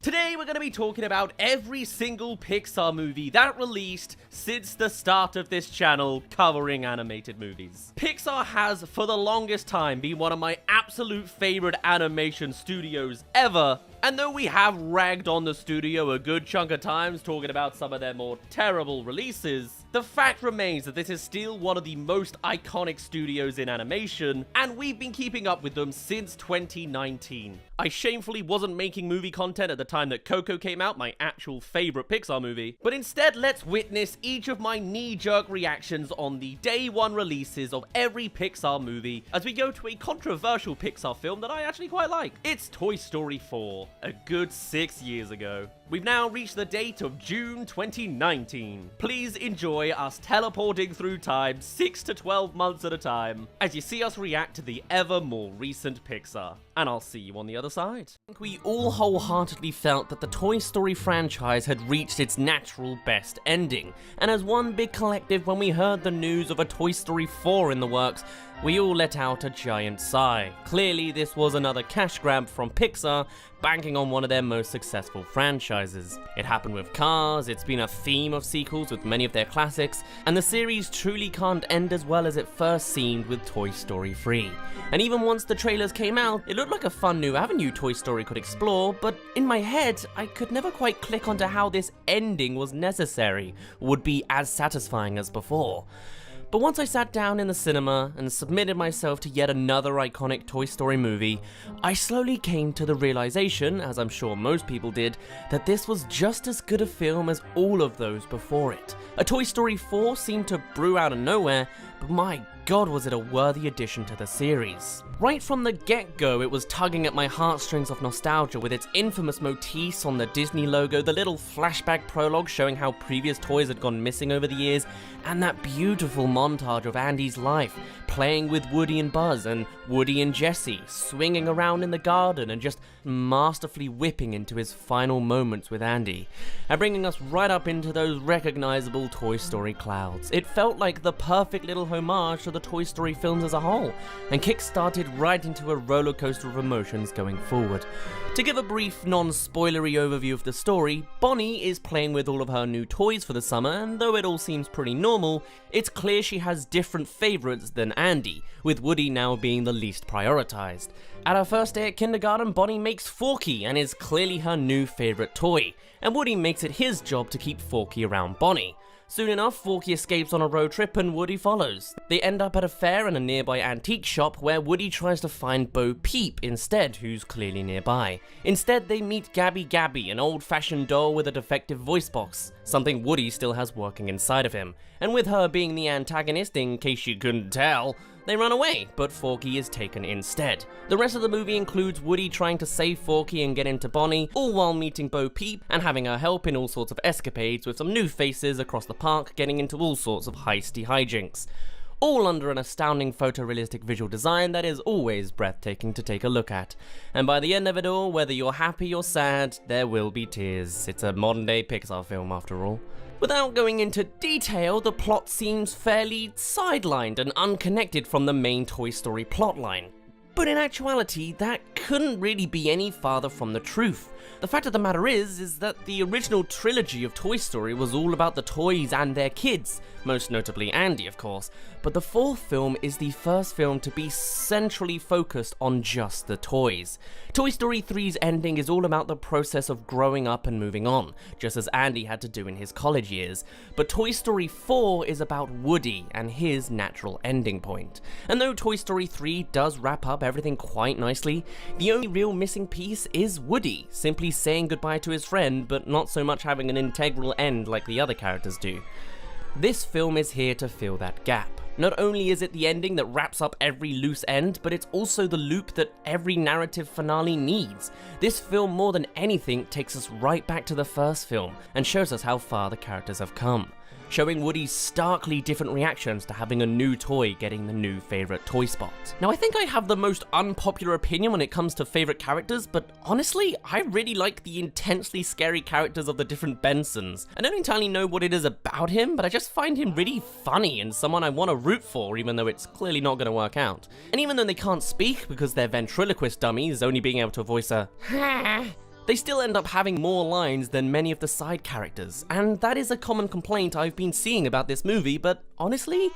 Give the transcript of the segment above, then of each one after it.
Today we're going to be talking about every single Pixar movie that released since the start of this channel covering animated movies. Pixar has for the longest time been one of my absolute favorite animation studios ever, and though we have ragged on the studio a good chunk of times talking about some of their more terrible releases, the fact remains that this is still one of the most iconic studios in animation, and we've been keeping up with them since 2019. I shamefully wasn't making movie content at the time that Coco came out, my actual favorite Pixar movie, but instead let's witness each of my knee-jerk reactions on the day one releases of every Pixar movie as we go to a controversial Pixar film that I actually quite like. It's Toy Story 4, a good 6 years ago. We've now reached the date of June 2019. Please enjoy us teleporting through time 6 to 12 months at a time as you see us react to the ever more recent Pixar. And I'll see you on the other side. I think we all wholeheartedly felt that the Toy Story franchise had reached its natural best ending, and as one big collective, when we heard the news of a Toy Story 4 in the works, we all let out a giant sigh. Clearly, this was another cash grab from Pixar, banking on one of their most successful franchises. It happened with Cars, it's been a theme of sequels with many of their classics, and the series truly can't end as well as it first seemed with Toy Story 3. And even once the trailers came out, it looked like a fun new avenue Toy Story could explore, but in my head, I could never quite click onto how this ending was necessary, or would be as satisfying as before. But once I sat down in the cinema and submitted myself to yet another iconic Toy Story movie, I slowly came to the realization, as I'm sure most people did, that this was just as good a film as all of those before it. A Toy Story 4 seemed to brew out of nowhere, but my god was it a worthy addition to the series. Right from the get-go, it was tugging at my heartstrings of nostalgia with its infamous motifs on the Disney logo, the little flashback prologue showing how previous toys had gone missing over the years, and that beautiful montage of Andy's life, playing with Woody and Buzz, and Woody and Jessie, swinging around in the garden and just masterfully whipping into his final moments with Andy, and bringing us right up into those recognizable Toy Story clouds. It felt like the perfect little homage to the Toy Story films as a whole, and kick-started right into a roller coaster of emotions going forward. To give a brief, non-spoilery overview of the story, Bonnie is playing with all of her new toys for the summer, and though it all seems pretty normal, it's clear she has different favourites than Andy, with Woody now being the least prioritized. At her first day at kindergarten, Bonnie makes Forky and is clearly her new favourite toy, and Woody makes it his job to keep Forky around Bonnie. Soon enough, Forky escapes on a road trip and Woody follows. They end up at a fair and a nearby antique shop where Woody tries to find Bo Peep instead, who's clearly nearby. Instead, they meet Gabby Gabby, an old-fashioned doll with a defective voice box, something Woody still has working inside of him. And with her being the antagonist, in case you couldn't tell, they run away, but Forky is taken instead. The rest of the movie includes Woody trying to save Forky and get into Bonnie, all while meeting Bo Peep and having her help in all sorts of escapades with some new faces across the park getting into all sorts of heisty hijinks. All under an astounding photorealistic visual design that is always breathtaking to take a look at. And by the end of it all, whether you're happy or sad, there will be tears. It's a modern day Pixar film after all. Without going into detail, the plot seems fairly sidelined and unconnected from the main Toy Story plotline. But in actuality, that couldn't really be any farther from the truth. The fact of the matter is that the original trilogy of Toy Story was all about the toys and their kids, most notably Andy, of course, but the fourth film is the first film to be centrally focused on just the toys. Toy Story 3's ending is all about the process of growing up and moving on, just as Andy had to do in his college years, but Toy Story 4 is about Woody and his natural ending point. And though Toy Story 3 does wrap up everything quite nicely, the only real missing piece is Woody, simply saying goodbye to his friend, but not so much having an integral end like the other characters do. This film is here to fill that gap. Not only is it the ending that wraps up every loose end, but it's also the loop that every narrative finale needs. This film, more than anything, takes us right back to the first film and shows us how far the characters have come, showing Woody's starkly different reactions to having a new toy getting the new favourite toy spot. Now, I think I have the most unpopular opinion when it comes to favourite characters, but honestly, I really like the intensely scary characters of the different Bensons. I don't entirely know what it is about him, but I just find him really funny and someone I want to root for, even though it's clearly not going to work out. And even though they can't speak because they're ventriloquist dummies, only being able to voice a They still end up having more lines than many of the side characters, and that is a common complaint I've been seeing about this movie, but honestly,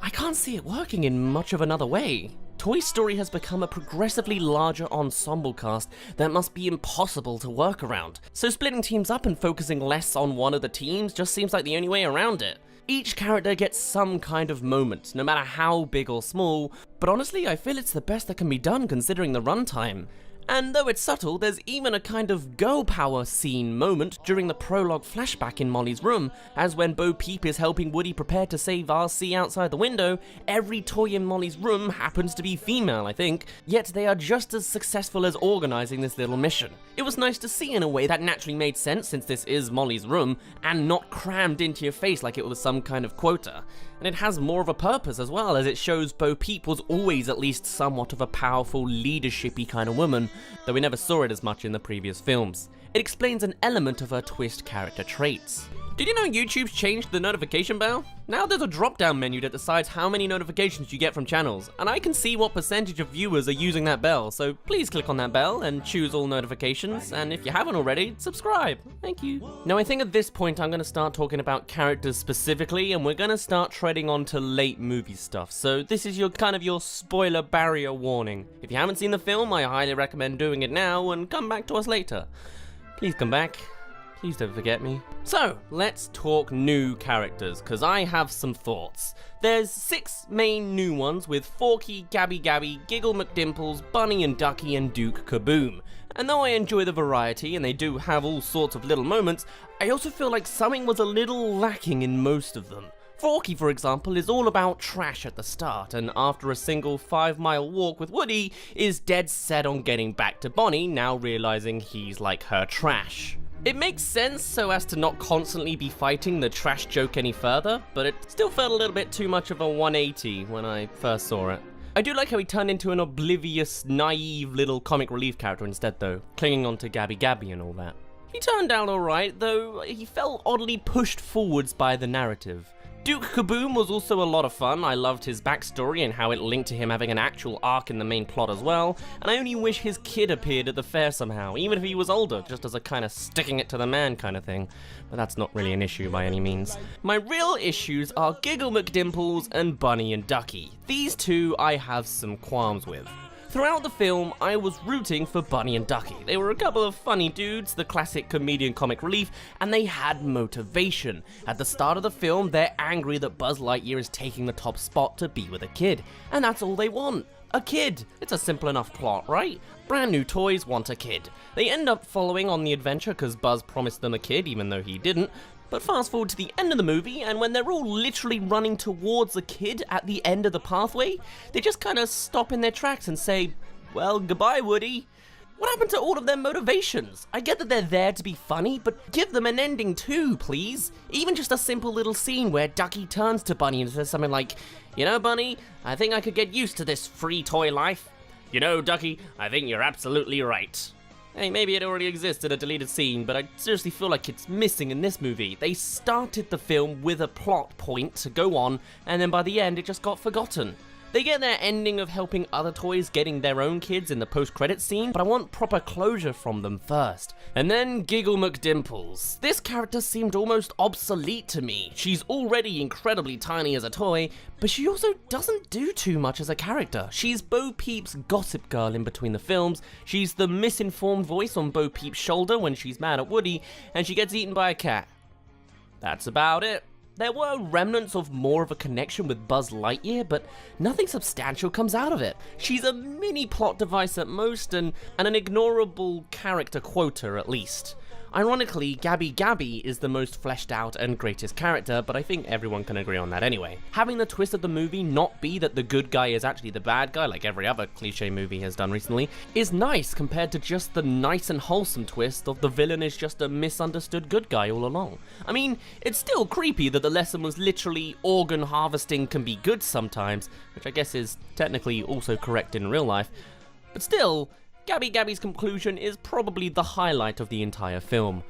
I can't see it working in much of another way. Toy Story has become a progressively larger ensemble cast that must be impossible to work around, so splitting teams up and focusing less on one of the teams just seems like the only way around it. Each character gets some kind of moment, no matter how big or small, but honestly I feel it's the best that can be done considering the runtime. And though it's subtle, there's even a kind of girl power scene moment during the prologue flashback in Molly's room, as when Bo Peep is helping Woody prepare to save RC outside the window, every toy in Molly's room happens to be female, I think, yet they are just as successful as organizing this little mission. It was nice to see in a way that naturally made sense since this is Molly's room, and not crammed into your face like it was some kind of quota. And it has more of a purpose as well, as it shows Bo Peep was always at least somewhat of a powerful, leadership-y kind of woman, though we never saw it as much in the previous films. It explains an element of her twist character traits. Did you know YouTube's changed the notification bell? Now there's a drop-down menu that decides how many notifications you get from channels, and I can see what percentage of viewers are using that bell, so please click on that bell and choose all notifications, and if you haven't already, subscribe. Thank you. Now I think at this point I'm going to start talking about characters specifically, and we're going to start treading onto late movie stuff, so this is your spoiler barrier warning. If you haven't seen the film, I highly recommend doing it now, and come back to us later. Please come back. Please don't forget me. So, let's talk new characters, because I have some thoughts. There's 6 main new ones with Forky, Gabby Gabby, Giggle McDimples, Bunny and Ducky, and Duke Kaboom. And though I enjoy the variety, and they do have all sorts of little moments, I also feel like something was a little lacking in most of them. Forky, for example, is all about trash at the start, and after a single 5-mile walk with Woody, is dead set on getting back to Bonnie, now realizing he's like her trash. It makes sense so as to not constantly be fighting the trash joke any further, but it still felt a little bit too much of a 180 when I first saw it. I do like how he turned into an oblivious, naive little comic relief character instead though, clinging on to Gabby Gabby and all that. He turned out alright, though he felt oddly pushed forwards by the narrative. Duke Kaboom was also a lot of fun. I loved his backstory and how it linked to him having an actual arc in the main plot as well, and I only wish his kid appeared at the fair somehow, even if he was older, just as a kind of sticking it to the man kind of thing, but that's not really an issue by any means. My real issues are Giggle McDimples and Bunny and Ducky. These two I have some qualms with. Throughout the film, I was rooting for Bunny and Ducky. They were a couple of funny dudes, the classic comedian comic relief, and they had motivation. At the start of the film, they're angry that Buzz Lightyear is taking the top spot to be with a kid, and that's all they want. A kid. It's a simple enough plot, right? Brand new toys want a kid. They end up following on the adventure because Buzz promised them a kid even though he didn't. But fast forward to the end of the movie, and when they're all literally running towards a kid at the end of the pathway, they just kind of stop in their tracks and say, well, goodbye, Woody. What happened to all of their motivations? I get that they're there to be funny, but give them an ending too, please. Even just a simple little scene where Ducky turns to Bunny and says something like, you know, Bunny, I think I could get used to this free toy life. You know, Ducky, I think you're absolutely right. Hey, maybe it already exists in a deleted scene, but I seriously feel like it's missing in this movie. They started the film with a plot point to go on, and then by the end it just got forgotten. They get their ending of helping other toys getting their own kids in the post-credits scene, but I want proper closure from them first. And then Giggle McDimples. This character seemed almost obsolete to me. She's already incredibly tiny as a toy, but she also doesn't do too much as a character. She's Bo Peep's gossip girl in between the films, she's the misinformed voice on Bo Peep's shoulder when she's mad at Woody, and she gets eaten by a cat. That's about it. There were remnants of more of a connection with Buzz Lightyear, but nothing substantial comes out of it. She's a mini plot device at most, and an ignorable character quota at least. Ironically, Gabby Gabby is the most fleshed out and greatest character, but I think everyone can agree on that anyway. Having the twist of the movie not be that the good guy is actually the bad guy, like every other cliche movie has done recently, is nice compared to just the nice and wholesome twist of the villain is just a misunderstood good guy all along. I mean, it's still creepy that the lesson was literally organ harvesting can be good sometimes, which I guess is technically also correct in real life, but still, Gabby Gabby's conclusion is probably the highlight of the entire film.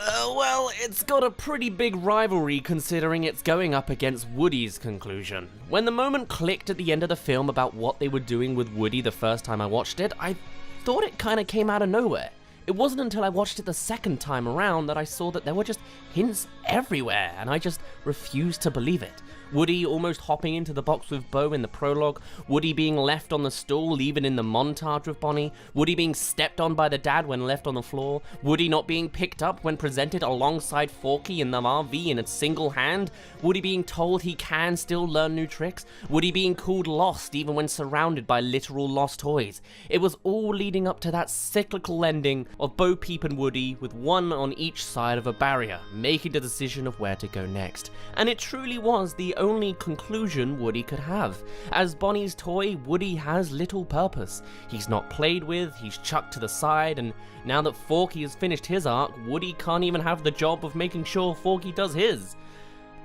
Well, it's got a pretty big rivalry considering it's going up against Woody's conclusion. When the moment clicked at the end of the film about what they were doing with Woody the first time I watched it, I thought it kinda came out of nowhere. It wasn't until I watched it the second time around that I saw that there were just hints everywhere, and I just refused to believe it. Woody almost hopping into the box with Bo in the prologue, Woody being left on the stool even in the montage with Bonnie, Woody being stepped on by the dad when left on the floor, Woody not being picked up when presented alongside Forky in the RV in a single hand, Woody being told he can still learn new tricks, Woody being called lost even when surrounded by literal lost toys. It was all leading up to that cyclical ending of Bo Peep and Woody with one on each side of a barrier, making the decision of where to go next. And it truly was the only conclusion Woody could have. As Bonnie's toy, Woody has little purpose. He's not played with, he's chucked to the side, and now that Forky has finished his arc, Woody can't even have the job of making sure Forky does his.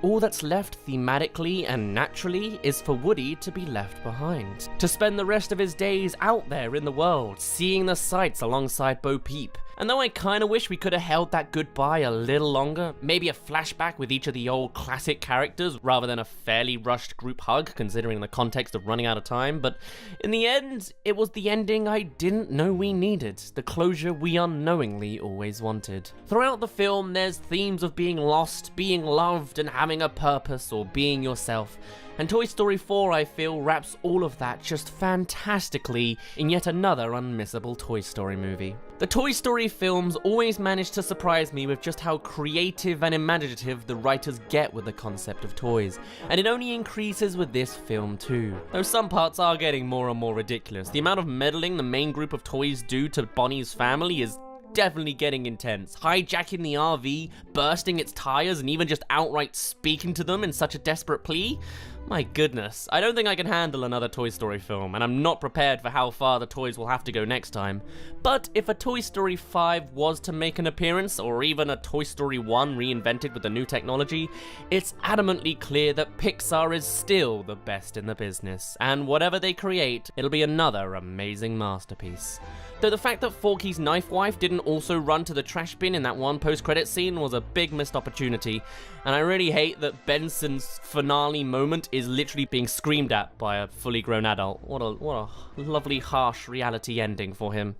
All that's left thematically and naturally is for Woody to be left behind. To spend the rest of his days out there in the world, seeing the sights alongside Bo Peep. And though I kinda wish we could have held that goodbye a little longer, maybe a flashback with each of the old classic characters rather than a fairly rushed group hug considering the context of running out of time, but in the end, it was the ending I didn't know we needed, the closure we unknowingly always wanted. Throughout the film, there's themes of being lost, being loved, and having a purpose or being yourself. And Toy Story 4, I feel, wraps all of that just fantastically in yet another unmissable Toy Story movie. The Toy Story films always manage to surprise me with just how creative and imaginative the writers get with the concept of toys, and it only increases with this film too. Though some parts are getting more and more ridiculous. The amount of meddling the main group of toys do to Bonnie's family is definitely getting intense. Hijacking the RV, bursting its tires, and even just outright speaking to them in such a desperate plea. My goodness, I don't think I can handle another Toy Story film, and I'm not prepared for how far the toys will have to go next time. But if a Toy Story 5 was to make an appearance, or even a Toy Story 1 reinvented with the new technology, it's adamantly clear that Pixar is still the best in the business, and whatever they create, it'll be another amazing masterpiece. Though the fact that Forky's knife wife didn't also run to the trash bin in that one post-credit scene was a big missed opportunity, and I really hate that Benson's finale moment is literally being screamed at by a fully grown adult. What a lovely, harsh reality ending for him.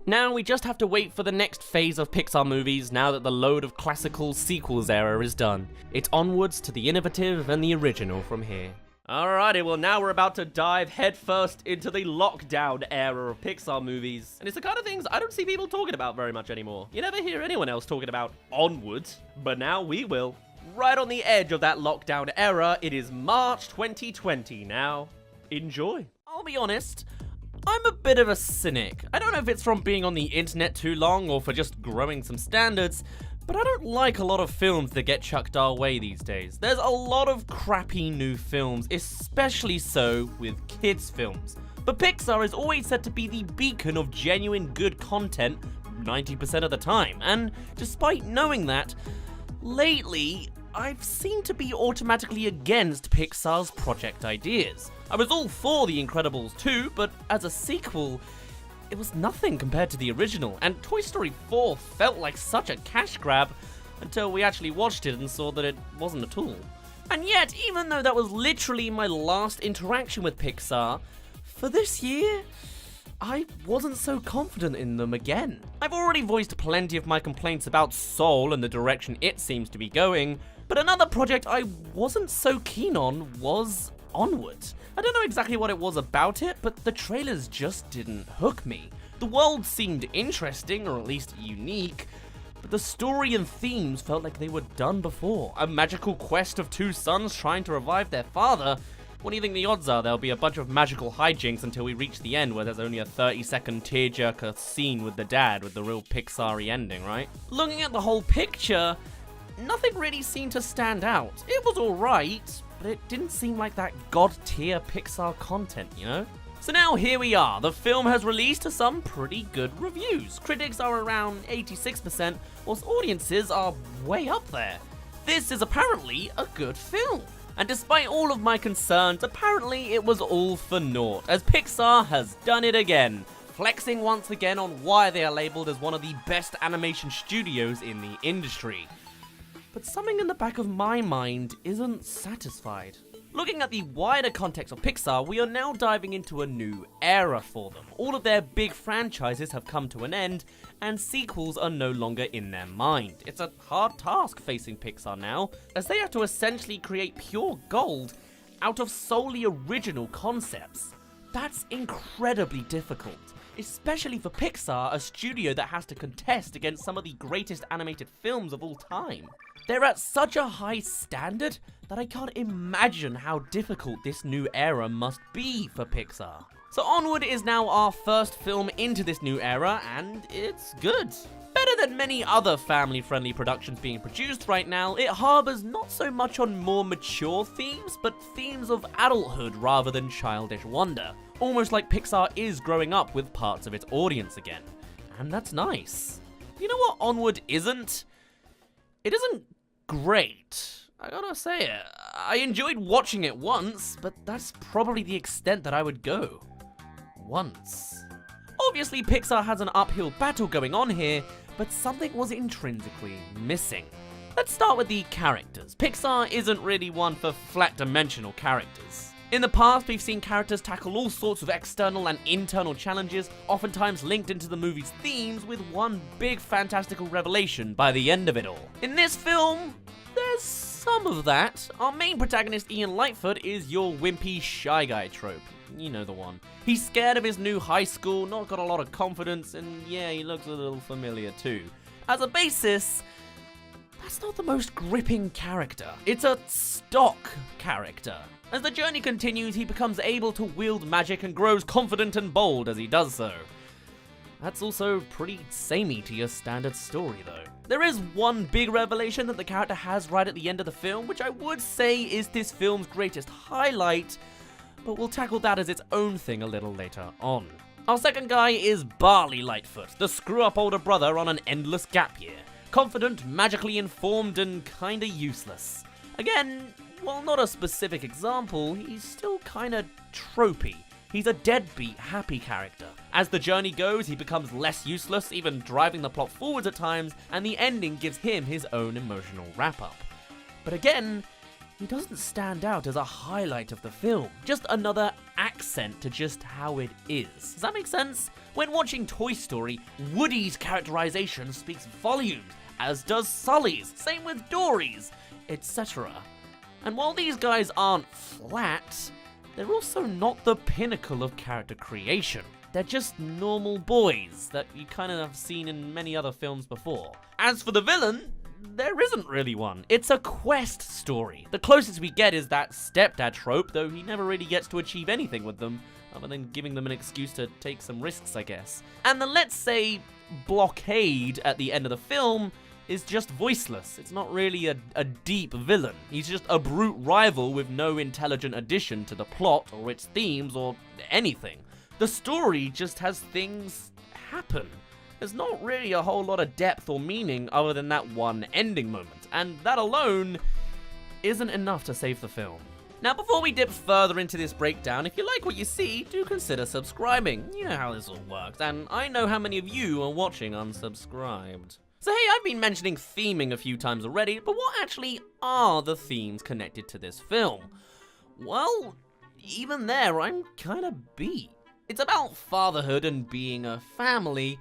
Now we just have to wait for the next phase of Pixar movies now that the load of classical sequels era is done. It's onwards to the innovative and the original from here. Alrighty, well now we're about to dive headfirst into the lockdown era of Pixar movies. And it's the kind of things I don't see people talking about very much anymore. You never hear anyone else talking about Onward, but now we will. Right on the edge of that lockdown era, it is March 2020 now. Enjoy. I'll be honest, I'm a bit of a cynic. I don't know if it's from being on the internet too long or for just growing some standards, but I don't like a lot of films that get chucked our way these days. There's a lot of crappy new films, especially so with kids' films. But Pixar is always said to be the beacon of genuine good content 90% of the time, and despite knowing that, lately, I've seemed to be automatically against Pixar's project ideas. I was all for The Incredibles 2, but as a sequel, it was nothing compared to the original, and Toy Story 4 felt like such a cash grab until we actually watched it and saw that it wasn't at all. And yet, even though that was literally my last interaction with Pixar, for this year, I wasn't so confident in them again. I've already voiced plenty of my complaints about Soul and the direction it seems to be going, but another project I wasn't so keen on was Onward. I don't know exactly what it was about it, but the trailers just didn't hook me. The world seemed interesting, or at least unique, but the story and themes felt like they were done before. A magical quest of two sons trying to revive their father. What do you think the odds are there'll be a bunch of magical hijinks until we reach the end where there's only a 30-second tearjerker scene with the dad with the real Pixar-y ending, right? Looking at the whole picture, nothing really seemed to stand out. It was alright, but it didn't seem like that god-tier Pixar content, you know? So now here we are. The film has released some pretty good reviews. Critics are around 86%, whilst audiences are way up there. This is apparently a good film. And despite all of my concerns, apparently it was all for naught, as Pixar has done it again, flexing once again on why they are labelled as one of the best animation studios in the industry. But something in the back of my mind isn't satisfied. Looking at the wider context of Pixar, we are now diving into a new era for them. All of their big franchises have come to an end, and sequels are no longer in their mind. It's a hard task facing Pixar now, as they have to essentially create pure gold out of solely original concepts. That's incredibly difficult, especially for Pixar, a studio that has to contest against some of the greatest animated films of all time. They're at such a high standard that I can't imagine how difficult this new era must be for Pixar. So Onward is now our first film into this new era, and it's good. Better than many other family-friendly productions being produced right now, it harbors not so much on more mature themes, but themes of adulthood rather than childish wonder. Almost like Pixar is growing up with parts of its audience again. And that's nice. You know what Onward isn't? It isn't great. I gotta say it. I enjoyed watching it once, but that's probably the extent that I would go. Once. Obviously, Pixar has an uphill battle going on here, but something was intrinsically missing. Let's start with the characters. Pixar isn't really one for flat-dimensional characters. In the past, we've seen characters tackle all sorts of external and internal challenges, oftentimes linked into the movie's themes with one big fantastical revelation by the end of it all. In this film, there's some of that. Our main protagonist, Ian Lightfoot, is your wimpy shy guy trope. You know the one. He's scared of his new high school, not got a lot of confidence, and yeah, he looks a little familiar too. As a basis, that's not the most gripping character. It's a stock character. As the journey continues, he becomes able to wield magic and grows confident and bold as he does so. That's also pretty samey to your standard story though. There is one big revelation that the character has right at the end of the film, which I would say is this film's greatest highlight, but we'll tackle that as its own thing a little later on. Our second guy is Barley Lightfoot, the screw-up older brother on an endless gap year. Confident, magically informed, and kinda useless. Again, while not a specific example, he's still kinda tropey. He's a deadbeat, happy character. As the journey goes, he becomes less useless, even driving the plot forwards at times, and the ending gives him his own emotional wrap-up. But again, he doesn't stand out as a highlight of the film, just another accent to just how it is. Does that make sense? When watching Toy Story, Woody's characterization speaks volumes, as does Sully's, same with Dory's, etc. And while these guys aren't flat, they're also not the pinnacle of character creation. They're just normal boys that you kind of have seen in many other films before. As for the villain, there isn't really one. It's a quest story. The closest we get is that stepdad trope, though he never really gets to achieve anything with them, other than giving them an excuse to take some risks, I guess. And the, let's say, blockade at the end of the film is just voiceless. It's not really a deep villain. He's just a brute rival with no intelligent addition to the plot or its themes or anything. The story just has things happen. There's not really a whole lot of depth or meaning other than that one ending moment, and that alone isn't enough to save the film. Now, before we dip further into this breakdown, if you like what you see, do consider subscribing. You know how this all works, and I know how many of you are watching unsubscribed. So hey, I've been mentioning theming a few times already, but what actually are the themes connected to this film? Well, even there, I'm kinda beat. It's about fatherhood and being a family,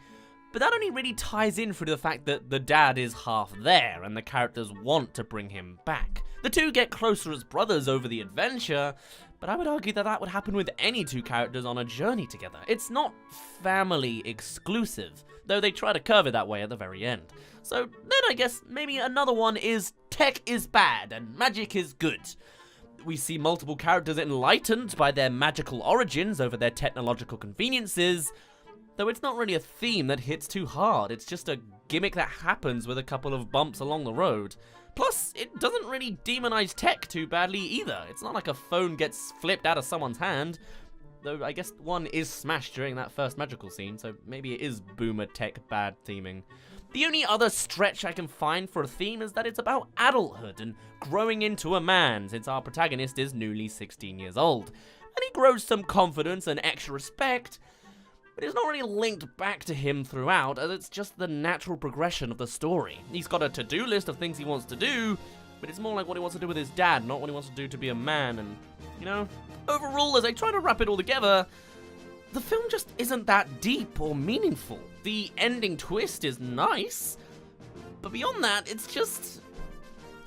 but that only really ties in through the fact that the dad is half there, and the characters want to bring him back. The two get closer as brothers over the adventure, but I would argue that that would happen with any two characters on a journey together. It's not family exclusive, though they try to curve it that way at the very end. So then I guess maybe another one is tech is bad and magic is good. We see multiple characters enlightened by their magical origins over their technological conveniences, though it's not really a theme that hits too hard. It's just a gimmick that happens with a couple of bumps along the road. Plus, it doesn't really demonize tech too badly either. It's not like a phone gets flipped out of someone's hand, though I guess one is smashed during that first magical scene, so maybe it is boomer tech bad theming. The only other stretch I can find for a theme is that it's about adulthood and growing into a man, since our protagonist is newly 16 years old. And he grows some confidence and extra respect, but it's not really linked back to him throughout, as it's just the natural progression of the story. He's got a to-do list of things he wants to do, but it's more like what he wants to do with his dad, not what he wants to do to be a man, and, you know? Overall, as I try to wrap it all together, the film just isn't that deep or meaningful. The ending twist is nice, but beyond that, it's just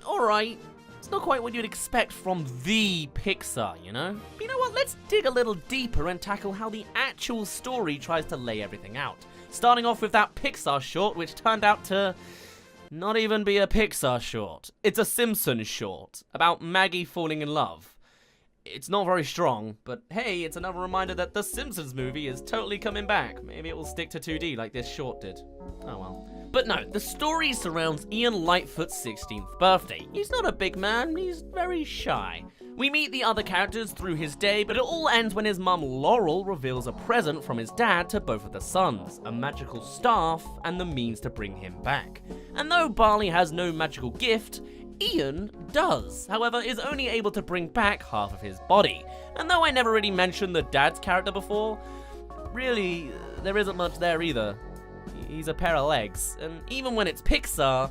alright. It's not quite what you'd expect from the Pixar, you know? But you know what, let's dig a little deeper and tackle how the actual story tries to lay everything out. Starting off with that Pixar short, which turned out to not even be a Pixar short. It's a Simpsons short, about Maggie falling in love. It's not very strong, but hey, it's another reminder that the Simpsons movie is totally coming back. Maybe it will stick to 2D like this short did. Oh well. But no, the story surrounds Ian Lightfoot's 16th birthday. He's not a big man, he's very shy. We meet the other characters through his day, but it all ends when his mum Laurel reveals a present from his dad to both of the sons, a magical staff and the means to bring him back. And though Barley has no magical gift, Ian does, however, is only able to bring back half of his body. And though I never really mentioned the dad's character before, really, there isn't much there either. He's a pair of legs, and even when it's Pixar,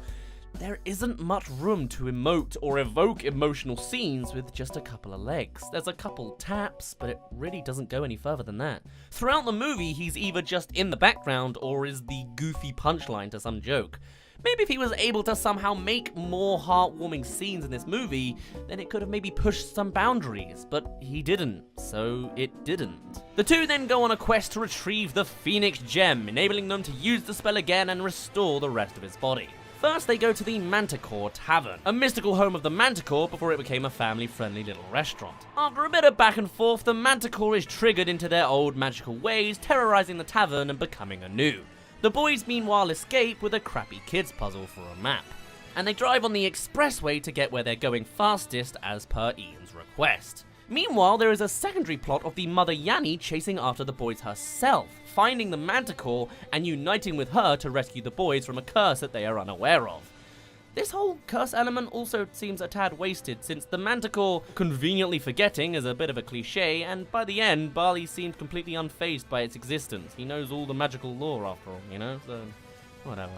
there isn't much room to emote or evoke emotional scenes with just a couple of legs. There's a couple taps, but it really doesn't go any further than that. Throughout the movie, he's either just in the background or is the goofy punchline to some joke. Maybe if he was able to somehow make more heartwarming scenes in this movie, then it could have maybe pushed some boundaries, but he didn't, so it didn't. The two then go on a quest to retrieve the Phoenix Gem, enabling them to use the spell again and restore the rest of his body. First, they go to the Manticore Tavern, a mystical home of the Manticore before it became a family-friendly little restaurant. After a bit of back and forth, the Manticore is triggered into their old magical ways, terrorizing the tavern and becoming anew. The boys meanwhile escape with a crappy kids puzzle for a map. And they drive on the expressway to get where they're going fastest as per Ian's request. Meanwhile, there is a secondary plot of the mother Yanni chasing after the boys herself, finding the Manticore and uniting with her to rescue the boys from a curse that they are unaware of. This whole curse element also seems a tad wasted, since the Manticore conveniently forgetting is a bit of a cliche, and by the end, Barley seems completely unfazed by its existence. He knows all the magical lore after all, you know, so whatever.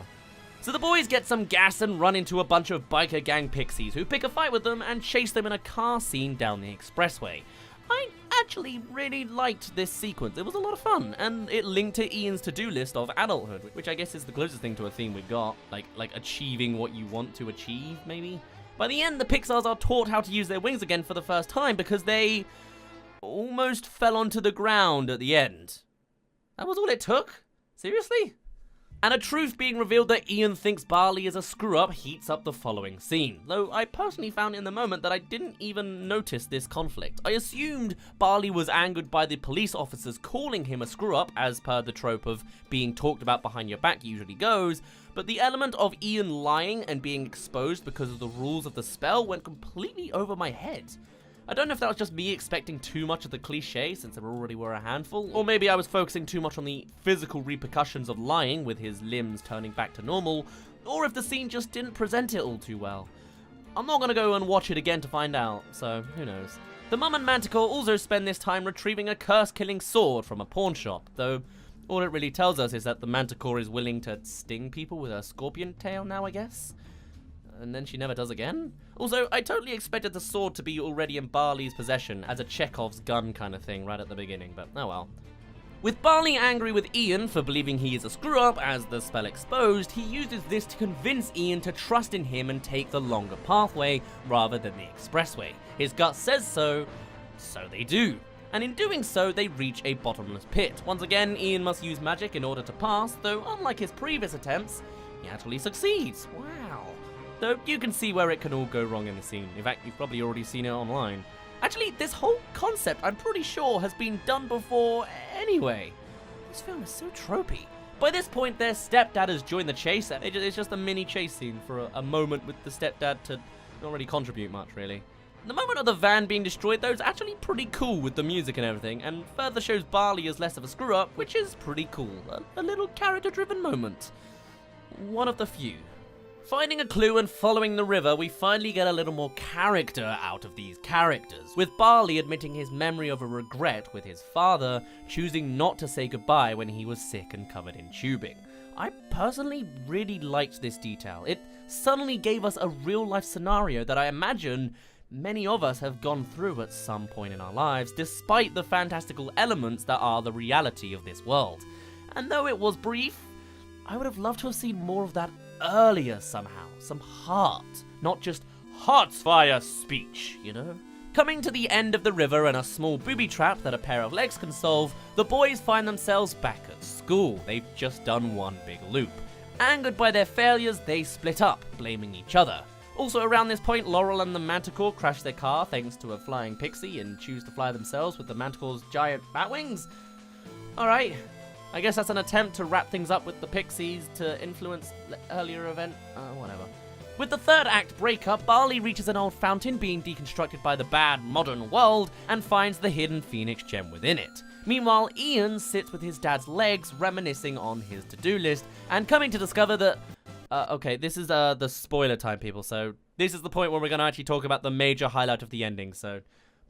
So the boys get some gas and run into a bunch of biker gang pixies who pick a fight with them and chase them in a car scene down the expressway. I actually really liked this sequence. It was a lot of fun, and it linked to Ian's to-do list of adulthood, which I guess is the closest thing to a theme we've got, like achieving what you want to achieve, maybe? By the end, the Pixars are taught how to use their wings again for the first time because they almost fell onto the ground at the end. That was all it took? Seriously? And a truth being revealed that Ian thinks Barley is a screw-up heats up the following scene, though I personally found in the moment that I didn't even notice this conflict. I assumed Barley was angered by the police officers calling him a screw-up, as per the trope of being talked about behind your back usually goes, but the element of Ian lying and being exposed because of the rules of the spell went completely over my head. I don't know if that was just me expecting too much of the cliche since there already were a handful, or maybe I was focusing too much on the physical repercussions of lying with his limbs turning back to normal, or if the scene just didn't present it all too well. I'm not gonna go and watch it again to find out, so who knows. The Mum and Manticore also spend this time retrieving a curse-killing sword from a pawn shop, though all it really tells us is that the Manticore is willing to sting people with a scorpion tail now, I guess? And then she never does again? Also, I totally expected the sword to be already in Barley's possession as a Chekhov's gun kind of thing right at the beginning, but oh well. With Barley angry with Ian for believing he is a screw-up as the spell exposed, he uses this to convince Ian to trust in him and take the longer pathway rather than the expressway. His gut says so, so they do. And in doing so, they reach a bottomless pit. Once again, Ian must use magic in order to pass, though unlike his previous attempts, he actually succeeds. Wow. Though you can see where it can all go wrong in the scene. In fact, you've probably already seen it online. Actually, this whole concept, I'm pretty sure, has been done before anyway. This film is so tropey. By this point, their stepdad has joined the chase, and it's just a mini chase scene for a moment with the stepdad to not really contribute much, really. The moment of the van being destroyed, though, is actually pretty cool with the music and everything, and further shows Barley as less of a screw-up, which is pretty cool. A little character-driven moment. One of the few. Finding a clue and following the river, we finally get a little more character out of these characters, with Barley admitting his memory of a regret with his father choosing not to say goodbye when he was sick and covered in tubing. I personally really liked this detail. It suddenly gave us a real-life scenario that I imagine many of us have gone through at some point in our lives, despite the fantastical elements that are the reality of this world. And though it was brief, I would have loved to have seen more of that earlier somehow. Some heart, not just heart's fire speech, you know? Coming to the end of the river and a small booby trap that a pair of legs can solve, the boys find themselves back at school. They've just done one big loop. Angered by their failures, they split up, blaming each other. Also around this point, Laurel and the Manticore crash their car thanks to a flying pixie and choose to fly themselves with the Manticore's giant bat wings. Alright, I guess that's an attempt to wrap things up with the pixies to influence the earlier event, whatever. With the third act breakup, Barley reaches an old fountain being deconstructed by the bad modern world and finds the hidden Phoenix gem within it. Meanwhile, Ian sits with his dad's legs reminiscing on his to-do list and coming to discover that... okay, this is the spoiler time, people, so this is the point where we're going to actually talk about the major highlight of the ending, so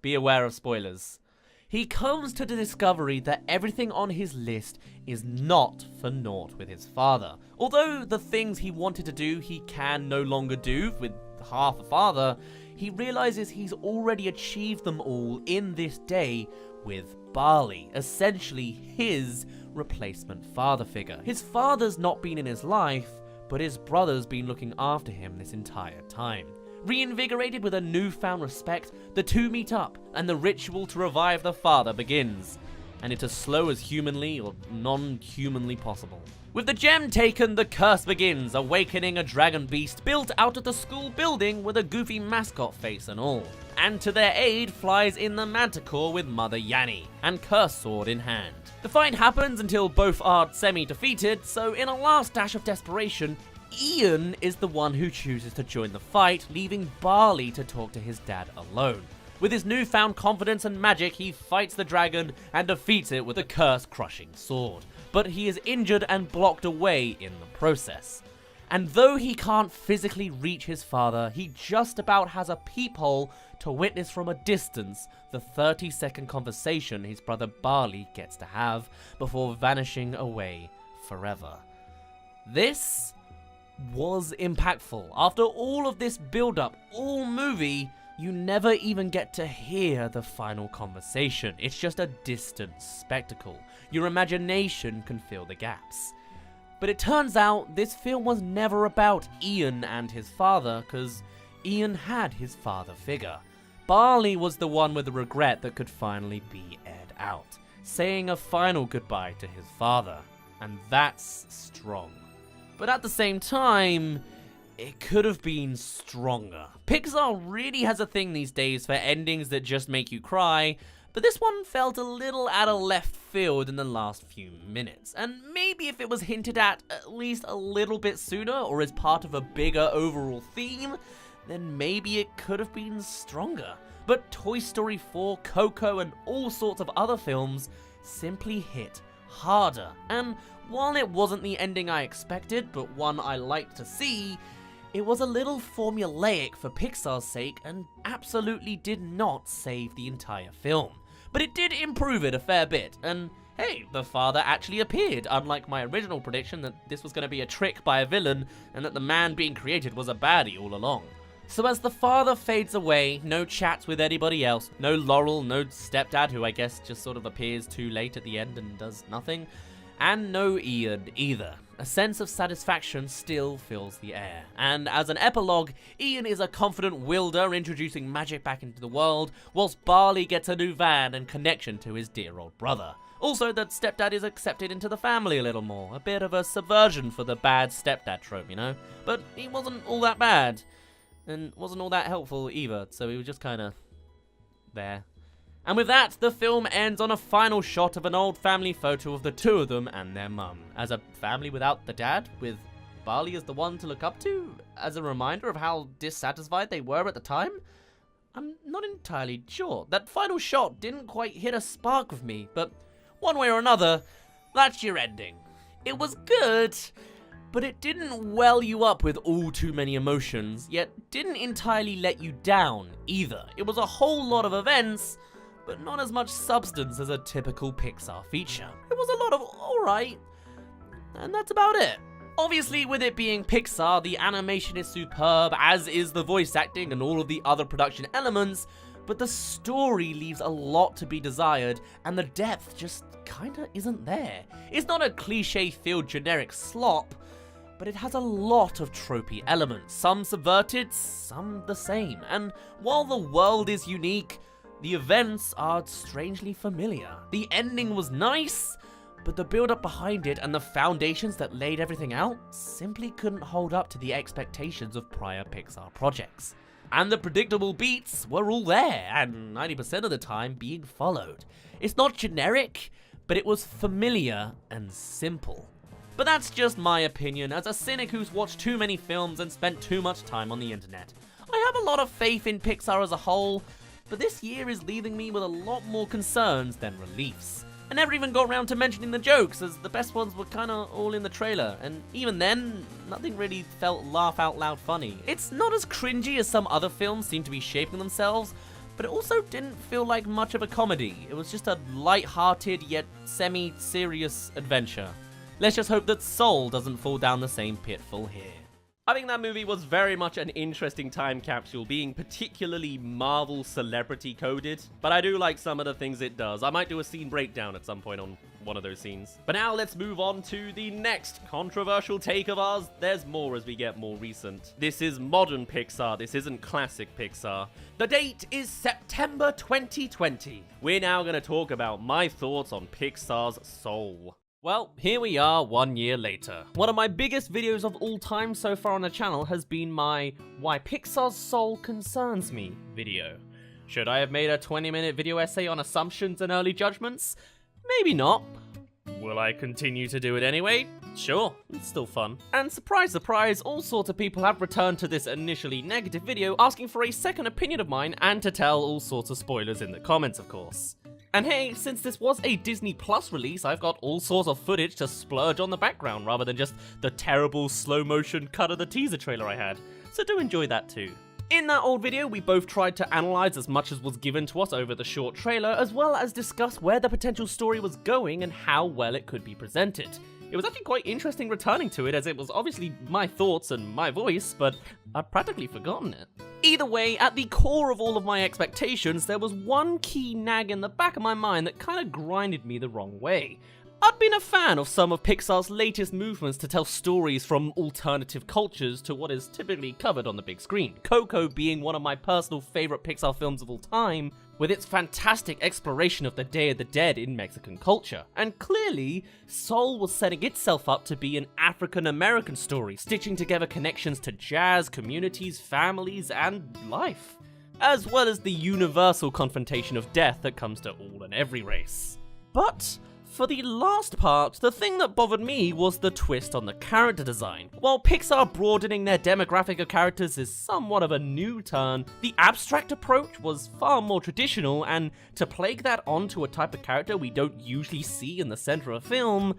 be aware of spoilers. He comes to the discovery that everything on his list is not for naught with his father. Although the things he wanted to do he can no longer do with half a father, he realizes he's already achieved them all in this day with Barley, essentially his replacement father figure. His father's not been in his life, but his brother's been looking after him this entire time. Reinvigorated with a newfound respect, the two meet up, and the ritual to revive the father begins. And it's as slow as humanly or non-humanly possible. With the gem taken, the curse begins, awakening a dragon beast built out of the school building with a goofy mascot face and all. And to their aid flies in the Manticore with Mother Yanni, and curse sword in hand. The fight happens until both are semi-defeated, so in a last dash of desperation, Ian is the one who chooses to join the fight, leaving Barley to talk to his dad alone. With his newfound confidence and magic, he fights the dragon and defeats it with a curse-crushing sword. But he is injured and blocked away in the process. And though he can't physically reach his father, he just about has a peephole to witness from a distance the 30-second conversation his brother Barley gets to have before vanishing away forever. This was impactful. After all of this build-up, all movie, you never even get to hear the final conversation. It's just a distant spectacle. Your imagination can fill the gaps. But it turns out this film was never about Ian and his father, because Ian had his father figure. Barley was the one with the regret that could finally be aired out, saying a final goodbye to his father. And that's strong. But at the same time, it could have been stronger. Pixar really has a thing these days for endings that just make you cry, but this one felt a little out of left field in the last few minutes. And maybe if it was hinted at least a little bit sooner, or as part of a bigger overall theme, then maybe it could have been stronger. But Toy Story 4, Coco, and all sorts of other films simply hit harder. And while it wasn't the ending I expected, but one I liked to see, it was a little formulaic for Pixar's sake and absolutely did not save the entire film. But it did improve it a fair bit, and hey, the father actually appeared, unlike my original prediction that this was going to be a trick by a villain and that the man being created was a baddie all along. So as the father fades away, no chats with anybody else, no Laurel, no stepdad, who I guess just sort of appears too late at the end and does nothing, and no Ian either. A sense of satisfaction still fills the air. And as an epilogue, Ian is a confident wielder introducing magic back into the world, whilst Barley gets a new van and connection to his dear old brother. Also, that stepdad is accepted into the family a little more. A bit of a subversion for the bad stepdad trope, you know? But he wasn't all that bad. And wasn't all that helpful either, so he was just kinda there. And with that, the film ends on a final shot of an old family photo of the two of them and their mum. As a family without the dad, with Barley as the one to look up to, as a reminder of how dissatisfied they were at the time? I'm not entirely sure. That final shot didn't quite hit a spark with me, but one way or another, that's your ending. It was good, but it didn't well you up with all too many emotions, yet didn't entirely let you down either. It was a whole lot of events, but not as much substance as a typical Pixar feature. It was a lot of alright, and that's about it. Obviously, with it being Pixar, the animation is superb, as is the voice acting and all of the other production elements, but the story leaves a lot to be desired, and the depth just kinda isn't there. It's not a cliche-filled generic slop, but it has a lot of tropey elements, some subverted, some the same, and while the world is unique, the events are strangely familiar. The ending was nice, but the build-up behind it and the foundations that laid everything out simply couldn't hold up to the expectations of prior Pixar projects. And the predictable beats were all there, and 90% of the time being followed. It's not generic, but it was familiar and simple. But that's just my opinion as a cynic who's watched too many films and spent too much time on the internet. I have a lot of faith in Pixar as a whole, but this year is leaving me with a lot more concerns than reliefs. I never even got around to mentioning the jokes, as the best ones were kinda all in the trailer, and even then, nothing really felt laugh out loud funny. It's not as cringy as some other films seem to be shaping themselves, but it also didn't feel like much of a comedy. It was just a light-hearted yet semi-serious adventure. Let's just hope that Soul doesn't fall down the same pitfall here. I think that movie was very much an interesting time capsule, being particularly Marvel celebrity coded, but I do like some of the things it does. I might do a scene breakdown at some point on one of those scenes. But now let's move on to the next controversial take of ours. There's more as we get more recent. This is modern Pixar, this isn't classic Pixar. The date is September 2020. We're now going to talk about my thoughts on Pixar's Soul. Well, here we are 1 year later. One of my biggest videos of all time so far on the channel has been my Why Pixar's Soul Concerns Me video. Should I have made a 20-minute video essay on assumptions and early judgments? Maybe not. Will I continue to do it anyway? Sure, it's still fun. And surprise, surprise, all sorts of people have returned to this initially negative video asking for a second opinion of mine and to tell all sorts of spoilers in the comments, of course. And hey, since this was a Disney Plus release, I've got all sorts of footage to splurge on the background rather than just the terrible slow-motion cut of the teaser trailer I had. So do enjoy that too. In that old video, we both tried to analyze as much as was given to us over the short trailer, as well as discuss where the potential story was going and how well it could be presented. It was actually quite interesting returning to it, as it was obviously my thoughts and my voice, but I'd practically forgotten it. Either way, at the core of all of my expectations, there was one key nag in the back of my mind that kinda grinded me the wrong way. I'd been a fan of some of Pixar's latest movements to tell stories from alternative cultures to what is typically covered on the big screen, Coco being one of my personal favorite Pixar films of all time, with its fantastic exploration of the Day of the Dead in Mexican culture. And clearly, Soul was setting itself up to be an African-American story, stitching together connections to jazz, communities, families, and life, as well as the universal confrontation of death that comes to all and every race. But for the last part, the thing that bothered me was the twist on the character design. While Pixar broadening their demographic of characters is somewhat of a new turn, the abstract approach was far more traditional, and to plague that onto a type of character we don't usually see in the center of a film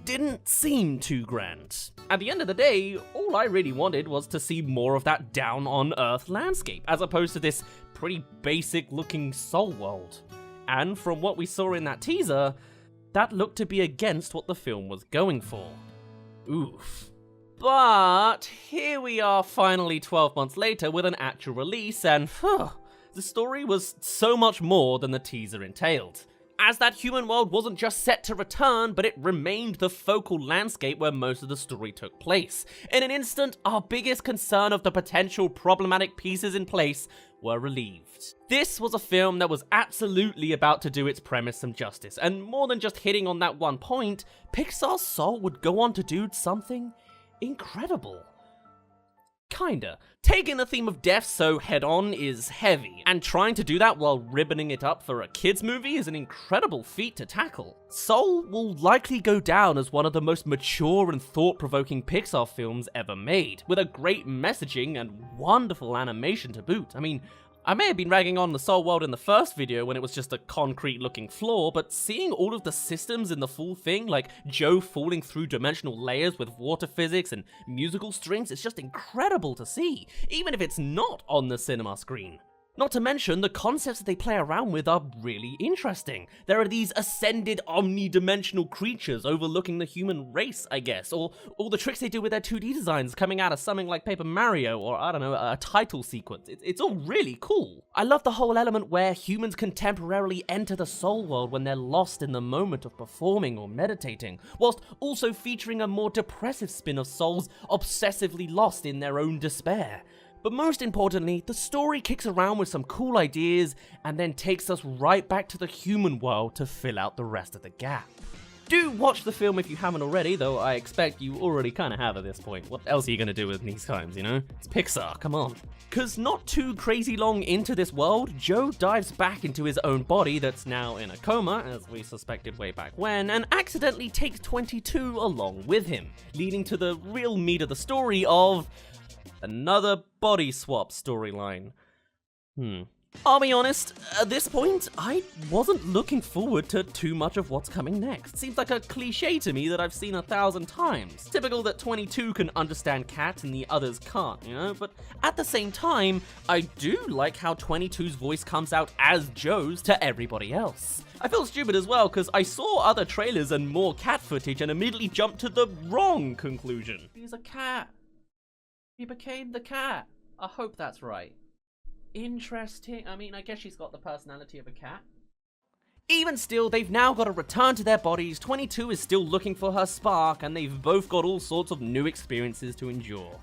didn't seem too grand. At the end of the day, all I really wanted was to see more of that down-on-earth landscape, as opposed to this pretty basic-looking Soul world. And from what we saw in that teaser, that looked to be against what the film was going for. Oof. But here we are finally 12 months later with an actual release, and the story was so much more than the teaser entailed. As that human world wasn't just set to return, but it remained the focal landscape where most of the story took place. In an instant, our biggest concern of the potential problematic pieces in place were relieved. This was a film that was absolutely about to do its premise some justice, and more than just hitting on that one point, Pixar's Soul would go on to do something incredible. Kinda. Taking the theme of death so head-on is heavy, and trying to do that while ribboning it up for a kids movie is an incredible feat to tackle. Soul will likely go down as one of the most mature and thought-provoking Pixar films ever made, with a great messaging and wonderful animation to boot. I mean, I may have been ragging on the Soul world in the first video when it was just a concrete-looking floor, but seeing all of the systems in the full thing, like Joe falling through dimensional layers with water physics and musical strings, it's just incredible to see, even if it's not on the cinema screen. Not to mention, the concepts that they play around with are really interesting. There are these ascended omnidimensional creatures overlooking the human race, I guess, or all the tricks they do with their 2D designs coming out of something like Paper Mario, or I don't know, a title sequence. It's all really cool. I love the whole element where humans can temporarily enter the soul world when they're lost in the moment of performing or meditating, whilst also featuring a more depressive spin of souls obsessively lost in their own despair. But most importantly, the story kicks around with some cool ideas and then takes us right back to the human world to fill out the rest of the gap. Do watch the film if you haven't already, though I expect you already kind of have at this point. What else are you going to do with these times, you know? It's Pixar, come on. Cause not too crazy long into this world, Joe dives back into his own body that's now in a coma, as we suspected way back when, and accidentally takes 22 along with him, leading to the real meat of the story of another body swap storyline. I'll be honest, at this point, I wasn't looking forward to too much of what's coming next. Seems like a cliche to me that I've seen 1,000 times. Typical that 22 can understand Cat and the others can't, you know? But at the same time, I do like how 22's voice comes out as Joe's to everybody else. I feel stupid as well, because I saw other trailers and more cat footage and immediately jumped to the wrong conclusion. He's a cat. He became the cat. I hope that's right. Interesting. I mean, I guess she's got the personality of a cat. Even still, they've now got to return to their bodies. 22 is still looking for her spark, and they've both got all sorts of new experiences to endure.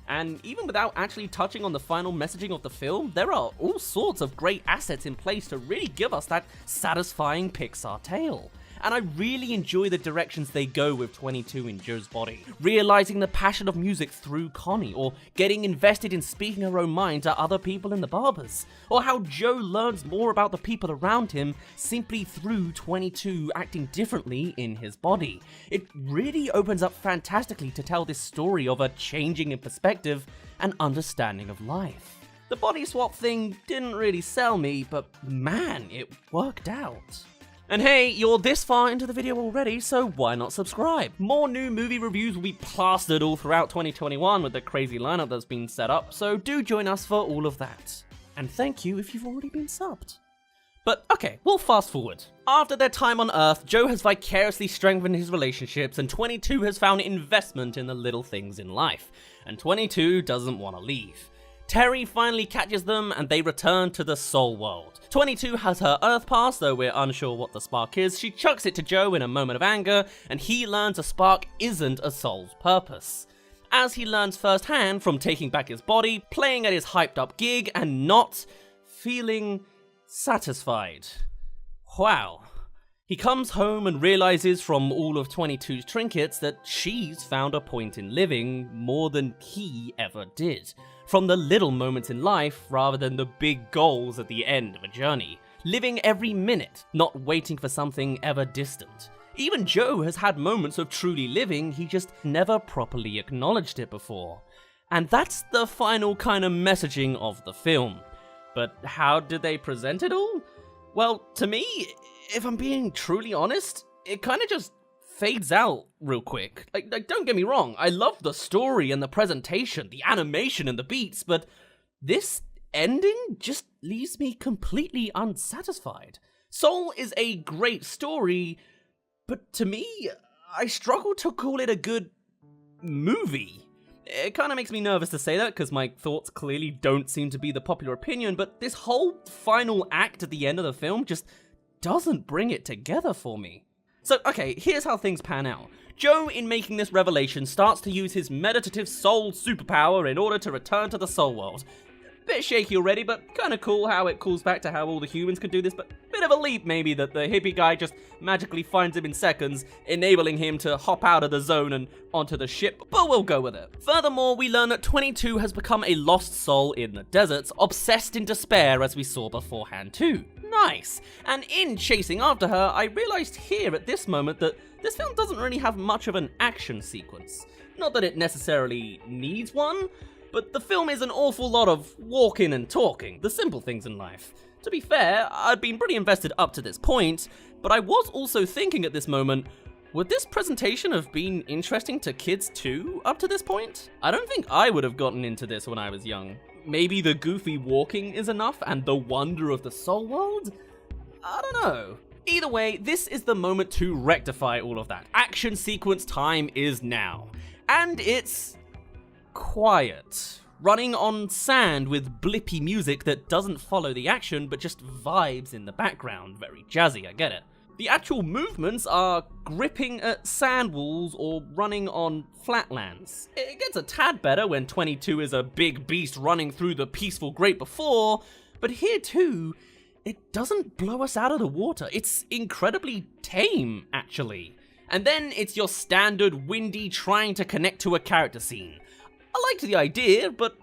And even without actually touching on the final messaging of the film, there are all sorts of great assets in place to really give us that satisfying Pixar tale. And I really enjoy the directions they go with 22 in Joe's body. Realizing the passion of music through Connie, or getting invested in speaking her own mind to other people in the barbers. Or how Joe learns more about the people around him simply through 22 acting differently in his body. It really opens up fantastically to tell this story of a changing in perspective and understanding of life. The body swap thing didn't really sell me, but man, it worked out. And hey, you're this far into the video already, so why not subscribe? More new movie reviews will be plastered all throughout 2021 with the crazy lineup that's been set up, so do join us for all of that. And thank you if you've already been subbed. But okay, we'll fast forward. After their time on Earth, Joe has vicariously strengthened his relationships, and 22 has found investment in the little things in life. And 22 doesn't want to leave. Terry finally catches them and they return to the soul world. 22 has her Earth pass, though we're unsure what the spark is. She chucks it to Joe in a moment of anger, and he learns a spark isn't a soul's purpose. As he learns firsthand from taking back his body, playing at his hyped up gig, and not feeling satisfied. Wow. He comes home and realizes from all of 22's trinkets that she's found a point in living more than he ever did. From the little moments in life rather than the big goals at the end of a journey. Living every minute, not waiting for something ever distant. Even Joe has had moments of truly living, he just never properly acknowledged it before. And that's the final kind of messaging of the film. But how did they present it all? Well, to me, if I'm being truly honest, it kind of just fades out real quick. Like, don't get me wrong, I love the story and the presentation, the animation and the beats, but this ending just leaves me completely unsatisfied. Soul is a great story, but to me, I struggle to call it a good movie. It kind of makes me nervous to say that, because my thoughts clearly don't seem to be the popular opinion, but this whole final act at the end of the film just doesn't bring it together for me. So, okay, here's how things pan out. Joe, in making this revelation, starts to use his meditative soul superpower in order to return to the soul world. Bit shaky already, but kinda cool how it calls back to how all the humans can do this, but bit of a leap maybe that the hippie guy just magically finds him in seconds, enabling him to hop out of the zone and onto the ship, but we'll go with it. Furthermore, we learn that 22 has become a lost soul in the deserts, obsessed in despair as we saw beforehand too. Nice! And in chasing after her, I realized here at this moment that this film doesn't really have much of an action sequence. Not that it necessarily needs one, but the film is an awful lot of walking and talking, the simple things in life. To be fair, I'd been pretty invested up to this point, but I was also thinking at this moment, would this presentation have been interesting to kids too up to this point? I don't think I would have gotten into this when I was young. maybe the goofy walking is enough and the wonder of the soul world? I don't know. Either way, this is the moment to rectify all of that. Action sequence time is now. And it's quiet. Running on sand with blippy music that doesn't follow the action but just vibes in the background. Very jazzy, I get it. The actual movements are gripping at sand walls or running on flatlands. It gets a tad better when 22 is a big beast running through the peaceful great before, but here too, it doesn't blow us out of the water. It's incredibly tame, actually. And then it's your standard windy trying to connect to a character scene. I liked the idea, but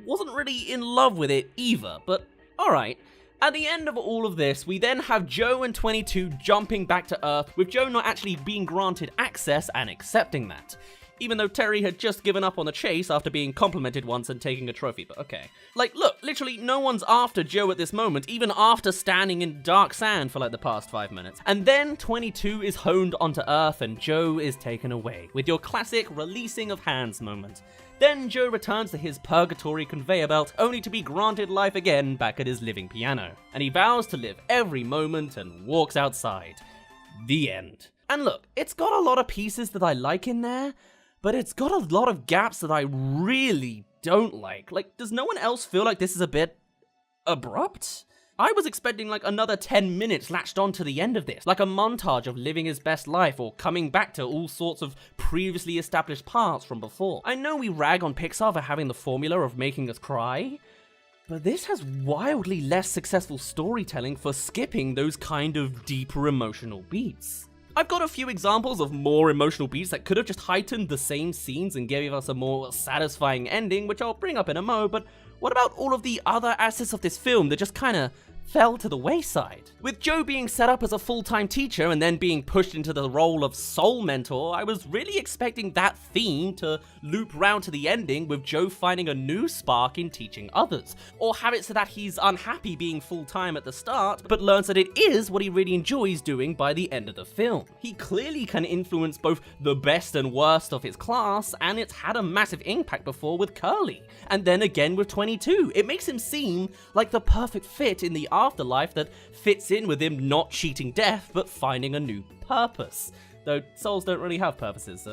wasn't really in love with it either, but alright. At the end of all of this, we then have Joe and 22 jumping back to Earth, with Joe not actually being granted access and accepting that. Even though Terry had just given up on the chase after being complimented once and taking a trophy, but okay. Like, look, literally no one's after Joe at this moment, even after standing in dark sand for like the past 5 minutes. And then 22 is honed onto Earth and Joe is taken away, with your classic releasing of hands moment. Then Joe returns to his purgatory conveyor belt, only to be granted life again back at his living piano. And he vows to live every moment and walks outside. The end. And look, it's got a lot of pieces that I like in there, but it's got a lot of gaps that I really don't like. Like, does no one else feel like this is a bit abrupt? I was expecting like another 10 minutes latched on to the end of this, like a montage of living his best life or coming back to all sorts of previously established parts from before. I know we rag on Pixar for having the formula of making us cry, but this has wildly less successful storytelling for skipping those kind of deeper emotional beats. I've got a few examples of more emotional beats that could have just heightened the same scenes and gave us a more satisfying ending, which I'll bring up in a mo, but what about all of the other assets of this film that just kinda fell to the wayside? With Joe being set up as a full-time teacher and then being pushed into the role of soul mentor, I was really expecting that theme to loop round to the ending with Joe finding a new spark in teaching others, or have it so that he's unhappy being full-time at the start, but learns that it is what he really enjoys doing by the end of the film. He clearly can influence both the best and worst of his class, and it's had a massive impact before with Curly, and then again with 22. It makes him seem like the perfect fit in the afterlife that fits in with him not cheating death but finding a new purpose. Though souls don't really have purposes.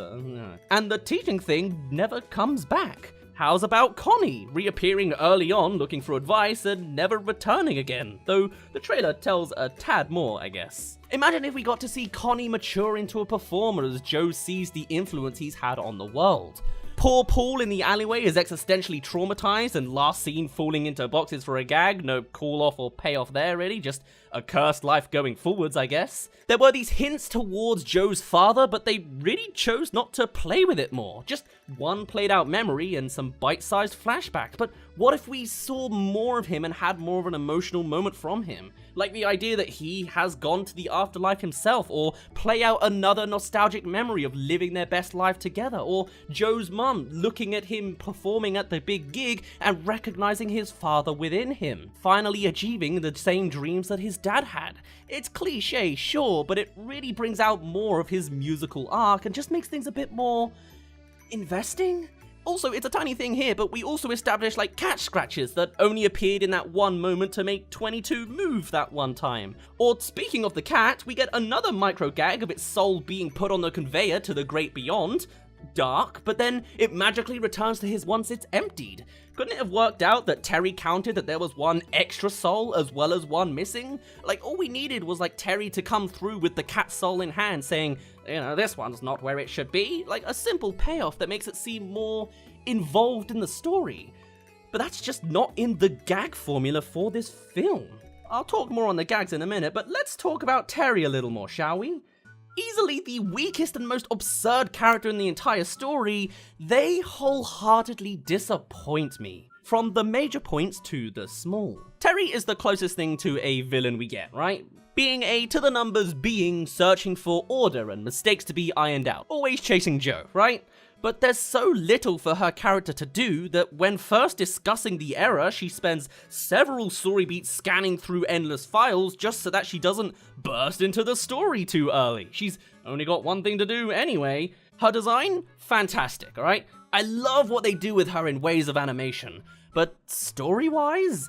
And the teaching thing never comes back. How's about Connie reappearing early on looking for advice and never returning again? Though the trailer tells a tad more, I guess. Imagine if we got to see Connie mature into a performer as Joe sees the influence he's had on the world. Poor Paul in the alleyway is existentially traumatized and last seen falling into boxes for a gag. No call off or payoff there really, just a cursed life going forwards, I guess. There were these hints towards Joe's father, but they really chose not to play with it more. Just one played out memory and some bite-sized flashbacks. But what if we saw more of him and had more of an emotional moment from him? Like the idea that he has gone to the afterlife himself, or play out another nostalgic memory of living their best life together, or Joe's mum looking at him performing at the big gig and recognizing his father within him, finally achieving the same dreams that his dad had. It's cliche, sure, but it really brings out more of his musical arc and just makes things a bit more investing? Also, it's a tiny thing here, but we also established like cat scratches that only appeared in that one moment to make 22 move that one time. Or speaking of the cat, we get another micro gag of its soul being put on the conveyor to the great beyond. Dark, but then it magically returns to his once it's emptied. Couldn't it have worked out that Terry counted that there was one extra soul as well as one missing? Like, all we needed was like Terry to come through with the cat soul in hand saying, you know, this one's not where it should be. Like a simple payoff that makes it seem more involved in the story. But that's just not in the gag formula for this film. I'll talk more on the gags in a minute, but let's talk about Terry a little more, shall we? Easily the weakest and most absurd character in the entire story, they wholeheartedly disappoint me. From the major points to the small. Terry is the closest thing to a villain we get, right? Being a to-the-numbers being searching for order and mistakes to be ironed out. Always chasing Joe, right? But there's so little for her character to do that when first discussing the error, she spends several story beats scanning through endless files just so that she doesn't burst into the story too early. She's only got one thing to do anyway. Her design? Fantastic, alright? I love what they do with her in ways of animation, but story-wise?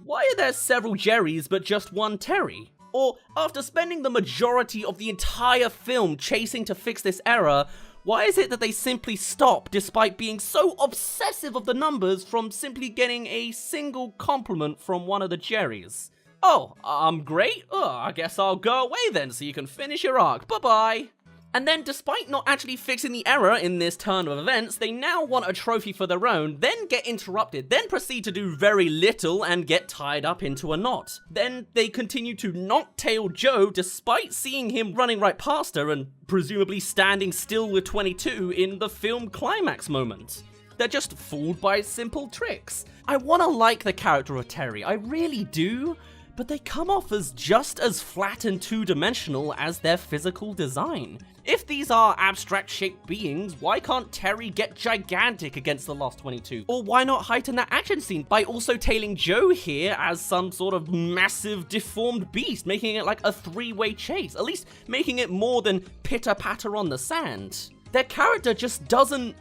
Why are there several Jerrys but just one Terry? Or, after spending the majority of the entire film chasing to fix this error, why is it that they simply stop despite being so obsessive of the numbers from simply getting a single compliment from one of the Jerrys? Oh, I'm great? Oh, I guess I'll go away then so you can finish your arc. Bye-bye. And then, despite not actually fixing the error in this turn of events, they now want a trophy for their own, then get interrupted, then proceed to do very little and get tied up into a knot. Then they continue to not tail Joe despite seeing him running right past her and presumably standing still with 22 in the film climax moment. They're just fooled by simple tricks. I want to like the character of Terry, I really do, but they come off as just as flat and two-dimensional as their physical design. If these are abstract-shaped beings, why can't Terry get gigantic against the Lost 22? Or why not heighten that action scene by also tailing Joe here as some sort of massive deformed beast, making it like a three-way chase, at least making it more than pitter-patter on the sand? Their character just doesn't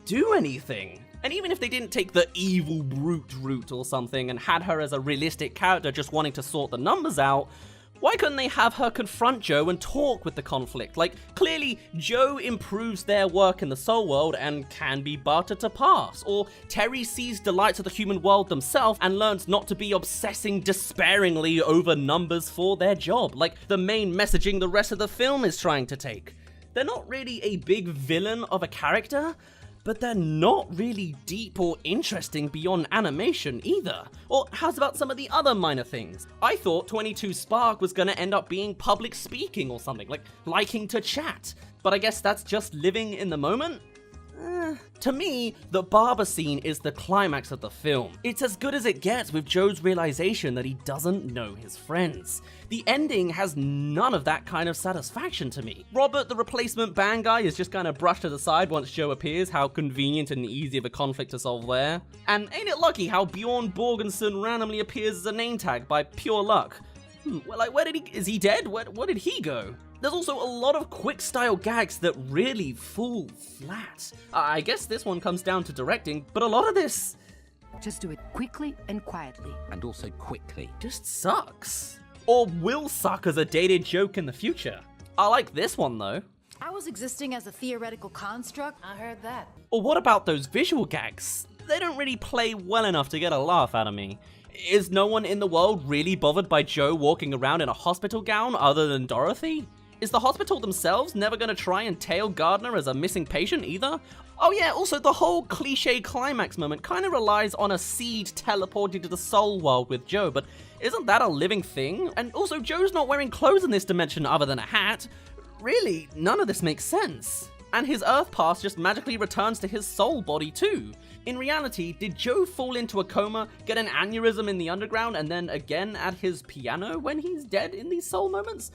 do anything. And even if they didn't take the evil brute route or something and had her as a realistic character just wanting to sort the numbers out, why couldn't they have her confront Joe and talk with the conflict? Like, clearly, Joe improves their work in the soul world and can be bartered to pass. Or Terry sees delights of the human world themselves and learns not to be obsessing despairingly over numbers for their job, like the main messaging the rest of the film is trying to take. They're not really a big villain of a character, but they're not really deep or interesting beyond animation either. Or how's about some of the other minor things? I thought 22 Spark was gonna end up being public speaking or something, like liking to chat. But I guess that's just living in the moment? To me, the barber scene is the climax of the film. It's as good as it gets with Joe's realization that he doesn't know his friends. The ending has none of that kind of satisfaction to me. Robert, the replacement band guy, is just kind of brushed to the side once Joe appears. How convenient and easy of a conflict to solve there. And ain't it lucky how Bjorn Borgensen randomly appears as a name tag by pure luck? Well, like, is he dead? Where did he go? There's also a lot of quick style gags that really fall flat. I guess this one comes down to directing, but a lot of this just do it quickly and quietly. And also quickly. Just sucks. Or will suck as a dated joke in the future. I like this one though. I was existing as a theoretical construct. I heard that. Or what about those visual gags? They don't really play well enough to get a laugh out of me. Is no one in the world really bothered by Joe walking around in a hospital gown other than Dorothy? Is the hospital themselves never gonna try and tail Gardner as a missing patient either? Oh yeah, also the whole cliche climax moment kind of relies on a seed teleporting to the soul world with Joe, but isn't that a living thing? And also Joe's not wearing clothes in this dimension other than a hat. Really, none of this makes sense. And his Earth pass just magically returns to his soul body too. In reality, did Joe fall into a coma, get an aneurysm in the underground, and then again at his piano when he's dead in these soul moments?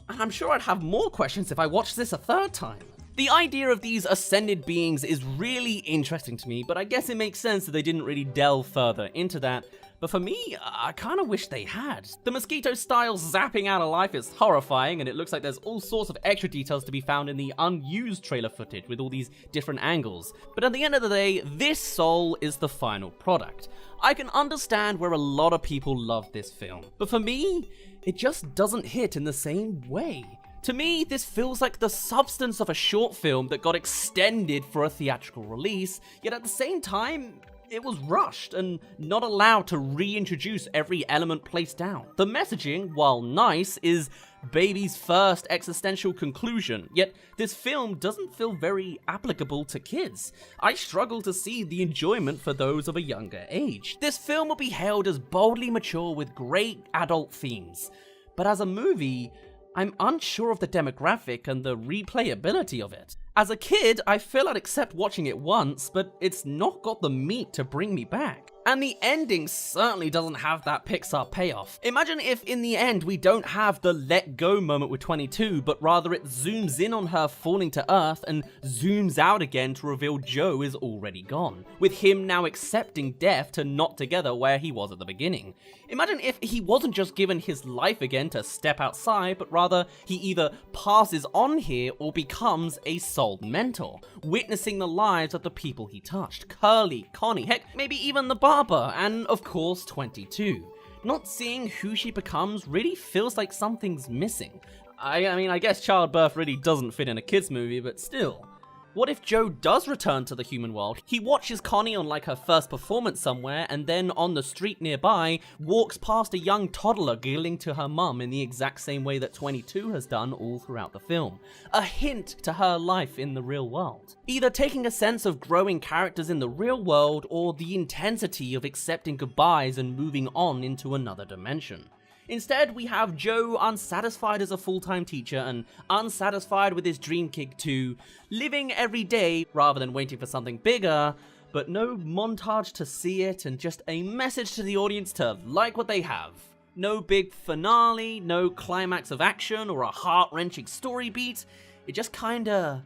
I'm sure I'd have more questions if I watched this a third time. The idea of these ascended beings is really interesting to me, but I guess it makes sense that they didn't really delve further into that. But for me, I kinda wish they had. The mosquito-style zapping out of life is horrifying, and it looks like there's all sorts of extra details to be found in the unused trailer footage with all these different angles. But at the end of the day, this soul is the final product. I can understand where a lot of people love this film, but for me, it just doesn't hit in the same way. To me, this feels like the substance of a short film that got extended for a theatrical release, yet at the same time, it was rushed and not allowed to reintroduce every element placed down. The messaging, while nice, is baby's first existential conclusion, yet this film doesn't feel very applicable to kids. I struggle to see the enjoyment for those of a younger age. This film will be hailed as boldly mature with great adult themes, but as a movie, I'm unsure of the demographic and the replayability of it. As a kid, I feel I'd accept watching it once, but it's not got the meat to bring me back. And the ending certainly doesn't have that Pixar payoff. Imagine if in the end we don't have the let go moment with 22, but rather it zooms in on her falling to Earth and zooms out again to reveal Joe is already gone, with him now accepting death to not together where he was at the beginning. Imagine if he wasn't just given his life again to step outside, but rather he either passes on here or becomes a souled mentor, witnessing the lives of the people he touched. Curly, Connie, heck, maybe even the barber, and of course 22. Not seeing who she becomes really feels like something's missing. I mean, I guess childbirth really doesn't fit in a kids movie, but still. What if Joe does return to the human world? He watches Connie on like her first performance somewhere, and then on the street nearby, walks past a young toddler giggling to her mum in the exact same way that 22 has done all throughout the film. A hint to her life in the real world. Either taking a sense of growing characters in the real world, or the intensity of accepting goodbyes and moving on into another dimension. Instead, we have Joe unsatisfied as a full-time teacher and unsatisfied with his dream gig too, living every day rather than waiting for something bigger, but no montage to see it and just a message to the audience to like what they have. No big finale, no climax of action or a heart-wrenching story beat, it just kinda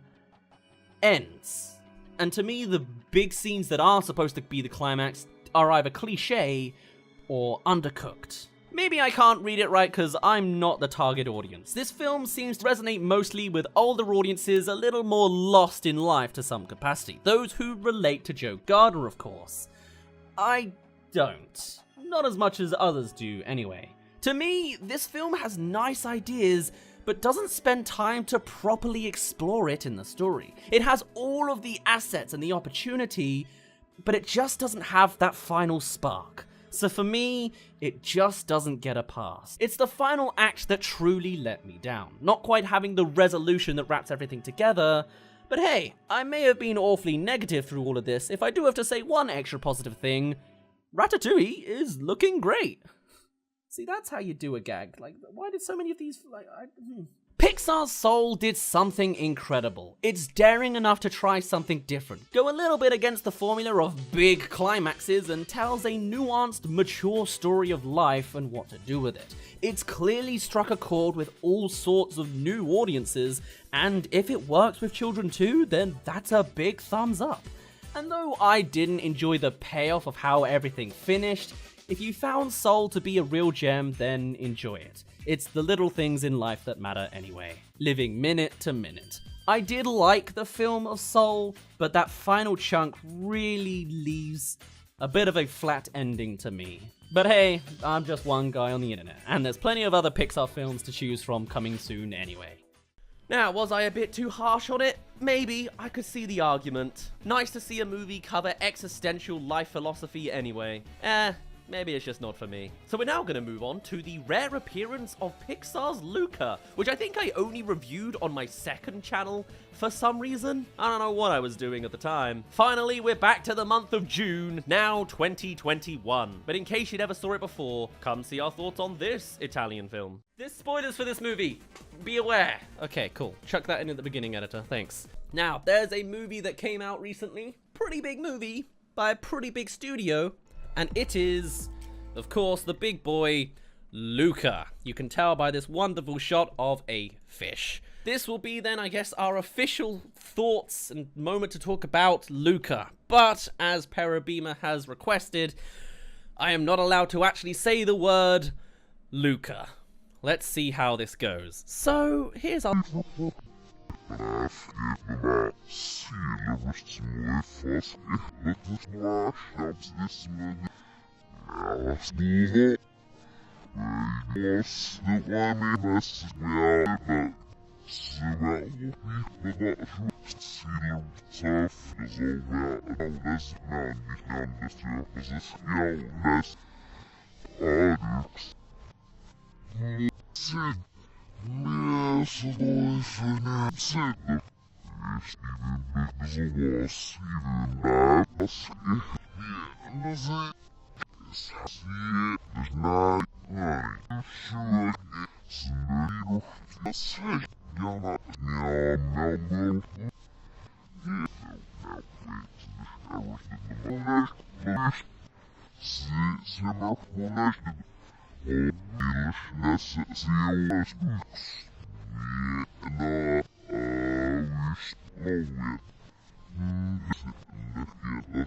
ends. And to me, the big scenes that are supposed to be the climax are either cliche or undercooked. Maybe I can't read it right because I'm not the target audience. This film seems to resonate mostly with older audiences a little more lost in life to some capacity. Those who relate to Joe Gardner, of course. I don't. Not as much as others do, anyway. To me, this film has nice ideas, but doesn't spend time to properly explore it in the story. It has all of the assets and the opportunity, but it just doesn't have that final spark. So for me, it just doesn't get a pass. It's the final act that truly let me down. Not quite having the resolution that wraps everything together, but hey, I may have been awfully negative through all of this. If I do have to say one extra positive thing, Ratatouille is looking great. See, that's how you do a gag. Like, why did so many of these, Pixar's Soul did something incredible. It's daring enough to try something different, go a little bit against the formula of big climaxes, and tells a nuanced, mature story of life and what to do with it. It's clearly struck a chord with all sorts of new audiences, and if it works with children too, then that's a big thumbs up. And though I didn't enjoy the payoff of how everything finished, if you found Soul to be a real gem, then enjoy it. It's the little things in life that matter anyway, living minute to minute. I did like the film of Soul, but that final chunk really leaves a bit of a flat ending to me. But hey, I'm just one guy on the internet, and there's plenty of other Pixar films to choose from coming soon anyway. Now, was I a bit too harsh on it? Maybe. I could see the argument. Nice to see a movie cover existential life philosophy anyway. Maybe it's just not for me. So we're now going to move on to the rare appearance of Pixar's Luca, which I think I only reviewed on my second channel for some reason. I don't know what I was doing at the time. Finally, we're back to the month of June, now 2021. But in case you never saw it before, come see our thoughts on this Italian film. There's spoilers for this movie. Be aware. Okay, cool. Chuck that in at the beginning, editor. Thanks. Now, there's a movie that came out recently. Pretty big movie by a pretty big studio. And it is, of course, the big boy, Luca. You can tell by this wonderful shot of a fish. This will be then, I guess, our official thoughts and moment to talk about Luca. But, as Parabima has requested, I am not allowed to actually say the word Luca. Let's see how this goes. So, here's our... Semmer monashted. Ilsh nessa seolas books.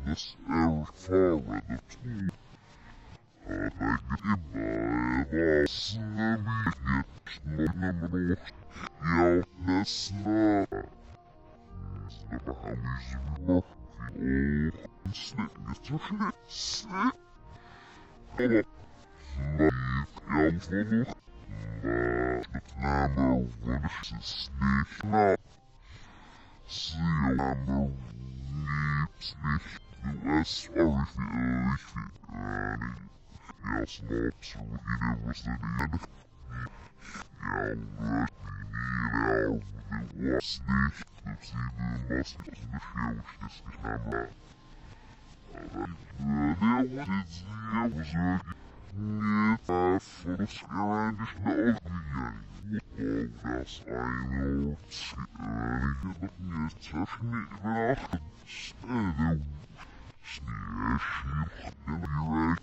Wist lowe. Das erfaren de toe. Dat ik ibba snabbiget snabbenog. Ja, nesna. Snabba halisvimmer. Snigget så snit. Alla. Snabbt jalvanog. Het namer wunsch snikna. Sielnamer weeps nicht. US orifi. Ja, snaps er was de enige. Ja, rush me de was nicht. Dat zie de last van de schreeuwtjes is namelijk. De was het niet voor de schreeuwtjes de ogen. Das eine ich hab mir zerschnitten. Stelle. Schneeschnitt in direkt skippen.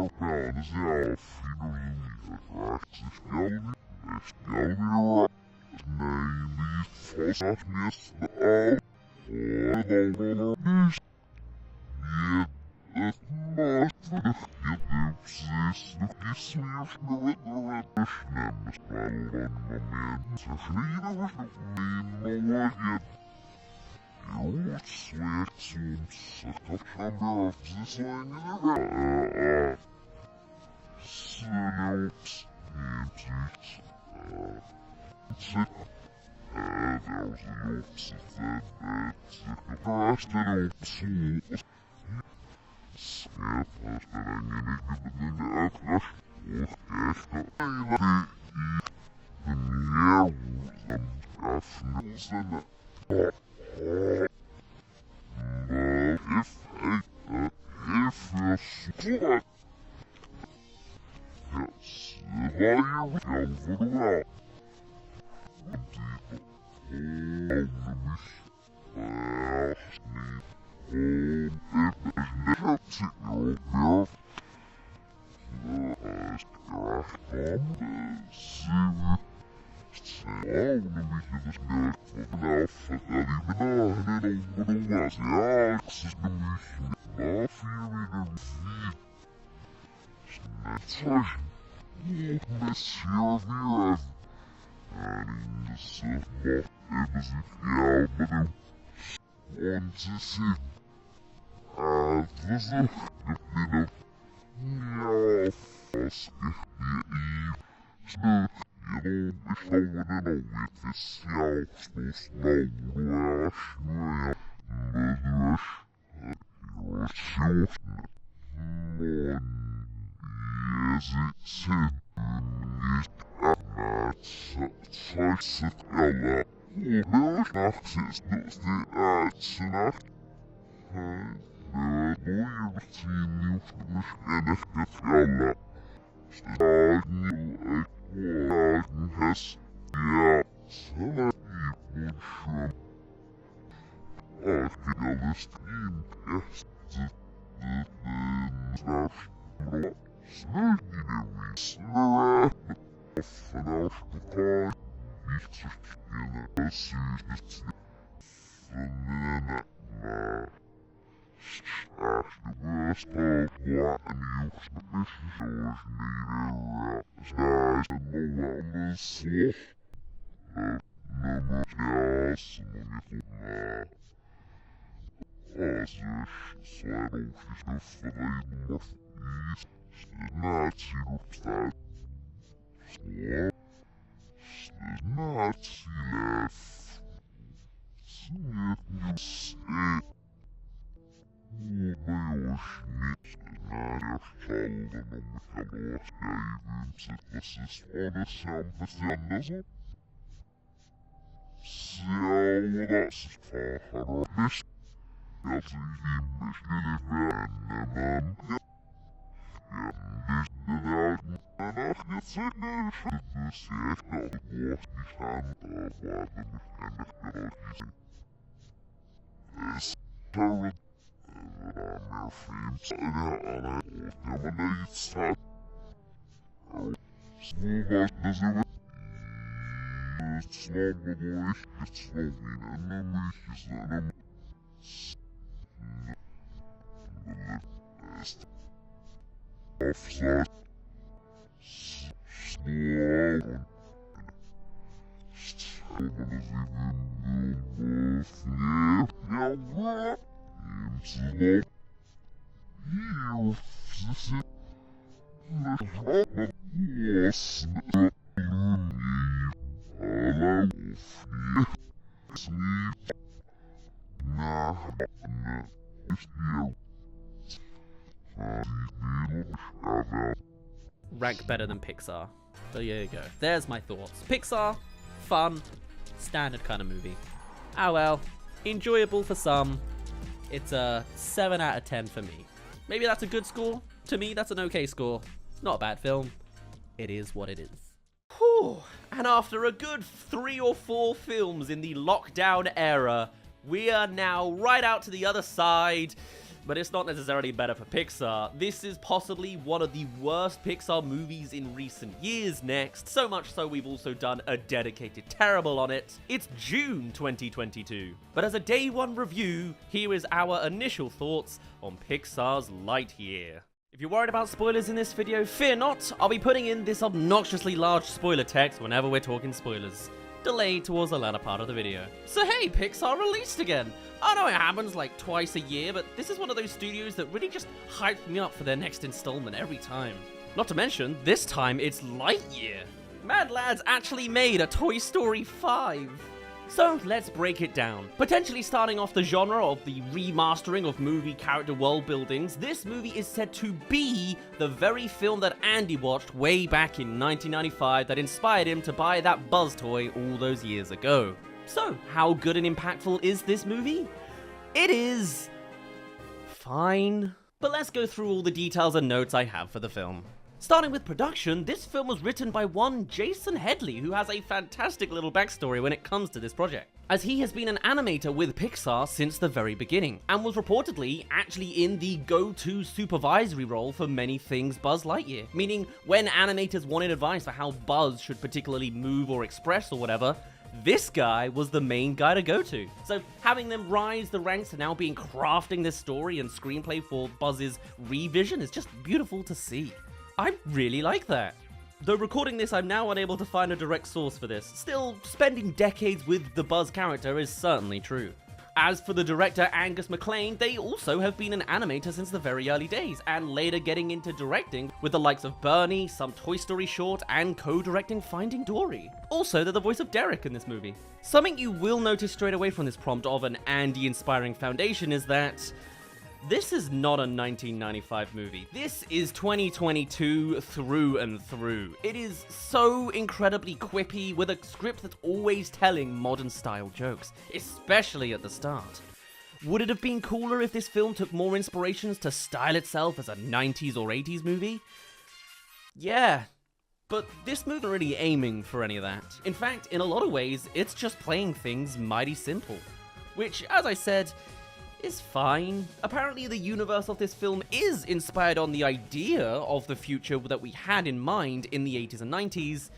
So found is now finally attracts sich gelbi. Es gelbi name die Fossas miss the all. The nicht. Het must je precies nog iets meer snurren snemme spelen moment. Ze vliegen was nog niet je. Je hoort slecht soms. Het kan gaan af. Ze zijn er. Ze loopt. Niet. Zit. Daar was een loopse vet. Ze gepraast en op zoek. Schep als de ringen ik in de uitwas. Och, echt. De meerwoorden afnussen. If yes, waar je voor de wel. Und sie sind versucht, ja, fast Snug, je beschoven en alweer is jouw stoos nou rush, ja, de rush, man, je zit zin, niet zoals het alle. Nachts is dus de uitnacht. De mooie zien nieuws waarschijnlijk het alle. Has ja, zelf niet motion. Idealist in echt de naast snug in de snurren of vanaf de kaart niet te kennen als is vanille maar als de worst of what and nieuws de missie zoals niet daar is een normale slag nummer ja sommige als zwaardoogjes de verleden of iets nazi op staat nazi lef smeert nieuws Obeos niet naar schalden om geloos geven zit was is alles anders op zo dat is vager als je misschien en het zeker dus echt dat het was niet aan waar de bekende geluidjes is Rank better than Pixar. So there you go. There's my thoughts. Pixar, fun, standard kind of movie. Ah well, enjoyable for some. It's a 7 out of 10 for me. Maybe that's a good score. To me, that's an okay score. Not a bad film. It is what it is. Whew. And after a good 3 or 4 films in the lockdown era, we are now right out to the other side. But it's not necessarily better for Pixar. This is possibly one of the worst Pixar movies in recent years next. So much so we've also done a dedicated terrible on it. It's June 2022. But as a day one review, here is our initial thoughts on Pixar's Lightyear. If you're worried about spoilers in this video, fear not. I'll be putting in this obnoxiously large spoiler text whenever we're talking spoilers. Delayed towards the latter part of the video. So hey, Pixar released again. I know it happens like twice a year, but this is one of those studios that really just hyped me up for their next installment every time. Not to mention, this time it's Lightyear. Mad Lads actually made a Toy Story 5. So let's break it down. Potentially starting off the genre of the remastering of movie character world buildings, this movie is said to be the very film that Andy watched way back in 1995 that inspired him to buy that Buzz toy all those years ago. So, how good and impactful is this movie? It is fine. But let's go through all the details and notes I have for the film. Starting with production, this film was written by one Jason Headley, who has a fantastic little backstory when it comes to this project, as he has been an animator with Pixar since the very beginning, and was reportedly actually in the go-to supervisory role for many things Buzz Lightyear, meaning when animators wanted advice for how Buzz should particularly move or express or whatever, this guy was the main guy to go to. So having them rise the ranks to now being crafting this story and screenplay for Buzz's revision is just beautiful to see. I really like that. Though recording this, I'm now unable to find a direct source for this. Still, spending decades with the Buzz character is certainly true. As for the director Angus MacLane, they also have been an animator since the very early days, and later getting into directing with the likes of Bernie, some Toy Story short, and co-directing Finding Dory. Also, they're the voice of Derek in this movie. Something you will notice straight away from this prompt of an Andy-inspiring foundation is that this is not a 1995 movie. This is 2022 through and through. It is so incredibly quippy, with a script that's always telling modern-style jokes, especially at the start. Would it have been cooler if this film took more inspirations to style itself as a 90s or 80s movie? Yeah, but this movie isn't really aiming for any of that. In fact, in a lot of ways, it's just playing things mighty simple. Which, as I said, is fine. Apparently the universe of this film is inspired on the idea of the future that we had in mind in the 80s and 90s,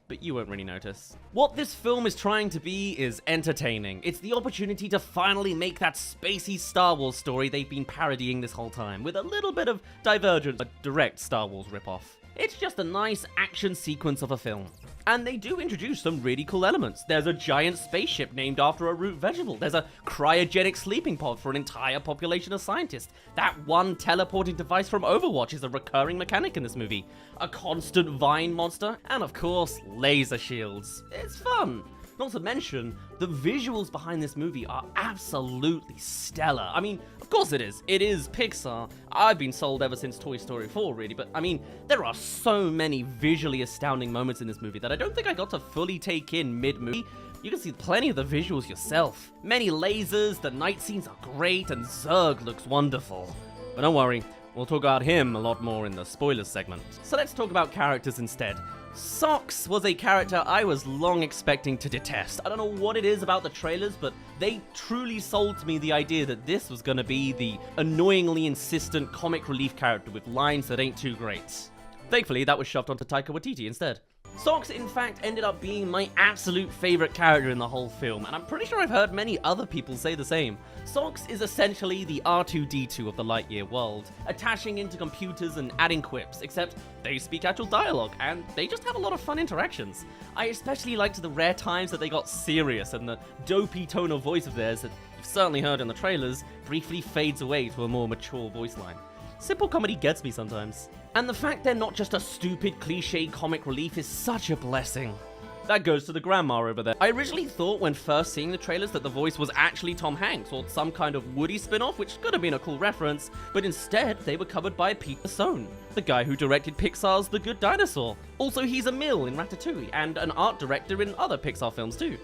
but you won't really notice. What this film is trying to be is entertaining. It's the opportunity to finally make that spacey Star Wars story they've been parodying this whole time, with a little bit of divergence, a direct Star Wars ripoff. It's just a nice action sequence of a film. And they do introduce some really cool elements. There's a giant spaceship named after a root vegetable. There's a cryogenic sleeping pod for an entire population of scientists. That one teleporting device from Overwatch is a recurring mechanic in this movie. A constant vine monster, and of course, laser shields. It's fun. Not to mention, the visuals behind this movie are absolutely stellar. I mean, of course it is. It is Pixar. I've been sold ever since Toy Story 4, really. But, I mean, there are so many visually astounding moments in this movie that I don't think I got to fully take in mid-movie. You can see plenty of the visuals yourself. Many lasers, the night scenes are great, and Zurg looks wonderful. But don't worry, we'll talk about him a lot more in the spoilers segment. So let's talk about characters instead. Socks was a character I was long expecting to detest. I don't know what it is about the trailers, but they truly sold to me the idea that this was gonna be the annoyingly insistent comic relief character with lines that ain't too great. Thankfully, that was shoved onto Taika Waititi instead. Socks, in fact, ended up being my absolute favorite character in the whole film, and I'm pretty sure I've heard many other people say the same. Socks is essentially the R2-D2 of the Lightyear world, attaching into computers and adding quips, except they speak actual dialogue, and they just have a lot of fun interactions. I especially liked the rare times that they got serious, and the dopey tone of voice of theirs that you've certainly heard in the trailers briefly fades away to a more mature voice line. Simple comedy gets me sometimes. And the fact they're not just a stupid cliche comic relief is such a blessing. That goes to the grandma over there. I originally thought when first seeing the trailers that the voice was actually Tom Hanks or some kind of Woody spin-off, which could have been a cool reference, but instead they were covered by Peter Sohn, the guy who directed Pixar's The Good Dinosaur. Also, he's Emil in Ratatouille and an art director in other Pixar films too.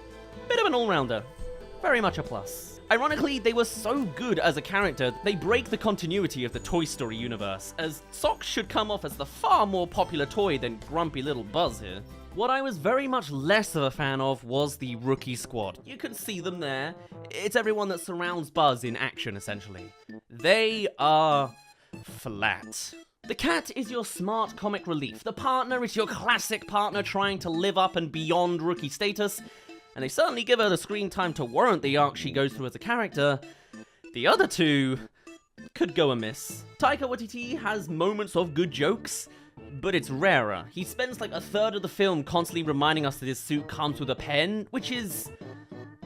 Bit of an all-rounder. Very much a plus. Ironically, they were so good as a character, they break the continuity of the Toy Story universe, as Socks should come off as the far more popular toy than grumpy little Buzz here. What I was very much less of a fan of was the rookie squad. You can see them there. It's everyone that surrounds Buzz in action, essentially. They are flat. The cat is your smart comic relief. The partner is your classic partner trying to live up and beyond rookie status, and they certainly give her the screen time to warrant the arc she goes through as a character. The other two could go amiss. Taika Waititi has moments of good jokes, but it's rarer. He spends like a third of the film constantly reminding us that his suit comes with a pen, which is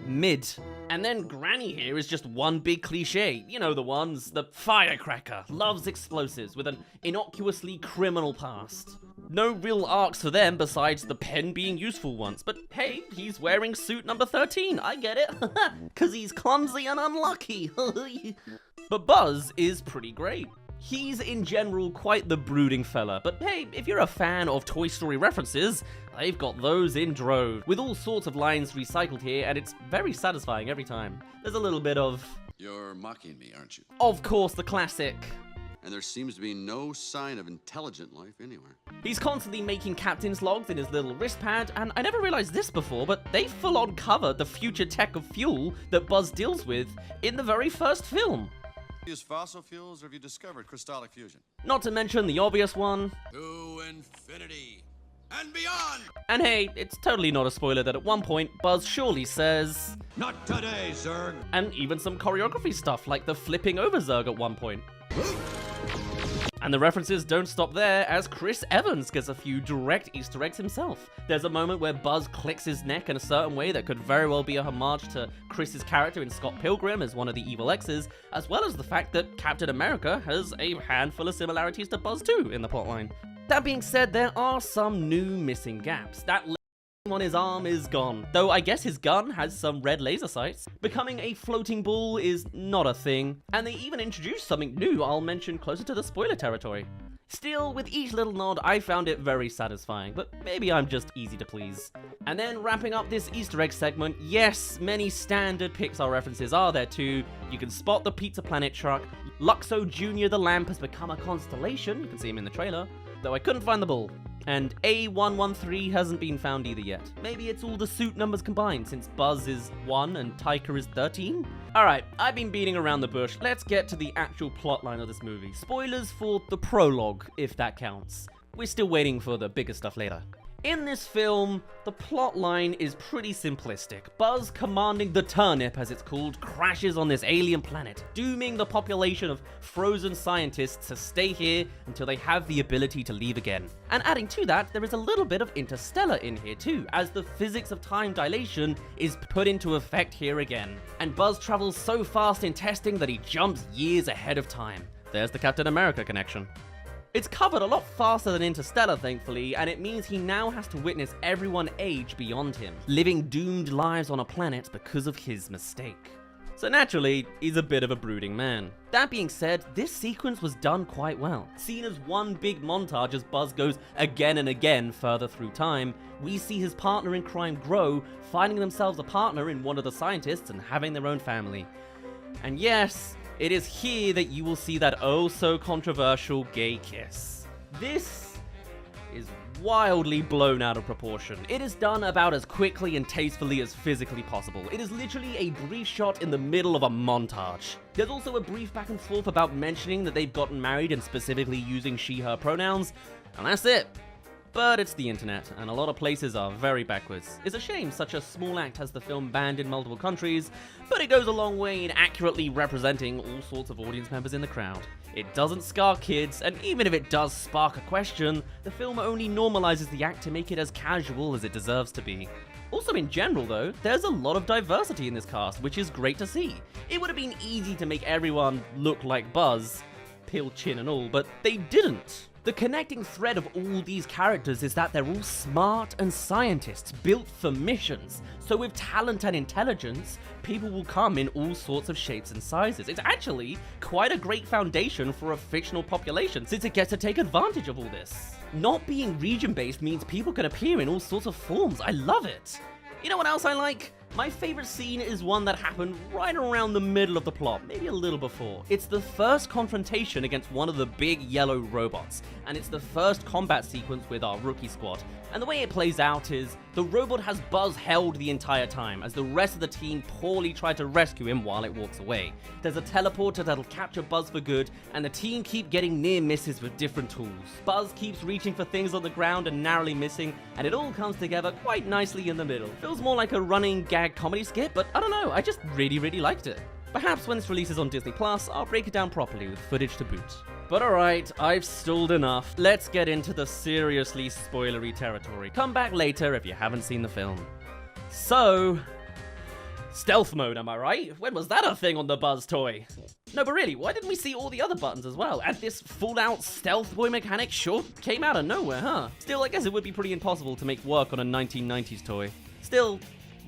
mid. And then Granny here is just one big cliche. You know the ones. The firecracker, loves explosives with an innocuously criminal past. No real arcs for them besides the pen being useful once. But hey, he's wearing suit number 13. I get it. Cause he's clumsy and unlucky. But Buzz is pretty great. He's in general quite the brooding fella, but hey, if you're a fan of Toy Story references, they've got those in droves, with all sorts of lines recycled here, and it's very satisfying every time. There's a little bit of... You're mocking me, aren't you? Of course, the classic. And there seems to be no sign of intelligent life anywhere. He's constantly making captain's logs in his little wrist pad, and I never realized this before, but they full-on cover the future tech of fuel that Buzz deals with in the very first film. Use fossil fuels, or have you discovered crystallic fusion? Not to mention the obvious one. To infinity and beyond! And hey, it's totally not a spoiler that at one point, Buzz surely says... Not today, Zurg! And even some choreography stuff, like the flipping over Zurg at one point. And the references don't stop there, as Chris Evans gets a few direct Easter eggs himself. There's a moment where Buzz clicks his neck in a certain way that could very well be a homage to Chris's character in Scott Pilgrim as one of the evil X's, as well as the fact that Captain America has a handful of similarities to Buzz too in the plotline. That being said, there are some new missing gaps. That on his arm is gone, though I guess his gun has some red laser sights. Becoming a floating ball is not a thing, and they even introduced something new I'll mention closer to the spoiler territory. Still, with each little nod, I found it very satisfying, but maybe I'm just easy to please. And then wrapping up this Easter egg segment, yes, many standard Pixar references are there too. You can spot the Pizza Planet truck, Luxo Jr. the lamp has become a constellation, you can see him in the trailer, though I couldn't find the bull. And A113 hasn't been found either yet. Maybe it's all the suit numbers combined, since Buzz is 1 and Taika is 13? Alright, I've been beating around the bush. Let's get to the actual plotline of this movie. Spoilers for the prologue, if that counts. We're still waiting for the bigger stuff later. In this film, the plotline is pretty simplistic. Buzz, commanding the Turnip, as it's called, crashes on this alien planet, dooming the population of frozen scientists to stay here until they have the ability to leave again. And adding to that, there is a little bit of Interstellar in here too, as the physics of time dilation is put into effect here again. And Buzz travels so fast in testing that he jumps years ahead of time. There's the Captain America connection. It's covered a lot faster than Interstellar, thankfully, and it means he now has to witness everyone age beyond him, living doomed lives on a planet because of his mistake. So naturally, he's a bit of a brooding man. That being said, this sequence was done quite well. Seen as one big montage as Buzz goes again and again further through time, we see his partner in crime grow, finding themselves a partner in one of the scientists and having their own family. And yes, it is here that you will see that oh so controversial gay kiss. This is wildly blown out of proportion. It is done about as quickly and tastefully as physically possible. It is literally a brief shot in the middle of a montage. There's also a brief back and forth about mentioning that they've gotten married and specifically using she/her pronouns, and that's it. But it's the internet, and a lot of places are very backwards. It's a shame such a small act has the film banned in multiple countries, but it goes a long way in accurately representing all sorts of audience members in the crowd. It doesn't scar kids, and even if it does spark a question, the film only normalizes the act to make it as casual as it deserves to be. Also in general though, there's a lot of diversity in this cast, which is great to see. It would have been easy to make everyone look like Buzz, peel chin and all, but they didn't. The connecting thread of all these characters is that they're all smart and scientists built for missions. So with talent and intelligence, people will come in all sorts of shapes and sizes. It's actually quite a great foundation for a fictional population, since it gets to take advantage of all this. Not being region-based means people can appear in all sorts of forms. I love it. You know what else I like? My favorite scene is one that happened right around the middle of the plot, maybe a little before. It's the first confrontation against one of the big yellow robots, and it's the first combat sequence with our rookie squad. And the way it plays out is, the robot has Buzz held the entire time, as the rest of the team poorly try to rescue him while it walks away. There's a teleporter that'll capture Buzz for good, and the team keep getting near misses with different tools. Buzz keeps reaching for things on the ground and narrowly missing, and it all comes together quite nicely in the middle. Feels more like a running gag comedy skit, but I don't know, I just really liked it. Perhaps when this releases on Disney Plus, I'll break it down properly with footage to boot. But alright, I've stalled enough. Let's get into the seriously spoilery territory. Come back later if you haven't seen the film. So, stealth mode, am I right? When was that a thing on the Buzz toy? No, but really, why didn't we see all the other buttons as well? And this full-out stealth boy mechanic sure came out of nowhere, huh? Still, I guess it would be pretty impossible to make work on a 1990s toy. Still,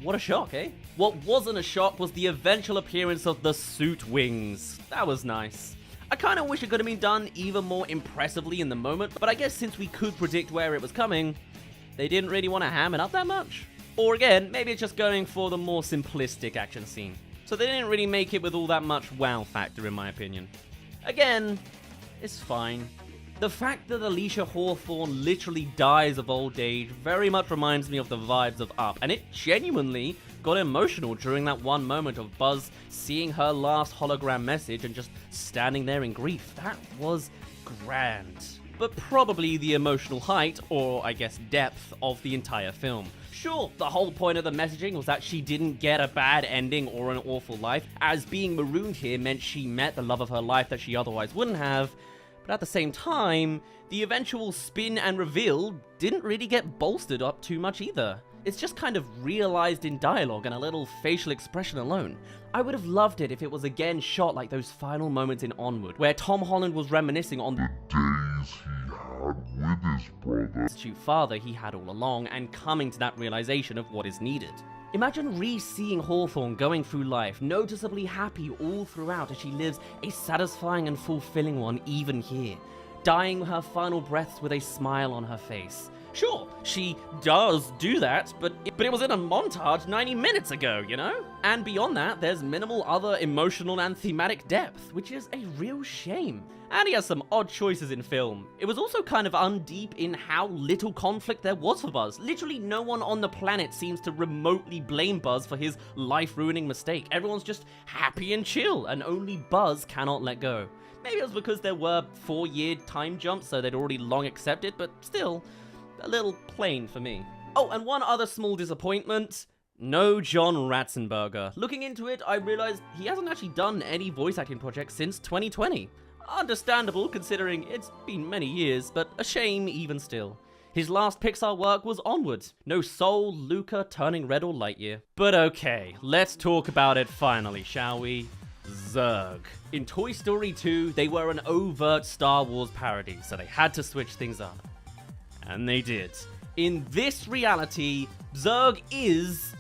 what a shock, eh? What wasn't a shock was the eventual appearance of the suit wings. That was nice. I kinda wish it could have been done even more impressively in the moment, but I guess since we could predict where it was coming, they didn't really want to ham it up that much. Or again, maybe it's just going for the more simplistic action scene. So they didn't really make it with all that much wow factor in my opinion. Again, it's fine. The fact that Alicia Hawthorne literally dies of old age very much reminds me of the vibes of Up, and it genuinely got emotional during that one moment of Buzz seeing her last hologram message and just standing there in grief. That was grand. But probably the emotional height, or I guess depth, of the entire film. Sure, the whole point of the messaging was that she didn't get a bad ending or an awful life, as being marooned here meant she met the love of her life that she otherwise wouldn't have. But at the same time, the eventual spin and reveal didn't really get bolstered up too much either. It's just kind of realized in dialogue and a little facial expression alone. I would have loved it if it was again shot like those final moments in Onward, where Tom Holland was reminiscing on the days he had with his brother. Substitute father he had all along and coming to that realization of what is needed. Imagine re-seeing Hawthorne going through life, noticeably happy all throughout as she lives a satisfying and fulfilling one even here, dying her final breaths with a smile on her face. Sure, she does do that, but it was in a montage 90 minutes ago, you know? And beyond that, there's minimal other emotional and thematic depth, which is a real shame. And he has some odd choices in film. It was also kind of undeep in how little conflict there was for Buzz. Literally no one on the planet seems to remotely blame Buzz for his life-ruining mistake. Everyone's just happy and chill, and only Buzz cannot let go. Maybe it was because there were 4-year time jumps, so they'd already long accepted, but still, a little plain for me. Oh, and one other small disappointment. No John Ratzenberger. Looking into it, I realized he hasn't actually done any voice acting projects since 2020. Understandable, considering it's been many years, but a shame even still. His last Pixar work was Onward. No Soul, Luca, Turning Red, or Lightyear. But okay, let's talk about it finally, shall we? Zurg. In Toy Story 2, they were an overt Star Wars parody, so they had to switch things up. And they did. In this reality, Zurg is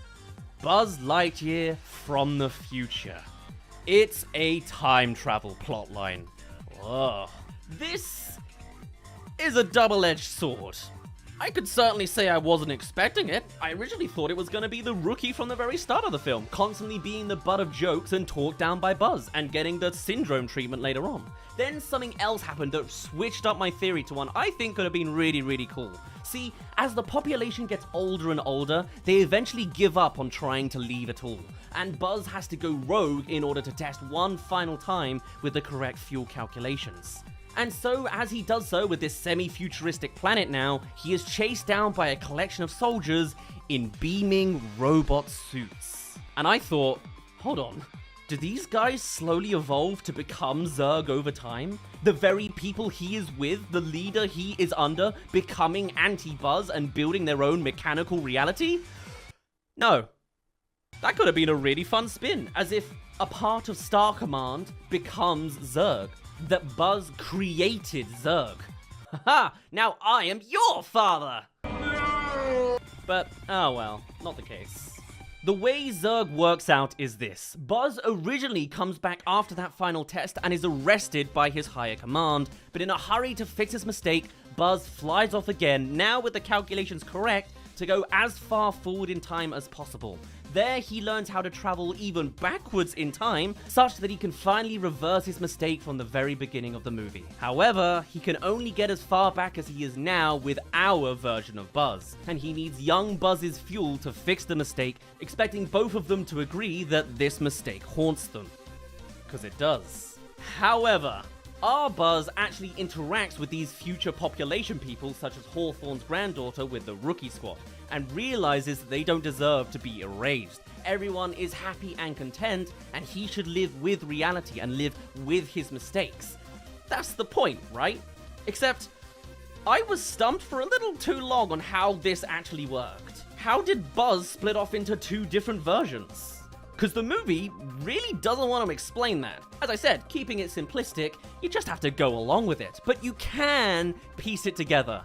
Buzz Lightyear from the future. It's a time travel plotline. Ugh. This is a double-edged sword. I could certainly say I wasn't expecting it. I originally thought it was going to be the rookie from the very start of the film, constantly being the butt of jokes and talked down by Buzz, and getting the syndrome treatment later on. Then something else happened that switched up my theory to one I think could have been really, really cool. See, as the population gets older and older, they eventually give up on trying to leave at all, and Buzz has to go rogue in order to test one final time with the correct fuel calculations. And so, as he does so with this semi-futuristic planet now, he is chased down by a collection of soldiers in beaming robot suits. And I thought, hold on, do these guys slowly evolve to become Zurg over time? The very people he is with, the leader he is under, becoming anti-Buzz and building their own mechanical reality? No. That could have been a really fun spin, as if a part of Star Command becomes Zurg. That Buzz created Zurg. Haha, now I am your father! But, oh well, not the case. The way Zurg works out is this. Buzz originally comes back after that final test and is arrested by his higher command, but in a hurry to fix his mistake, Buzz flies off again, now with the calculations correct, to go as far forward in time as possible. There, he learns how to travel even backwards in time, such that he can finally reverse his mistake from the very beginning of the movie. However, he can only get as far back as he is now with our version of Buzz, and he needs young Buzz's fuel to fix the mistake, expecting both of them to agree that this mistake haunts them. 'Cause it does. However, our Buzz actually interacts with these future population people, such as Hawthorne's granddaughter with the Rookie Squad, and realizes that they don't deserve to be erased. Everyone is happy and content, and he should live with reality and live with his mistakes. That's the point, right? Except, I was stumped for a little too long on how this actually worked. How did Buzz split off into two different versions? Because the movie really doesn't want to explain that. As I said, keeping it simplistic, you just have to go along with it. But you can piece it together.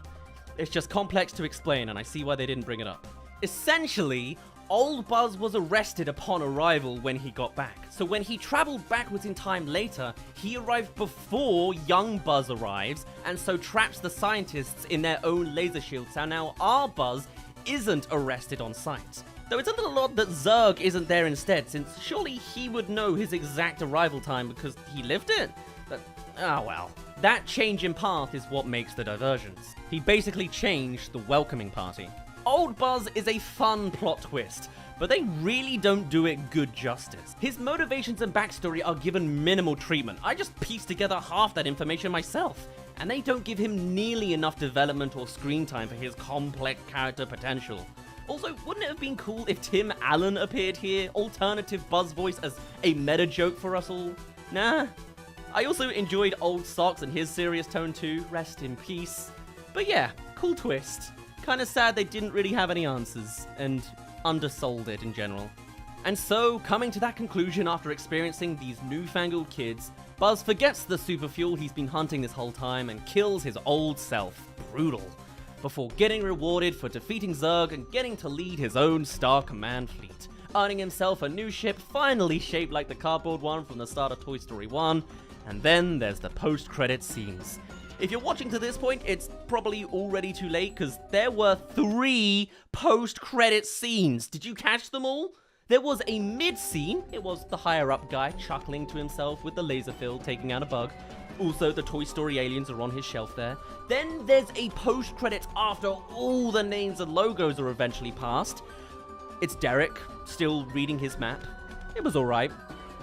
It's just complex to explain, and I see why they didn't bring it up. Essentially, old Buzz was arrested upon arrival when he got back. So when he traveled backwards in time later, he arrived before young Buzz arrives, and so traps the scientists in their own laser shields. So now our Buzz isn't arrested on sight. Though it's a little odd that Zurg isn't there instead, since surely he would know his exact arrival time because he lived it? But, well. That change in path is what makes the diversions. He basically changed the welcoming party. Old Buzz is a fun plot twist, but they really don't do it good justice. His motivations and backstory are given minimal treatment. I just pieced together half that information myself, and they don't give him nearly enough development or screen time for his complex character potential. Also, wouldn't it have been cool if Tim Allen appeared here, alternative Buzz voice as a meta joke for us all? Nah. I also enjoyed Old Socks and his serious tone too, rest in peace. But yeah, cool twist. Kinda sad they didn't really have any answers, and undersold it in general. And so, coming to that conclusion after experiencing these newfangled kids, Buzz forgets the super fuel he's been hunting this whole time and kills his old self. Brutal. Before getting rewarded for defeating Zurg and getting to lead his own Star Command fleet, earning himself a new ship finally shaped like the cardboard one from the start of Toy Story 1, and then there's the post-credit scenes. If you're watching to this point, it's probably already too late because there were 3 post-credit scenes. Did you catch them all? There was a mid-scene. It was the higher-up guy chuckling to himself with the laser field taking out a bug. Also, the Toy Story aliens are on his shelf there. Then there's a post-credits after all the names and logos are eventually passed. It's Derek, still reading his map. It was alright.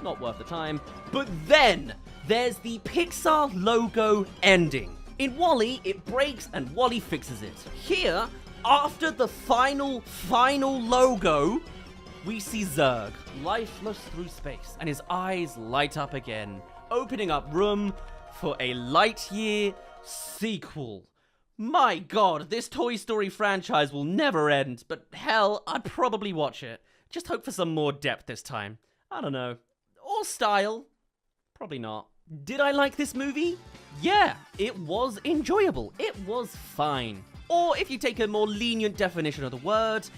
Not worth the time. But then, there's the Pixar logo ending. In WALL-E, it breaks and WALL-E fixes it. Here, after the final logo, we see Zurg, lifeless through space, and his eyes light up again, opening up room for a Lightyear sequel. My god, this Toy Story franchise will never end, but hell, I'd probably watch it. Just hope for some more depth this time. I don't know. Or style. Probably not. Did I like this movie? Yeah, it was enjoyable. It was fine. Or if you take a more lenient definition of the word,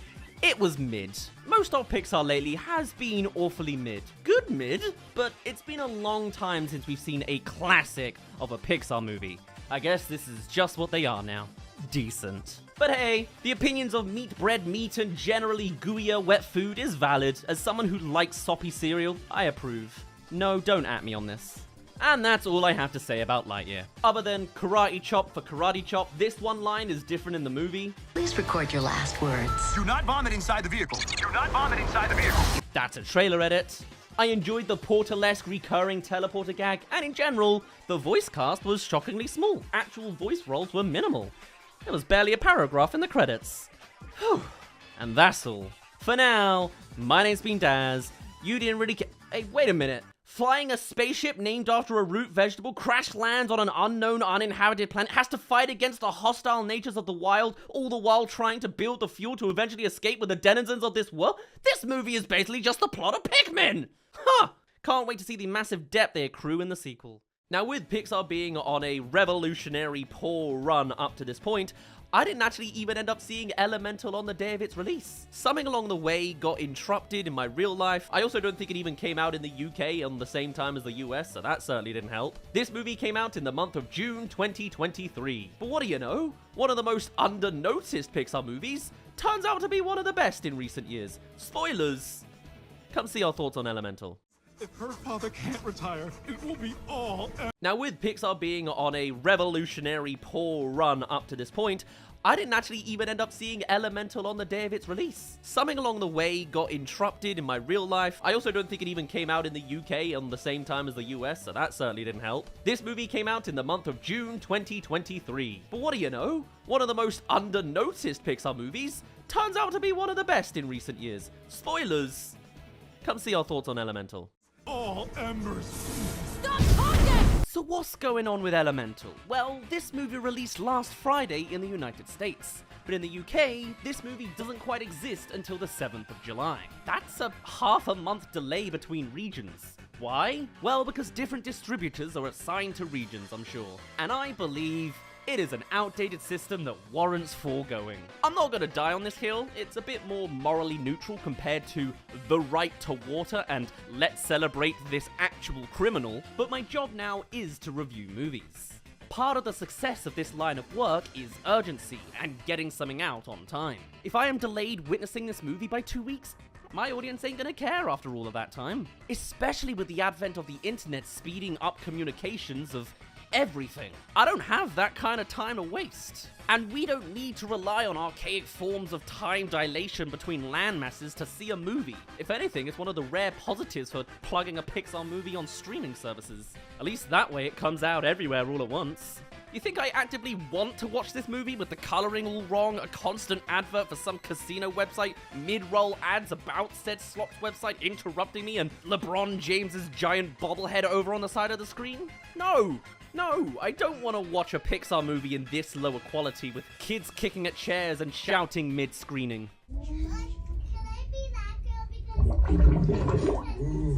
it was mid. Most of Pixar lately has been awfully mid. Good mid, but it's been a long time since we've seen a classic of a Pixar movie. I guess this is just what they are now. decent. But hey, the opinions of meat, bread, meat, and generally gooier wet food is valid. As someone who likes soppy cereal, I approve. No, don't at me on this. And that's all I have to say about Lightyear. Other than karate chop for karate chop, this one line is different in the movie. Please record your last words. Do not vomit inside the vehicle. Do not vomit inside the vehicle. That's a trailer edit. I enjoyed the Portalesque recurring teleporter gag, and in general, the voice cast was shockingly small. Actual voice roles were minimal. There was barely a paragraph in the credits. Whew. And that's all. For now, my name's been Daz. You didn't really care. Hey, wait a minute. Flying a spaceship named after a root vegetable crash lands on an unknown uninhabited planet, has to fight against the hostile natures of the wild, all the while trying to build the fuel to eventually escape with the denizens of this world? This movie is basically just the plot of Pikmin! Huh! Can't wait to see the massive depth they accrue in the sequel. Now, with Pixar being on a revolutionary poor run up to this point, I didn't actually even end up seeing Elemental on the day of its release. Something along the way got interrupted in my real life. I also don't think it even came out in the UK on the same time as the US, so that certainly didn't help. This movie came out in the month of June 2023. But what do you know? One of the most under-noticed Pixar movies turns out to be one of the best in recent years. Spoilers! Come see our thoughts on Elemental. If her father can't retire, it will be all. Now, with Pixar being on a revolutionary poor run up to this point, I didn't actually even end up seeing Elemental on the day of its release. Something along the way got interrupted in my real life. I also don't think it even came out in the UK on the same time as the US, so that certainly didn't help. This movie came out in the month of June 2023. But what do you know? One of the most under-noticed Pixar movies turns out to be one of the best in recent years. Spoilers! Come see our thoughts on Elemental. All embers. Stop talking! So what's going on with Elemental? Well, this movie released last Friday in the United States. But in the UK, this movie doesn't quite exist until the 7th of July. That's a half a month delay between regions. Why? Well, because different distributors are assigned to regions, I'm sure. And I believe it is an outdated system that warrants foregoing. I'm not gonna die on this hill. It's a bit more morally neutral compared to The Right to Water and Let's Celebrate This Actual Criminal, but my job now is to review movies. Part of the success of this line of work is urgency and getting something out on time. If I am delayed witnessing this movie by 2 weeks, my audience ain't gonna care after all of that time. Especially with the advent of the internet speeding up communications of everything. I don't have that kind of time to waste. And we don't need to rely on archaic forms of time dilation between landmasses to see a movie. If anything, it's one of the rare positives for plugging a Pixar movie on streaming services. At least that way it comes out everywhere all at once. You think I actively want to watch this movie with the coloring all wrong, a constant advert for some casino website, mid-roll ads about said slots website interrupting me, and LeBron James's giant bobblehead over on the side of the screen? No, I don't want to watch a Pixar movie in this lower quality with kids kicking at chairs and shouting mid-screening. Ooh,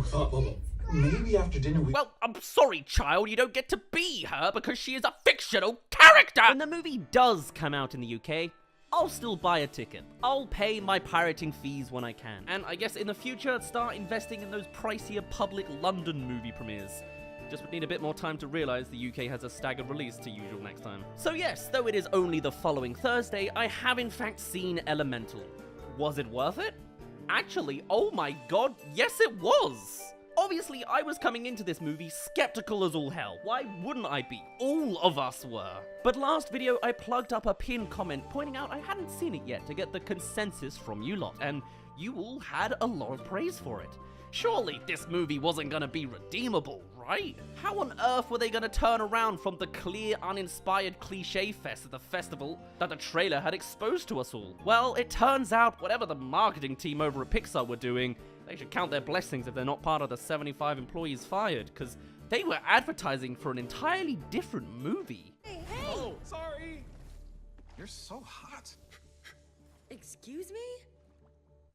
thought bubble. Maybe after dinner we... Well, I'm sorry, child, you don't get to be her because she is a fictional character! When the movie does come out in the UK, I'll still buy a ticket. I'll pay my pirating fees when I can. And I guess in the future, start investing in those pricier public London movie premieres. Just would need a bit more time to realize the UK has a staggered release to usual next time. So yes, though it is only the following Thursday, I have in fact seen Elemental. Was it worth it? Actually, oh my god, yes it was! Obviously, I was coming into this movie skeptical as all hell. Why wouldn't I be? All of us were. But last video, I plugged up a pinned comment pointing out I hadn't seen it yet to get the consensus from you lot, and you all had a lot of praise for it. Surely this movie wasn't gonna be redeemable, right? How on earth were they gonna turn around from the clear, uninspired cliche fest at the festival that the trailer had exposed to us all? Well, it turns out whatever the marketing team over at Pixar were doing, they should count their blessings if they're not part of the 75 employees fired, because they were advertising for an entirely different movie. Hey! Oh, sorry. You're so hot. Excuse me?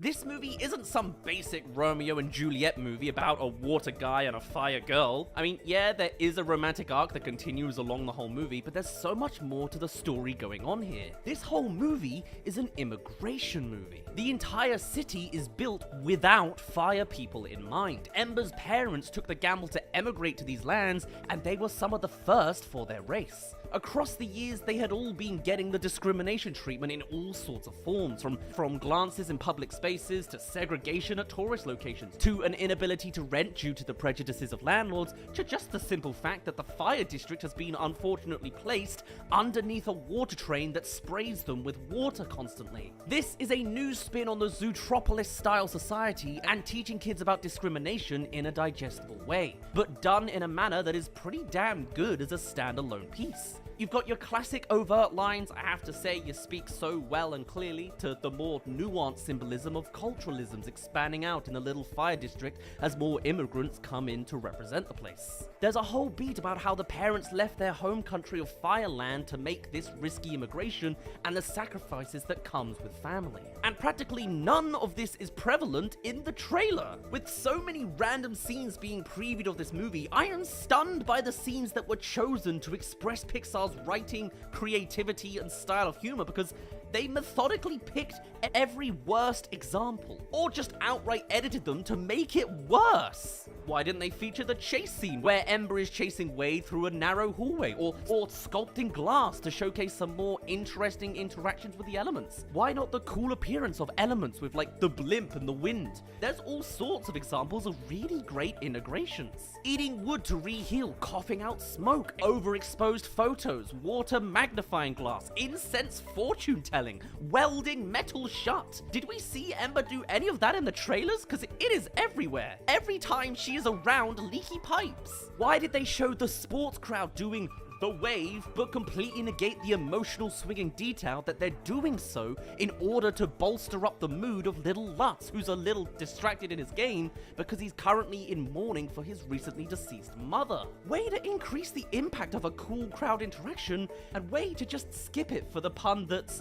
This movie isn't some basic Romeo and Juliet movie about a water guy and a fire girl. I mean, yeah, there is a romantic arc that continues along the whole movie, but there's so much more to the story going on here. This whole movie is an immigration movie. The entire city is built without fire people in mind. Ember's parents took the gamble to emigrate to these lands, and they were some of the first for their race. Across the years, they had all been getting the discrimination treatment in all sorts of forms, from glances in public spaces, to segregation at tourist locations, to an inability to rent due to the prejudices of landlords, to just the simple fact that the fire district has been unfortunately placed underneath a water train that sprays them with water constantly. This is a new spin on the Zootropolis-style society and teaching kids about discrimination in a digestible way, but done in a manner that is pretty damn good as a standalone piece. You've got your classic overt lines, I have to say you speak so well and clearly, to the more nuanced symbolism of culturalisms expanding out in the little fire district as more immigrants come in to represent the place. There's a whole beat about how the parents left their home country of Fireland to make this risky immigration and the sacrifices that comes with family. And practically none of this is prevalent in the trailer. With so many random scenes being previewed of this movie, I am stunned by the scenes that were chosen to express Pixar's writing, creativity, and style of humor, because they methodically picked every worst example, or just outright edited them to make it worse. Why didn't they feature the chase scene where Ember is chasing Wade through a narrow hallway, or sculpting glass to showcase some more interesting interactions with the elements? Why not the cool appearance of elements with like the blimp and the wind? There's all sorts of examples of really great integrations. Eating wood to reheal, coughing out smoke, overexposed photos, water magnifying glass, incense fortune telling, welding metal shut. Did we see Ember do any of that in the trailers? Because it is everywhere. Every time she is around leaky pipes. Why did they show the sports crowd doing the wave, but completely negate the emotional swinging detail that they're doing so in order to bolster up the mood of little Lutz, who's a little distracted in his game because he's currently in mourning for his recently deceased mother? Way to increase the impact of a cool crowd interaction, and way to just skip it for the pun that's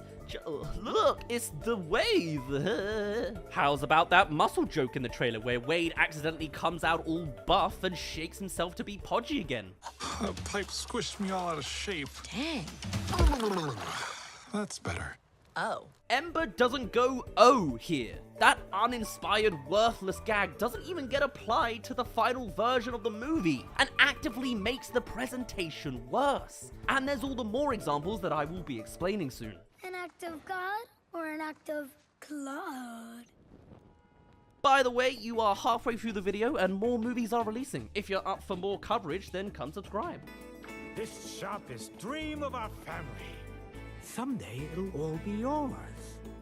look, it's the wave. How's about that muscle joke in the trailer where Wade accidentally comes out all buff and shakes himself to be podgy again? The pipe squished me all out of shape. Dang. That's better. Oh. Ember doesn't go oh here. That uninspired, worthless gag doesn't even get applied to the final version of the movie and actively makes the presentation worse. And there's all the more examples that I will be explaining soon. An act of God or an act of Claude? By the way, you are halfway through the video and more movies are releasing. If you're up for more coverage, then come subscribe. This shop is dream of our family. Someday it'll all be yours.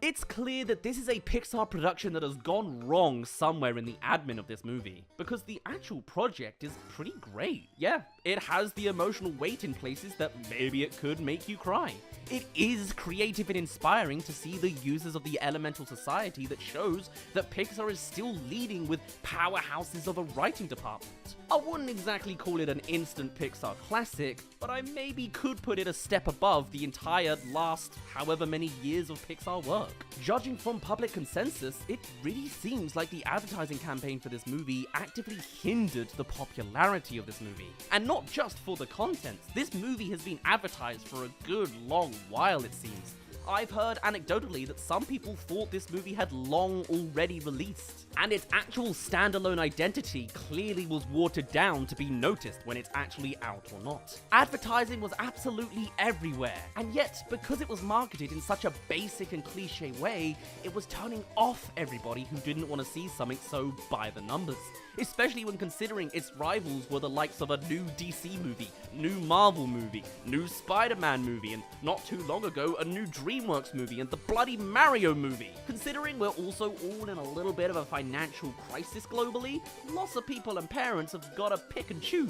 It's clear that this is a Pixar production that has gone wrong somewhere in the admin of this movie, because the actual project is pretty great. Yeah, it has the emotional weight in places that maybe it could make you cry. It is creative and inspiring to see the uses of the elemental society that shows that Pixar is still leading with powerhouses of a writing department. I wouldn't exactly call it an instant Pixar classic, but I maybe could put it a step above the entire last however many years of Pixar work. Judging from public consensus, it really seems like the advertising campaign for this movie actively hindered the popularity of this movie. And not just for the content, this movie has been advertised for a good long while, it seems. I've heard anecdotally that some people thought this movie had long already released, and its actual standalone identity clearly was watered down to be noticed when it's actually out or not. Advertising was absolutely everywhere, and yet, because it was marketed in such a basic and cliche way, it was turning off everybody who didn't want to see something so by the numbers. Especially when considering its rivals were the likes of a new DC movie, new Marvel movie, new Spider-Man movie, and not too long ago, a new DreamWorks movie and the bloody Mario movie. Considering we're also all in a little bit of a financial crisis globally, lots of people and parents have got to pick and choose.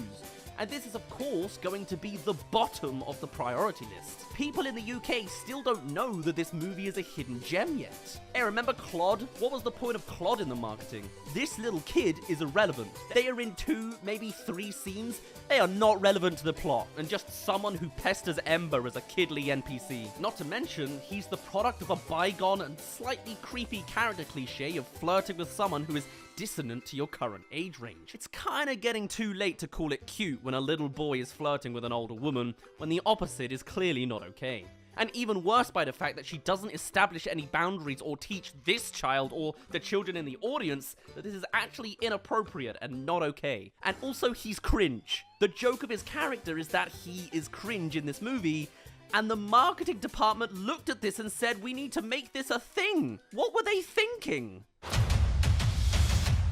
And this is of course going to be the bottom of the priority list. People in the UK still don't know that this movie is a hidden gem yet. Hey, remember Claude? What was the point of Claude in the marketing? This little kid is irrelevant. They are in 2, maybe 3 scenes. They are not relevant to the plot, and just someone who pesters Ember as a kidly NPC. Not to mention, he's the product of a bygone and slightly creepy character cliche of flirting with someone who is dissonant to your current age range. It's kinda getting too late to call it cute when a little boy is flirting with an older woman, when the opposite is clearly not okay. And even worse by the fact that she doesn't establish any boundaries or teach this child or the children in the audience that this is actually inappropriate and not okay. And also, he's cringe. The joke of his character is that he is cringe in this movie, and the marketing department looked at this and said, we need to make this a thing. What were they thinking?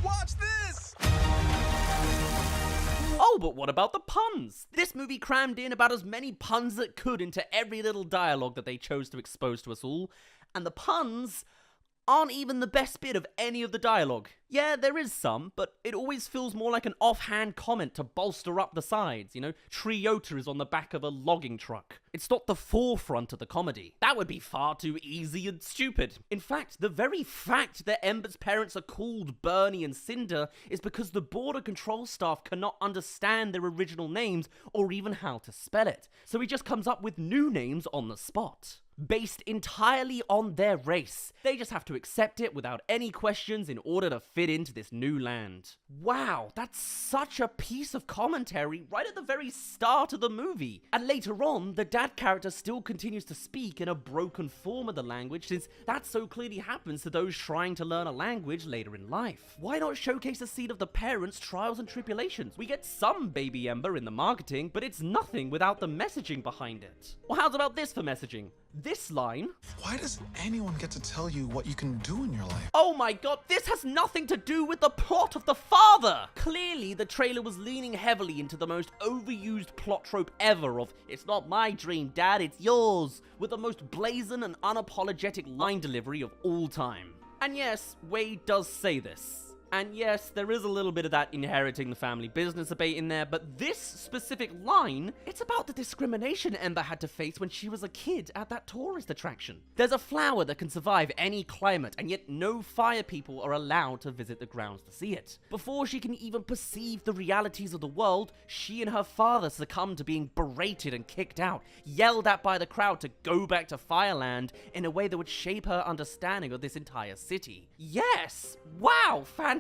Watch this! Oh, but what about the puns? This movie crammed in about as many puns as it could into every little dialogue that they chose to expose to us all, and the puns aren't even the best bit of any of the dialogue. Yeah, there is some, but it always feels more like an offhand comment to bolster up the sides, you know? Toyota is on the back of a logging truck. It's not the forefront of the comedy. That would be far too easy and stupid. In fact, the very fact that Ember's parents are called Bernie and Cinder is because the border control staff cannot understand their original names or even how to spell it. So he just comes up with new names on the spot, based entirely on their race. They just have to accept it without any questions in order to fit into this new land. Wow, that's such a piece of commentary right at the very start of the movie. And later on, the dad character still continues to speak in a broken form of the language, since that so clearly happens to those trying to learn a language later in life. Why not showcase the scene of the parents' trials and tribulations? We get some baby Ember in the marketing, but it's nothing without the messaging behind it. Well, how's about this for messaging? This line. Why does anyone get to tell you what you can do in your life? Oh my god, this has nothing to do with the plot of The Father! Clearly, the trailer was leaning heavily into the most overused plot trope ever of, it's not my dream, Dad, it's yours, with the most blazing and unapologetic line delivery of all time. And yes, Wade does say this. And yes, there is a little bit of that inheriting the family business debate in there, but this specific line, it's about the discrimination Ember had to face when she was a kid at that tourist attraction. There's a flower that can survive any climate, and yet no fire people are allowed to visit the grounds to see it. Before she can even perceive the realities of the world, she and her father succumb to being berated and kicked out, yelled at by the crowd to go back to Fireland in a way that would shape her understanding of this entire city. Yes! Wow, fantastic!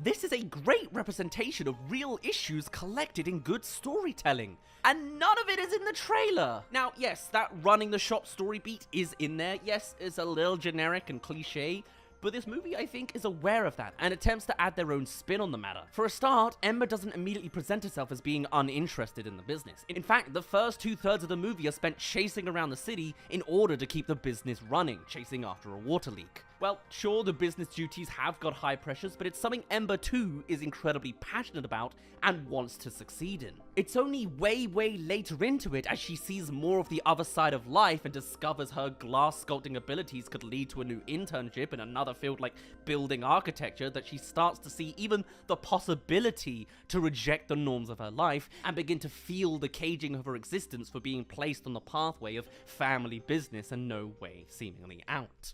This is a great representation of real issues collected in good storytelling, and none of it is in the trailer. Now, yes, that running the shop story beat is in there. Yes, it's a little generic and cliche, but this movie, I think, is aware of that and attempts to add their own spin on the matter. For a start, Ember doesn't immediately present herself as being uninterested in the business. In fact, the first 2/3 of the movie are spent chasing around the city in order to keep the business running, chasing after a water leak. Well, sure, the business duties have got high pressures, but it's something Ember too is incredibly passionate about and wants to succeed in. It's only way later into it, as she sees more of the other side of life and discovers her glass sculpting abilities could lead to a new internship in another field like building architecture, that she starts to see even the possibility to reject the norms of her life and begin to feel the caging of her existence for being placed on the pathway of family business and no way seemingly out.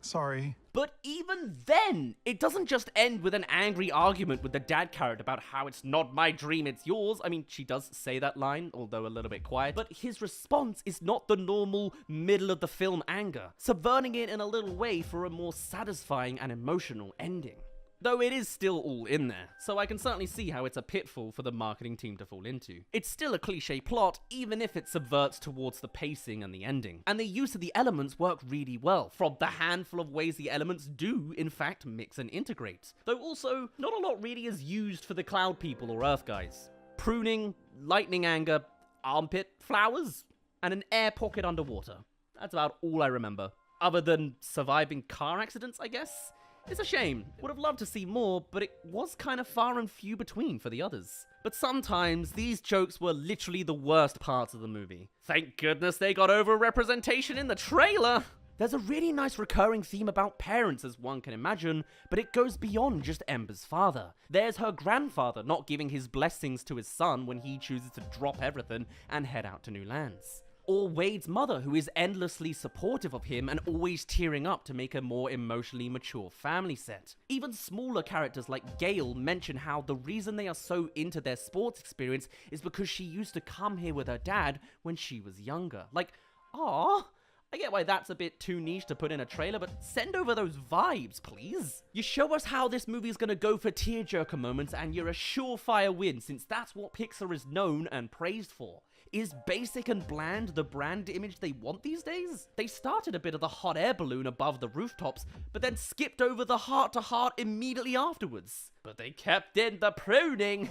Sorry. But even then, it doesn't just end with an angry argument with the dad character about how it's not my dream, it's yours. I mean, she does say that line, although a little bit quiet, but his response is not the normal middle of the film anger, subverting it in a little way for a more satisfying and emotional ending. Though it is still all in there, so I can certainly see how it's a pitfall for the marketing team to fall into. It's still a cliche plot, even if it subverts towards the pacing and the ending. And the use of the elements work really well, from the handful of ways the elements do, in fact, mix and integrate. Though also, not a lot really is used for the cloud people or earth guys. Pruning, lightning anger, armpit flowers, and an air pocket underwater. That's about all I remember. Other than surviving car accidents, I guess? It's a shame. Would have loved to see more, but it was kind of far and few between for the others. But sometimes these jokes were literally the worst parts of the movie. Thank goodness they got over-representation in the trailer! There's a really nice recurring theme about parents, as one can imagine, but it goes beyond just Ember's father. There's her grandfather not giving his blessings to his son when he chooses to drop everything and head out to new lands. Or Wade's mother, who is endlessly supportive of him and always tearing up to make a more emotionally mature family set. Even smaller characters like Gale mention how the reason they are so into their sports experience is because she used to come here with her dad when she was younger. Like, aww, I get why that's a bit too niche to put in a trailer, but send over those vibes, please. You show us how this movie is gonna go for tearjerker moments, and you're a surefire win, since that's what Pixar is known and praised for. Is basic and bland the brand image they want these days? They started a bit of the hot air balloon above the rooftops, but then skipped over the heart-to-heart immediately afterwards. But they kept in the pruning.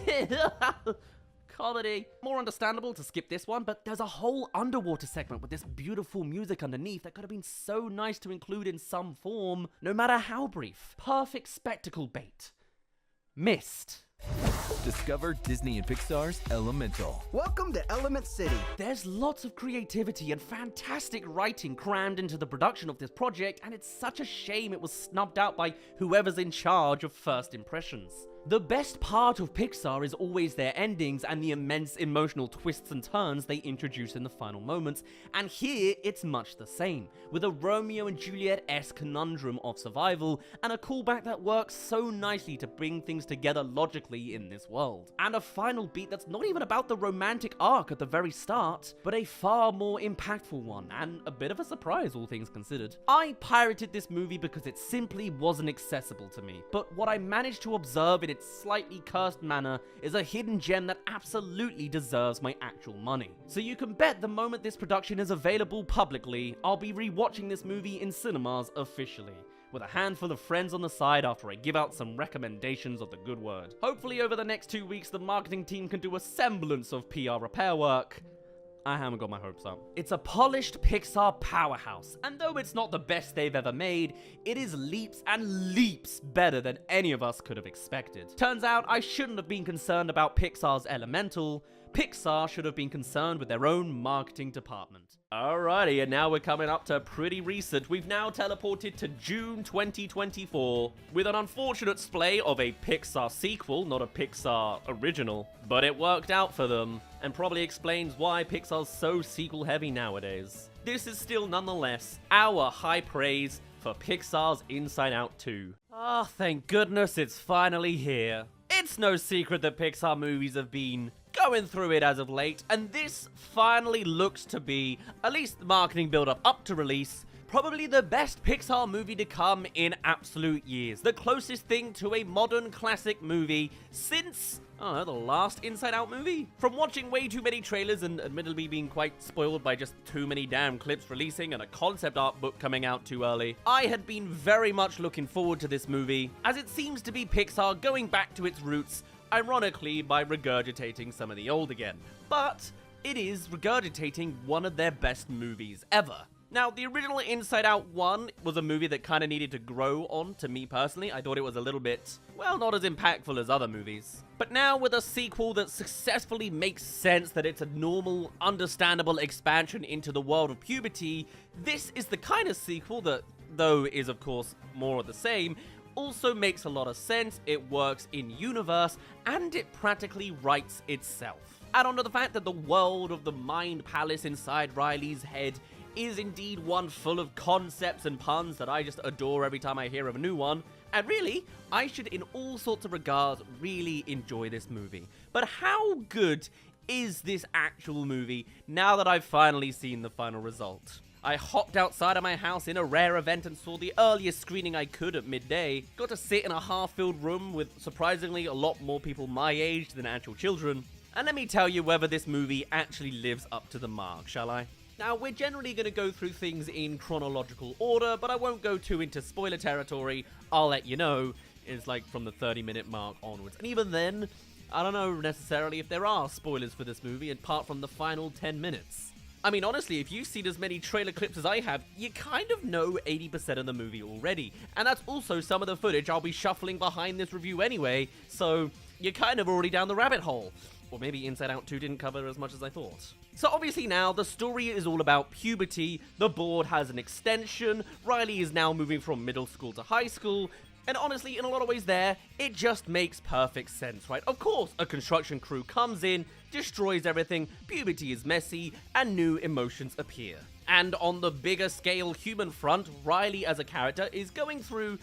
Comedy. More understandable to skip this one, but there's a whole underwater segment with this beautiful music underneath that could have been so nice to include in some form, no matter how brief. Perfect spectacle bait. Missed. Discover Disney and Pixar's Elemental. Welcome to Element City. There's lots of creativity and fantastic writing crammed into the production of this project, and it's such a shame it was snubbed out by whoever's in charge of first impressions. The best part of Pixar is always their endings and the immense emotional twists and turns they introduce in the final moments, and here it's much the same, with a Romeo and Juliet-esque conundrum of survival and a callback that works so nicely to bring things together logically in this world. And a final beat that's not even about the romantic arc at the very start, but a far more impactful one, and a bit of a surprise all things considered. I pirated this movie because it simply wasn't accessible to me, but what I managed to observe in its slightly cursed manner is a hidden gem that absolutely deserves my actual money. So you can bet the moment this production is available publicly, I'll be rewatching this movie in cinemas officially, with a handful of friends on the side after I give out some recommendations of the good word. Hopefully over the next 2 weeks the marketing team can do a semblance of PR repair work. I haven't got my hopes up. It's a polished Pixar powerhouse, and though it's not the best they've ever made, it is leaps and leaps better than any of us could have expected. Turns out I shouldn't have been concerned about Pixar's Elemental. Pixar should have been concerned with their own marketing department. Alrighty, and now we're coming up to pretty recent. We've now teleported to June 2024 with an unfortunate splay of a Pixar sequel, not a Pixar original, but it worked out for them and probably explains why Pixar's so sequel heavy nowadays. This is still nonetheless our high praise for Pixar's Inside Out 2. Ah, thank goodness it's finally here. It's no secret that Pixar movies have been going through it as of late, and this finally looks to be, at least the marketing build-up up to release, probably the best Pixar movie to come in absolute years. The closest thing to a modern classic movie since, I don't know, the last Inside Out movie? From watching way too many trailers and admittedly being quite spoiled by just too many damn clips releasing and a concept art book coming out too early, I had been very much looking forward to this movie, as it seems to be Pixar going back to its roots, ironically by regurgitating some of the old again. But it is regurgitating one of their best movies ever. Now, the original Inside Out 1 was a movie that kind of needed to grow on, to me personally. I thought it was a little bit, well, not as impactful as other movies. But now with a sequel that successfully makes sense that it's a normal, understandable expansion into the world of puberty, this is the kind of sequel that, though is of course more of the same, also makes a lot of sense, it works in universe, and it practically writes itself. Add on to the fact that the world of the mind palace inside Riley's head is indeed one full of concepts and puns that I just adore every time I hear of a new one. And really, I should in all sorts of regards really enjoy this movie. But how good is this actual movie now that I've finally seen the final result? I hopped outside of my house in a rare event and saw the earliest screening I could at midday. Got to sit in a half-filled room with surprisingly a lot more people my age than actual children. And let me tell you whether this movie actually lives up to the mark, shall I? Now, we're generally going to go through things in chronological order, but I won't go too into spoiler territory. I'll let you know. It's like from the 30-minute mark onwards. And even then, I don't know necessarily if there are spoilers for this movie apart from the final 10 minutes. I mean, honestly, if you've seen as many trailer clips as I have, you kind of know 80% of the movie already. And that's also some of the footage I'll be shuffling behind this review anyway, so you're kind of already down the rabbit hole. Or maybe Inside Out 2 didn't cover as much as I thought. So obviously now, the story is all about puberty, the board has an extension, Riley is now moving from middle school to high school, and honestly, in a lot of ways there, it just makes perfect sense, right? Of course, a construction crew comes in, destroys everything, puberty is messy, and new emotions appear. And on the bigger scale human front, Riley as a character is going through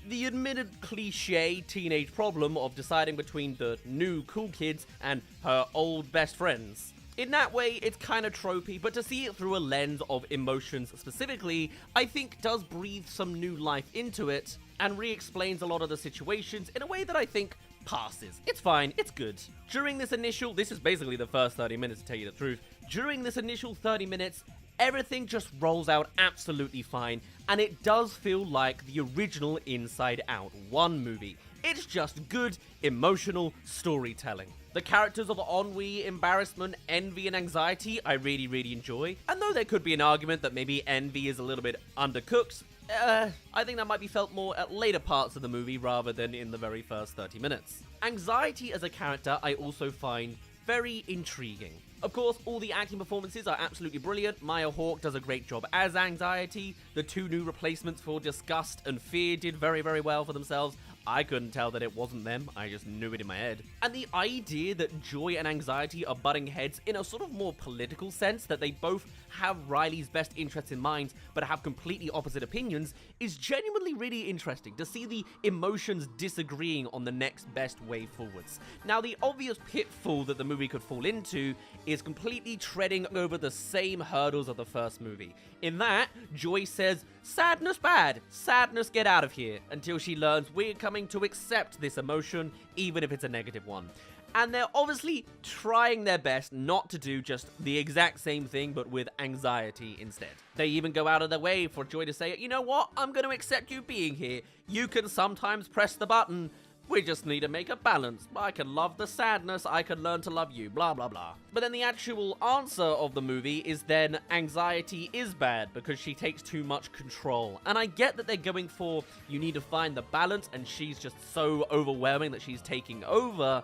the admitted cliche teenage problem of deciding between the new cool kids and her old best friends. In that way, it's kind of tropey, but to see it through a lens of emotions specifically, I think does breathe some new life into it, and re-explains a lot of the situations in a way that I think passes. It's fine, it's good. During this is basically the first 30 minutes to tell you the truth. During this initial 30 minutes, everything just rolls out absolutely fine, and it does feel like the original Inside Out 1 movie. It's just good, emotional storytelling. The characters of ennui, embarrassment, envy, and anxiety I really, really enjoy. And though there could be an argument that maybe envy is a little bit undercooked, I think that might be felt more at later parts of the movie rather than in the very first 30 minutes. Anxiety as a character I also find very intriguing. Of course, all the acting performances are absolutely brilliant. Maya Hawke does a great job as Anxiety. The two new replacements for Disgust and Fear did very, very well for themselves. I couldn't tell that it wasn't them, I just knew it in my head. And the idea that Joy and Anxiety are butting heads in a sort of more political sense, that they both have Riley's best interests in mind, but have completely opposite opinions, is genuinely really interesting to see the emotions disagreeing on the next best way forwards. Now, the obvious pitfall that the movie could fall into is completely treading over the same hurdles of the first movie. In that, Joy says, "Sadness bad, sadness get out of here," until she learns we're coming to accept this emotion, even if it's a negative one. And they're obviously trying their best not to do just the exact same thing, but with anxiety instead. They even go out of their way for Joy to say, "You know what, I'm going to accept you being here. You can sometimes press the button. We just need to make a balance. I can love the sadness, I can learn to love you, blah, blah, blah." But then the actual answer of the movie is then anxiety is bad because she takes too much control. And I get that they're going for, you need to find the balance, and she's just so overwhelming that she's taking over,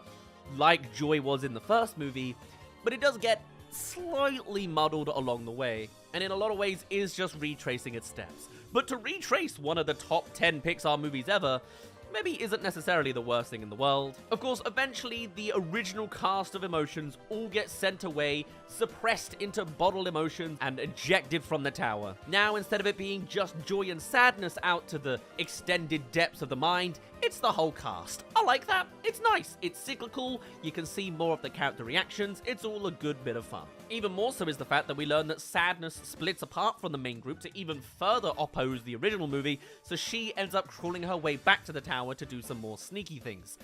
like Joy was in the first movie, but it does get slightly muddled along the way, and in a lot of ways is just retracing its steps. But to retrace one of the top 10 Pixar movies ever, maybe isn't necessarily the worst thing in the world. Of course, eventually, the original cast of emotions all get sent away, suppressed into bottled emotions, and ejected from the tower. Now, instead of it being just joy and sadness out to the extended depths of the mind, it's the whole cast. I like that. It's nice. It's cyclical. You can see more of the character reactions. It's all a good bit of fun. Even more so is the fact that we learn that sadness splits apart from the main group to even further oppose the original movie, so she ends up crawling her way back to the tower to do some more sneaky things.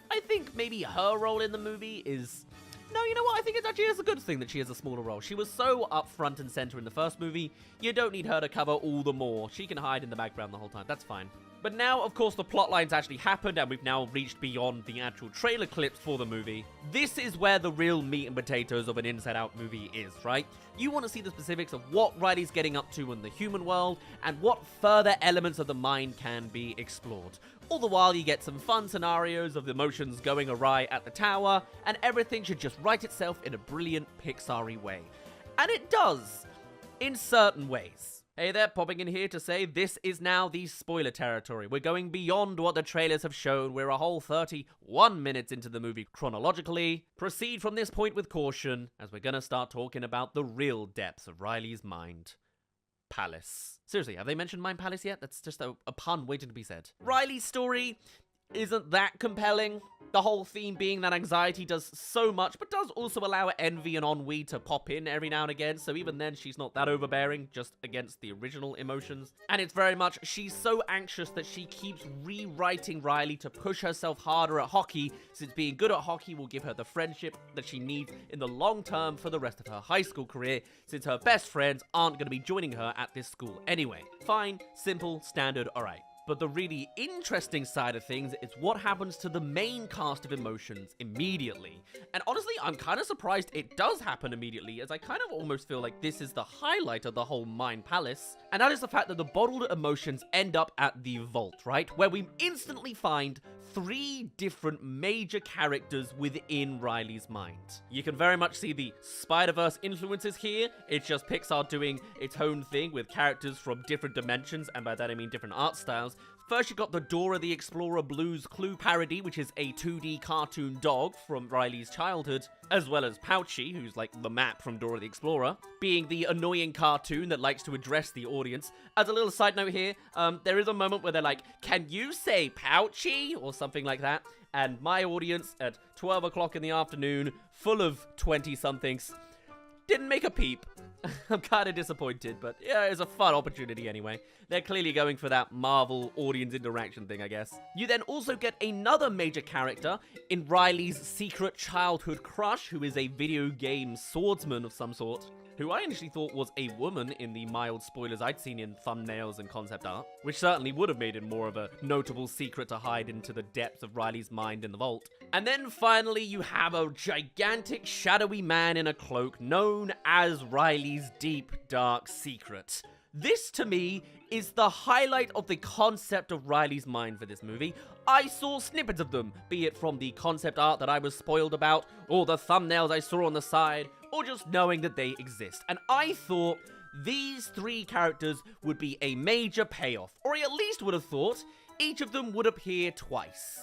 I think maybe her role in the movie is... No, you know what? I think it actually is a good thing that she has a smaller role. She was so up front and center in the first movie, you don't need her to cover all the more. She can hide in the background the whole time. That's fine. But now, of course, the plot lines actually happened, and we've now reached beyond the actual trailer clips for the movie. This is where the real meat and potatoes of an Inside Out movie is, right? You want to see the specifics of what Riley's getting up to in the human world, and what further elements of the mind can be explored. All the while, you get some fun scenarios of emotions going awry at the tower, and everything should just write itself in a brilliant Pixar-y way. And it does, in certain ways. Hey there, popping in here to say this is now the spoiler territory. We're going beyond what the trailers have shown. We're a whole 31 minutes into the movie chronologically. Proceed from this point with caution, as we're gonna start talking about the real depths of Riley's mind palace. Seriously, have they mentioned Mind Palace yet? That's just a pun waiting to be said. Riley's story isn't that compelling. The whole theme being that anxiety does so much, but does also allow envy and ennui to pop in every now and again, so even then she's not that overbearing, just against the original emotions. And it's very much, she's so anxious that she keeps rewriting Riley to push herself harder at hockey, since being good at hockey will give her the friendship that she needs in the long term for the rest of her high school career, since her best friends aren't going to be joining her at this school anyway. Fine, simple, standard, alright. But the really interesting side of things is what happens to the main cast of emotions immediately. And honestly, I'm kind of surprised it does happen immediately, as I kind of almost feel like this is the highlight of the whole Mind Palace. And that is the fact that the bottled emotions end up at the vault, right? Where we instantly find 3 different major characters within Riley's mind. You can very much see the Spider-Verse influences here. It's just Pixar doing its own thing with characters from different dimensions, and by that I mean different art styles. First, you got the Dora the Explorer Blues Clue parody, which is a 2D cartoon dog from Riley's childhood, as well as Pouchy, who's like the map from Dora the Explorer, being the annoying cartoon that likes to address the audience. As a little side note here, there is a moment where they're like, "Can you say Pouchy?" or something like that, and my audience at 12 o'clock in the afternoon, full of 20-somethings, didn't make a peep. I'm kind of disappointed, but yeah, it's a fun opportunity anyway. They're clearly going for that Marvel audience interaction thing, I guess. You then also get another major character in Riley's secret childhood crush, who is a video game swordsman of some sort, who I initially thought was a woman in the mild spoilers I'd seen in thumbnails and concept art, which certainly would have made it more of a notable secret to hide into the depths of Riley's mind in the vault. And then finally you have a gigantic shadowy man in a cloak known as Riley's deep, dark secret. This, to me, is the highlight of the concept of Riley's mind for this movie. I saw snippets of them, be it from the concept art that I was spoiled about, or the thumbnails I saw on the side, or just knowing that they exist. And I thought these three characters would be a major payoff, or I at least would have thought each of them would appear twice.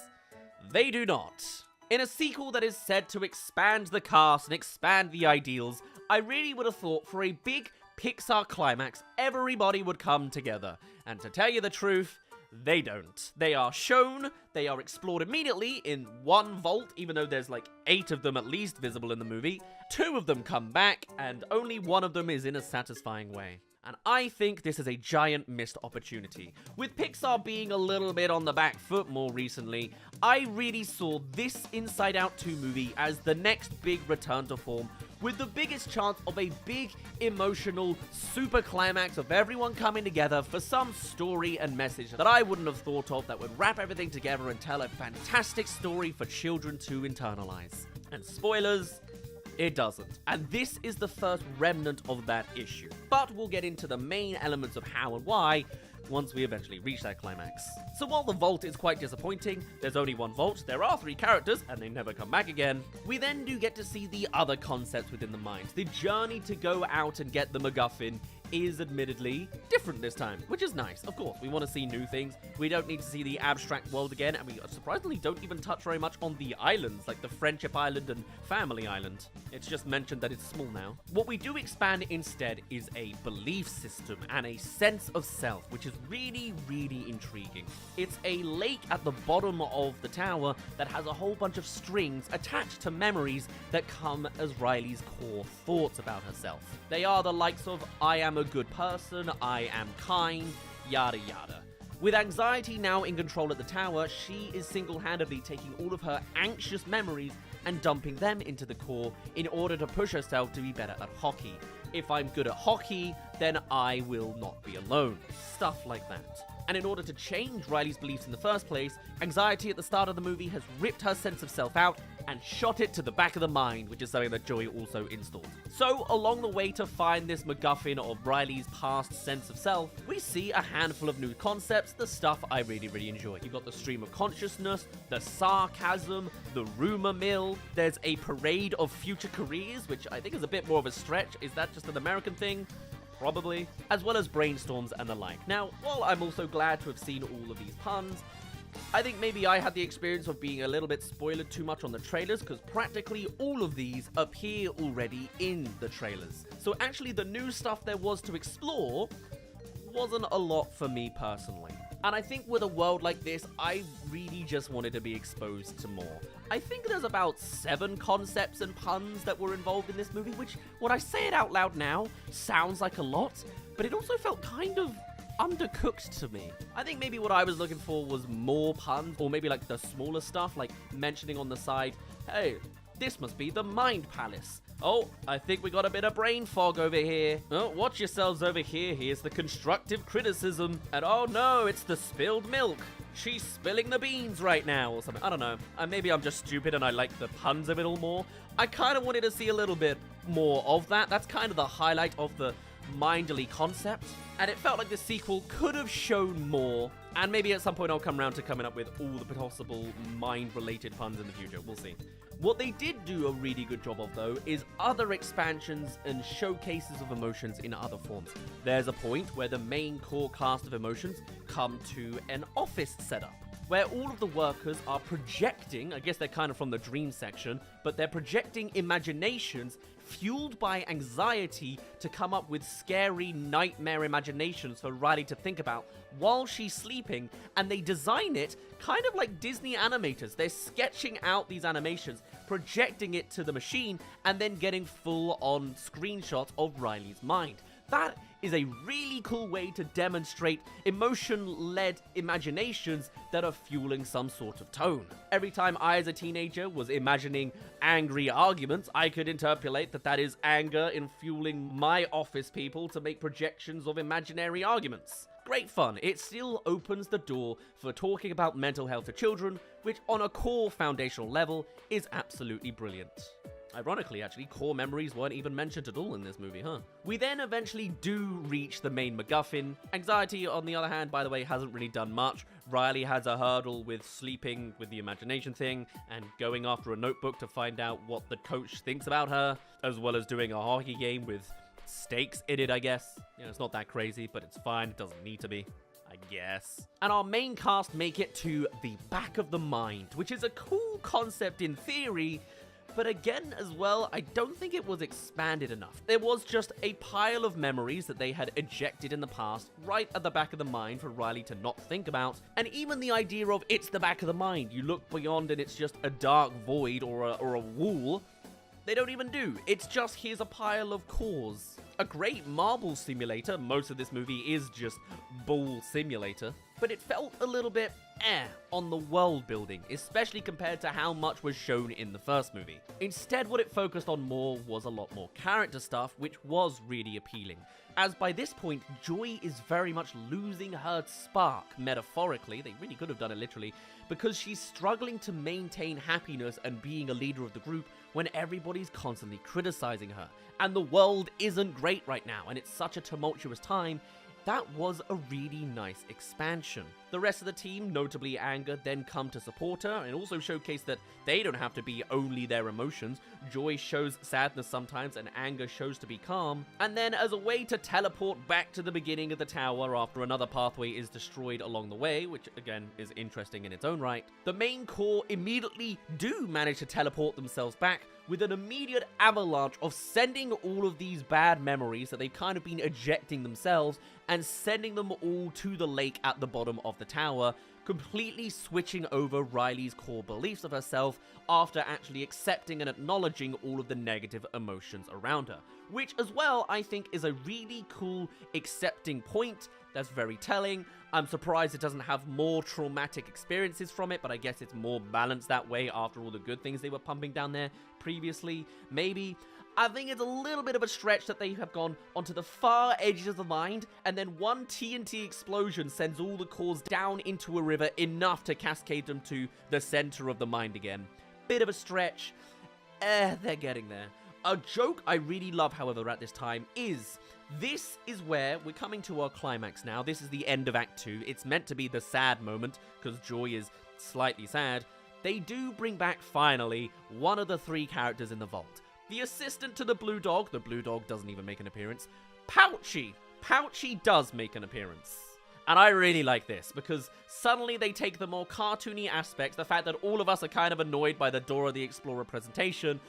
They do not. In a sequel that is said to expand the cast and expand the ideals, I really would have thought for a big Pixar climax, everybody would come together. And to tell you the truth, they don't. They are shown, they are explored immediately in one vault, even though there's like 8 of them at least visible in the movie. 2 of them come back, and only 1 of them is in a satisfying way. And I think this is a giant missed opportunity. With Pixar being a little bit on the back foot more recently, I really saw this Inside Out 2 movie as the next big return to form, with the biggest chance of a big, emotional, super climax of everyone coming together for some story and message that I wouldn't have thought of that would wrap everything together and tell a fantastic story for children to internalize. And spoilers, it doesn't. And this is the first remnant of that issue. But we'll get into the main elements of how and why once we eventually reach that climax. So while the vault is quite disappointing, there's only one vault, there are 3 characters, and they never come back again, we then do get to see the other concepts within the mind. The journey to go out and get the MacGuffin is admittedly different this time, which is nice. Of course, we want to see new things. We don't need to see the abstract world again, and we surprisingly don't even touch very much on the islands, like the Friendship Island and Family Island. It's just mentioned that it's small now. What we do expand instead is a belief system and a sense of self, which is really, really intriguing. It's a lake at the bottom of the tower that has a whole bunch of strings attached to memories that come as Riley's core thoughts about herself. They are the likes of, I am a good person, I am kind, yada yada. With anxiety now in control at the tower, she is single-handedly taking all of her anxious memories and dumping them into the core in order to push herself to be better at hockey. If I'm good at hockey, then I will not be alone. Stuff like that. And in order to change Riley's beliefs in the first place, anxiety at the start of the movie has ripped her sense of self out and shot it to the back of the mind, which is something that Joy also installed. So, along the way to find this MacGuffin of Riley's past sense of self, we see a handful of new concepts, the stuff I really, really enjoy. You've got the stream of consciousness, the sarcasm, the rumor mill, there's a parade of future careers, which I think is a bit more of a stretch. Is that just an American thing? Probably. As well as brainstorms and the like. Now, while I'm also glad to have seen all of these puns, I think maybe I had the experience of being a little bit spoiled too much on the trailers, because practically all of these appear already in the trailers. So actually the new stuff there was to explore wasn't a lot for me personally. And I think with a world like this, I really just wanted to be exposed to more. I think there's about 7 concepts and puns that were involved in this movie, which, when I say it out loud now, sounds like a lot, but it also felt kind of undercooked to me. I think maybe what I was looking for was more puns, or maybe like the smaller stuff, like mentioning on the side, hey, this must be the Mind Palace. Oh, I think we got a bit of brain fog over here. Oh, watch yourselves over here. Here's the constructive criticism. And oh no, it's the spilled milk. She's spilling the beans right now or something. I don't know. Maybe I'm just stupid and I like the puns of it all more. I kind of wanted to see a little bit more of that. That's kind of the highlight of the Mindly concept. And it felt like the sequel could have shown more. And maybe at some point I'll come around to coming up with all the possible mind-related puns in the future. We'll see. What they did do a really good job of, though, is other expansions and showcases of emotions in other forms. There's a point where the main core cast of emotions come to an office setup. where all of the workers are projecting, I guess they're kind of from the dream section, but they're projecting imaginations fueled by anxiety to come up with scary nightmare imaginations for Riley to think about while she's sleeping, and they design it kind of like Disney animators. They're sketching out these animations, projecting it to the machine, and then getting full-on screenshots of Riley's mind. That is a really cool way to demonstrate emotion-led imaginations that are fueling some sort of tone. Every time I, as a teenager, was imagining angry arguments, I could interpolate that is anger in fueling my office people to make projections of imaginary arguments. Great fun. It still opens the door for talking about mental health for children, which on a core foundational level is absolutely brilliant. Ironically, actually, core memories weren't even mentioned at all in this movie, huh? We then eventually do reach the main MacGuffin. Anxiety, on the other hand, by the way, hasn't really done much. Riley has a hurdle with sleeping with the imagination thing and going after a notebook to find out what the coach thinks about her, as well as doing a hockey game with stakes in it, I guess. You know, it's not that crazy, but it's fine. It doesn't need to be, I guess. And our main cast make it to the back of the mind, which is a cool concept in theory, but again, as well, I don't think it was expanded enough. There was just a pile of memories that they had ejected in the past, right at the back of the mind for Riley to not think about. And even the idea of it's the back of the mind, you look beyond and it's just a dark void or a wall, they don't even do. It's just here's a pile of cores. A great marble simulator. Most of this movie is just ball simulator. But it felt a little bit on the world building, especially compared to how much was shown in the first movie. Instead, what it focused on more was a lot more character stuff, which was really appealing. As by this point, Joy is very much losing her spark, metaphorically, they really could have done it literally, because she's struggling to maintain happiness and being a leader of the group when everybody's constantly criticizing her. And the world isn't great right now, and it's such a tumultuous time. That was a really nice expansion. The rest of the team, notably Anger, then come to support her and also showcase that they don't have to be only their emotions. Joy shows sadness sometimes and Anger shows to be calm. And then as a way to teleport back to the beginning of the tower after another pathway is destroyed along the way, which again is interesting in its own right, the main core immediately do manage to teleport themselves back with an immediate avalanche of sending all of these bad memories that they've kind of been ejecting themselves and sending them all to the lake at the bottom of the tower, completely switching over Riley's core beliefs of herself after actually accepting and acknowledging all of the negative emotions around her. Which as well, I think is a really cool accepting point that's very telling. I'm surprised it doesn't have more traumatic experiences from it, but I guess it's more balanced that way after all the good things they were pumping down there previously. Maybe. I think it's a little bit of a stretch that they have gone onto the far edges of the mind, and then one TNT explosion sends all the cores down into a river enough to cascade them to the center of the mind again. Bit of a stretch. They're getting there. A joke I really love, however, at this time is this is where we're coming to our climax now. This is the end of Act 2. It's meant to be the sad moment because Joy is slightly sad. They do bring back, finally, one of the three characters in the vault. The assistant to the blue dog doesn't even make an appearance. Pouchy does make an appearance. And I really like this, because suddenly they take the more cartoony aspects, the fact that all of us are kind of annoyed by the Dora the Explorer presentation,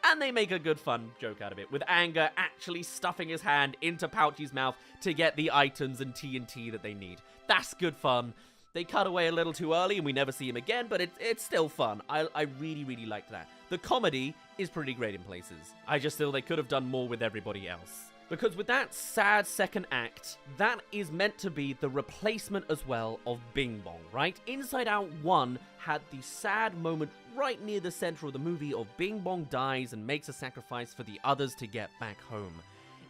and they make a good fun joke out of it, with Anger actually stuffing his hand into Pouchy's mouth to get the items and TNT that they need. That's good fun. They cut away a little too early and we never see him again, but it's still fun. I really, really liked that. The comedy is pretty great in places. I just feel they could have done more with everybody else. Because with that sad second act, that is meant to be the replacement as well of Bing Bong, right? Inside Out 1 had the sad moment right near the center of the movie of Bing Bong dies and makes a sacrifice for the others to get back home.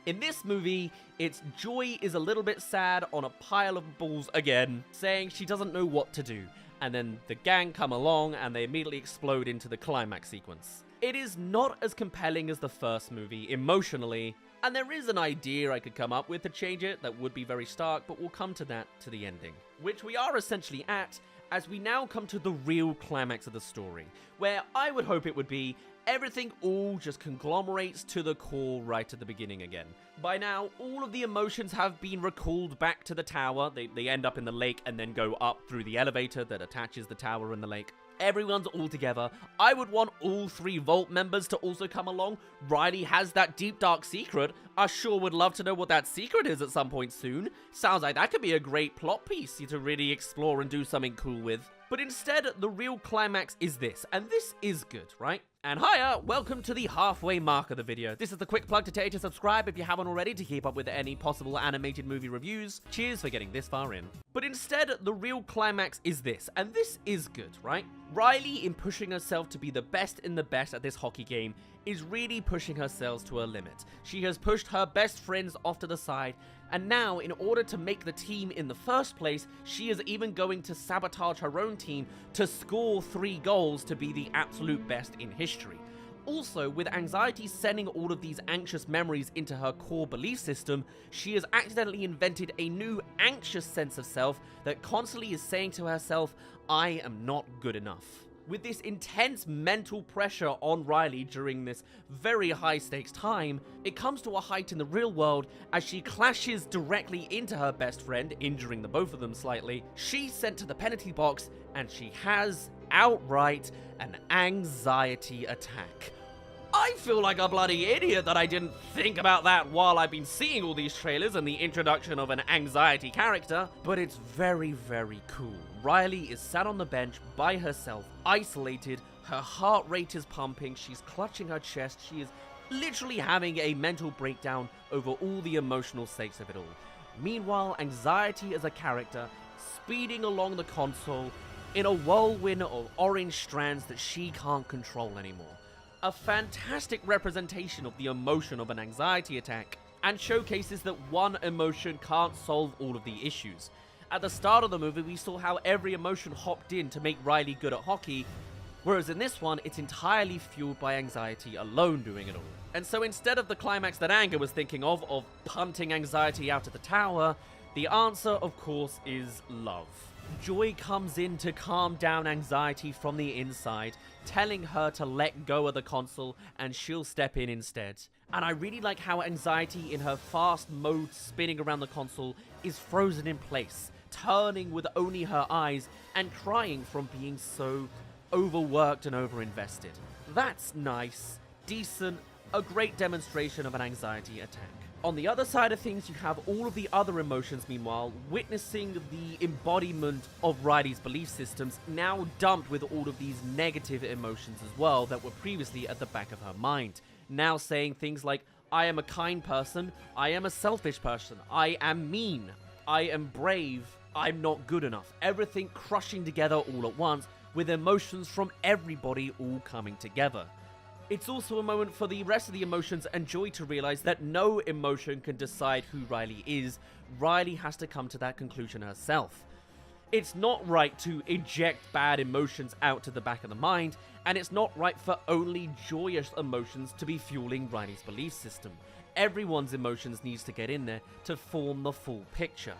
In this movie, it's Joy is a little bit sad on a pile of balls again, saying she doesn't know what to do. And then the gang come along and they immediately explode into the climax sequence. It is not as compelling as the first movie emotionally, and there is an idea I could come up with to change it that would be very stark, but we'll come to that to the ending. Which we are essentially at, as we now come to the real climax of the story, where I would hope it would be everything all just conglomerates to the core right at the beginning again. By now, all of the emotions have been recalled back to the tower. They end up in the lake and then go up through the elevator that attaches the tower and the lake. Everyone's all together. I would want all 3 Vault members to also come along. Riley has that deep dark secret. I sure would love to know what that secret is at some point soon. Sounds like that could be a great plot piece to really explore and do something cool with. But instead, the real climax is this, and this is good, right? And hiya, welcome to the halfway mark of the video. This is the quick plug to tell you to subscribe if you haven't already to keep up with any possible animated movie reviews. Cheers for getting this far in. But instead, the real climax is this, and this is good, right? Riley, in pushing herself to be the best in the best at this hockey game, is really pushing herself to a limit. She has pushed her best friends off to the side, and now, in order to make the team in the first place, she is even going to sabotage her own team to score 3 goals to be the absolute best in history. Also, with anxiety sending all of these anxious memories into her core belief system, she has accidentally invented a new anxious sense of self that constantly is saying to herself, I am not good enough. With this intense mental pressure on Riley during this very high stakes time, it comes to a height in the real world as she clashes directly into her best friend, injuring the both of them slightly. She's sent to the penalty box and she has, outright, an anxiety attack. I feel like a bloody idiot that I didn't think about that while I've been seeing all these trailers and the introduction of an anxiety character, but it's very, very cool. Riley is sat on the bench by herself, isolated, her heart rate is pumping, she's clutching her chest, she is literally having a mental breakdown over all the emotional stakes of it all. Meanwhile, anxiety as a character, speeding along the console in a whirlwind of orange strands that she can't control anymore. A fantastic representation of the emotion of an anxiety attack, and showcases that one emotion can't solve all of the issues. At the start of the movie, we saw how every emotion hopped in to make Riley good at hockey, whereas in this one, it's entirely fueled by anxiety alone doing it all. And so instead of the climax that Anger was thinking of punting anxiety out of the tower, the answer, of course, is love. Joy comes in to calm down anxiety from the inside, telling her to let go of the console and she'll step in instead. And I really like how anxiety in her fast mode spinning around the console is frozen in place, turning with only her eyes and crying from being so overworked and overinvested. That's nice, decent, a great demonstration of an anxiety attack. On the other side of things, you have all of the other emotions, meanwhile, witnessing the embodiment of Riley's belief systems, now dumped with all of these negative emotions as well that were previously at the back of her mind. Now saying things like, I am a kind person, I am a selfish person, I am mean, I am brave, I'm not good enough. Everything crushing together all at once, with emotions from everybody all coming together. It's also a moment for the rest of the emotions and Joy to realize that no emotion can decide who Riley is. Riley has to come to that conclusion herself. It's not right to eject bad emotions out to the back of the mind, and it's not right for only joyous emotions to be fueling Riley's belief system. Everyone's emotions needs to get in there to form the full picture.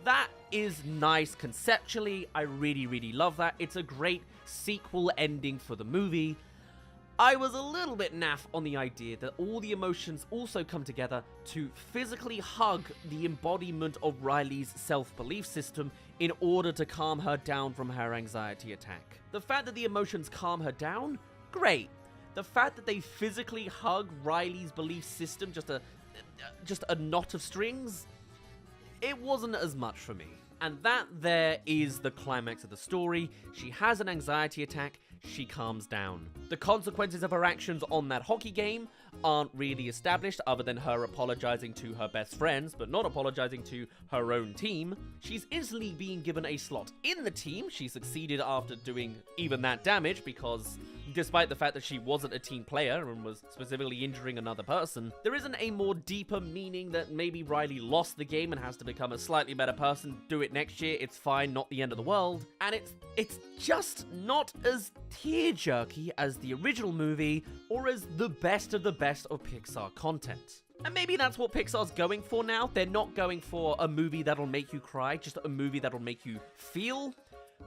That is nice conceptually. I really, really love that. It's a great sequel ending for the movie. I was a little bit naff on the idea that all the emotions also come together to physically hug the embodiment of Riley's self-belief system in order to calm her down from her anxiety attack. The fact that the emotions calm her down? Great. The fact that they physically hug Riley's belief system, just a knot of strings? It wasn't as much for me. And that there is the climax of the story. She has an anxiety attack, she calms down. The consequences of her actions on that hockey game aren't really established other than her apologizing to her best friends, but not apologizing to her own team. She's instantly being given a slot in the team. She succeeded after doing even that damage because Despite the fact that she wasn't a team player and was specifically injuring another person, there isn't a more deeper meaning that maybe Riley lost the game and has to become a slightly better person. Do it next year, it's fine, not the end of the world. And it's just not as tear-jerky as the original movie or as the best of Pixar content. And maybe that's what Pixar's going for now. They're not going for a movie that'll make you cry, just a movie that'll make you feel.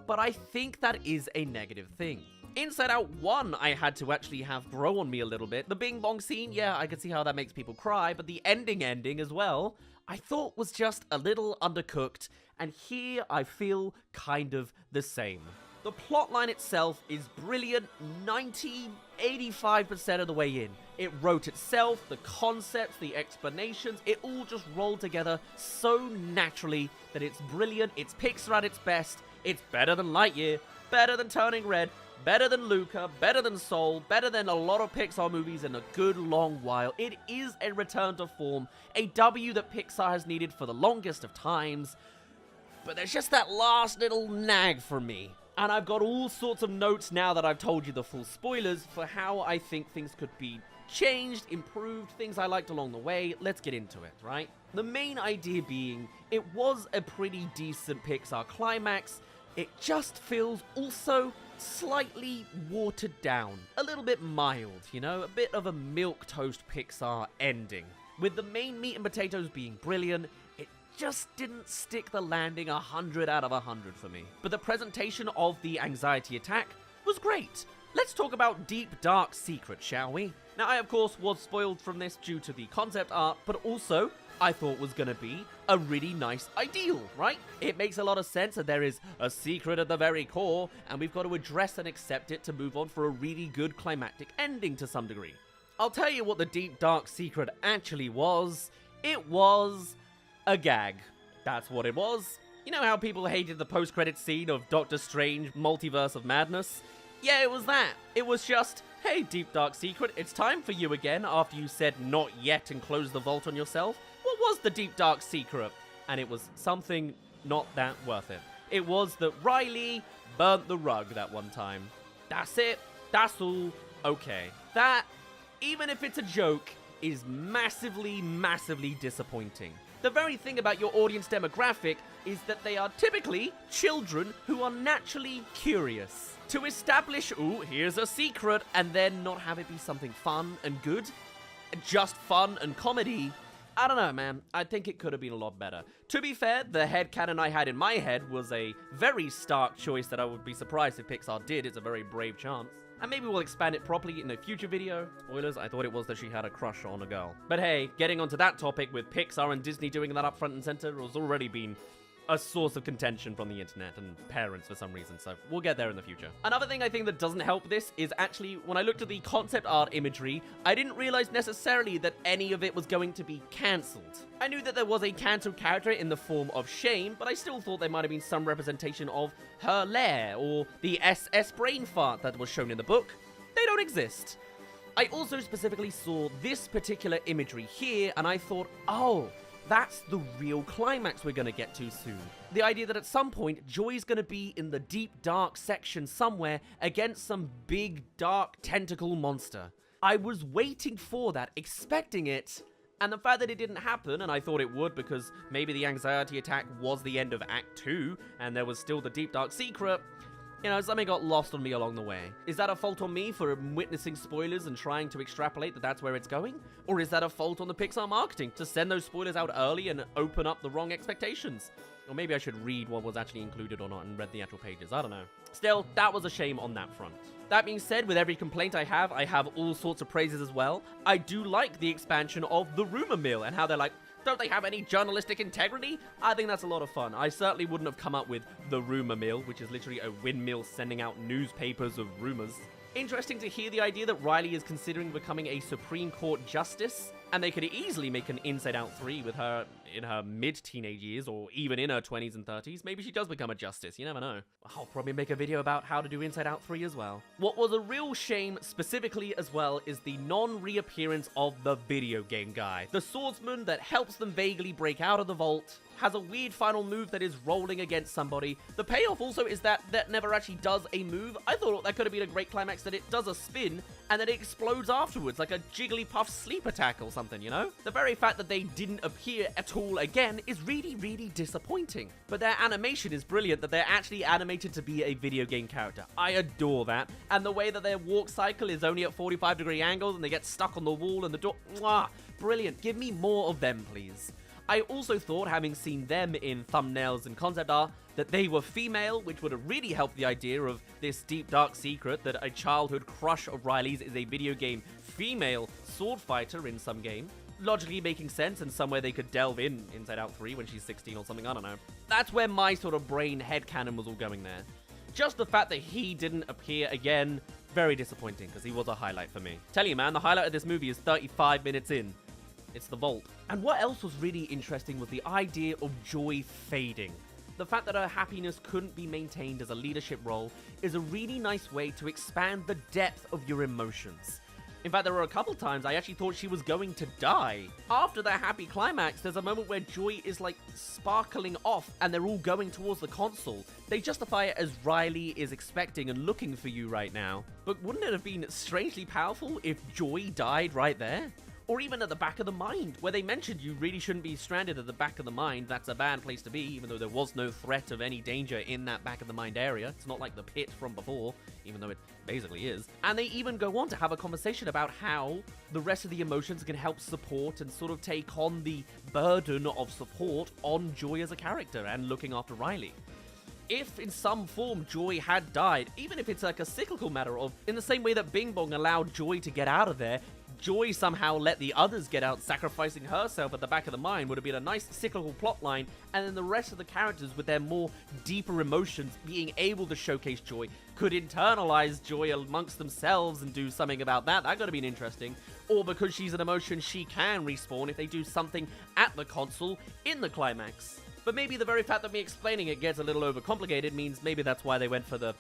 But I think that is a negative thing. Inside Out 1, I had to actually have grow on me a little bit. The Bing Bong scene, yeah, I could see how that makes people cry, but the ending as well, I thought was just a little undercooked, and here I feel kind of the same. The plotline itself is brilliant 85% of the way in. It wrote itself, the concepts, the explanations, it all just rolled together so naturally that it's brilliant, it's Pixar at its best, it's better than Lightyear, better than Turning Red, better than Luca, better than Soul, better than a lot of Pixar movies in a good long while. It is a return to form, a W that Pixar has needed for the longest of times, but there's just that last little nag for me. And I've got all sorts of notes now that I've told you the full spoilers for how I think things could be changed, improved, things I liked along the way. Let's get into it, right? The main idea being, it was a pretty decent Pixar climax. It just feels also slightly watered down. A little bit mild, you know? A bit of a milquetoast Pixar ending. With the main meat and potatoes being brilliant, it just didn't stick the landing 100 out of 100 for me. But the presentation of the anxiety attack was great. Let's talk about Deep Dark Secret, shall we? Now, I of course was spoiled from this due to the concept art, but also I thought was gonna be a really nice ideal, right? It makes a lot of sense that there is a secret at the very core, and we've got to address and accept it to move on for a really good climactic ending to some degree. I'll tell you what the Deep Dark Secret actually was. It was a gag. That's what it was. You know how people hated the post-credit scene of Doctor Strange Multiverse of Madness? Yeah, it was that. It was just, hey, Deep Dark Secret, it's time for you again after you said not yet and closed the vault on yourself. What was the Deep Dark Secret? And it was something not that worth it. It was that Riley burnt the rug that one time. That's it. That's all. Okay. That, even if it's a joke, is massively, massively disappointing. The very thing about your audience demographic is that they are typically children who are naturally curious. To establish, ooh, here's a secret, and then not have it be something fun and good, just fun and comedy, I don't know, man. I think it could have been a lot better. To be fair, the headcanon I had in my head was a very stark choice that I would be surprised if Pixar did. It's a very brave chance. And maybe we'll expand it properly in a future video. Spoilers, I thought it was that she had a crush on a girl. But hey, getting onto that topic with Pixar and Disney doing that up front and center has already been a source of contention from the internet and parents for some reason, so we'll get there in the future. Another thing I think that doesn't help this is actually, when I looked at the concept art imagery, I didn't realize necessarily that any of it was going to be cancelled. I knew that there was a cancelled character in the form of Shame, but I still thought there might have been some representation of her lair, or the SS brain fart that was shown in the book. They don't exist. I also specifically saw this particular imagery here, and I thought, oh, that's the real climax we're gonna get to soon. The idea that at some point, Joy's gonna be in the deep dark section somewhere against some big dark tentacle monster. I was waiting for that, expecting it, and the fact that it didn't happen, and I thought it would because maybe the anxiety attack was the end of Act 2, and there was still the deep dark secret, you know, something got lost on me along the way. Is that a fault on me for witnessing spoilers and trying to extrapolate that that's where it's going? Or is that a fault on the Pixar marketing to send those spoilers out early and open up the wrong expectations? Or maybe I should read what was actually included or not and read the actual pages, I don't know. Still, that was a shame on that front. That being said, with every complaint I have all sorts of praises as well. I do like the expansion of the rumor mill and how they're like, don't they have any journalistic integrity? I think that's a lot of fun. I certainly wouldn't have come up with the rumor mill, which is literally a windmill sending out newspapers of rumors. Interesting to hear the idea that Riley is considering becoming a Supreme Court justice. And they could easily make an Inside Out 3 with her in her mid-teenage years, or even in her 20s and 30s. Maybe she does become a justice, you never know. I'll probably make a video about how to do Inside Out 3 as well. What was a real shame specifically as well is the non-reappearance of the video game guy. The swordsman that helps them vaguely break out of the vault, has a weird final move that is rolling against somebody. The payoff also is that never actually does a move. I thought that could have been a great climax, that it does a spin and then it explodes afterwards like a Jigglypuff sleep attack or something, you know? The very fact that they didn't appear at all again is really, really disappointing. But their animation is brilliant, that they're actually animated to be a video game character. I adore that. And the way that their walk cycle is only at 45-degree angles and they get stuck on the wall and the door. Mwah! Brilliant. Give me more of them, please. I also thought, having seen them in thumbnails and concept art, that they were female, which would have really helped the idea of this deep dark secret that a childhood crush of Riley's is a video game female sword fighter in some game. Logically making sense, and somewhere they could delve in Inside Out 3 when she's 16 or something, I don't know. That's where my sort of brain headcanon was all going there. Just the fact that he didn't appear again, very disappointing, because he was a highlight for me. Tell you, man, the highlight of this movie is 35 minutes in. It's the vault. And what else was really interesting was the idea of Joy fading. The fact that her happiness couldn't be maintained as a leadership role is a really nice way to expand the depth of your emotions. In fact, there were a couple times I actually thought she was going to die. After their happy climax, there's a moment where Joy is like sparkling off and they're all going towards the console. They justify it as Riley is expecting and looking for you right now. But wouldn't it have been strangely powerful if Joy died right there? Or even at the back of the mind, where they mentioned you really shouldn't be stranded at the back of the mind. That's a bad place to be, even though there was no threat of any danger in that back of the mind area. It's not like the pit from before, even though it basically is. And they even go on to have a conversation about how the rest of the emotions can help support and sort of take on the burden of support on Joy as a character and looking after Riley. If in some form Joy had died, even if it's like a cyclical matter of, in the same way that Bing Bong allowed Joy to get out of there, Joy somehow let the others get out, sacrificing herself at the back of the mind, would have been a nice cyclical plot line, and then the rest of the characters with their more deeper emotions being able to showcase Joy could internalize Joy amongst themselves and do something about that. That could have been interesting. Or because she's an emotion, she can respawn if they do something at the console in the climax. But maybe the very fact that me explaining it gets a little overcomplicated means maybe that's why they went for the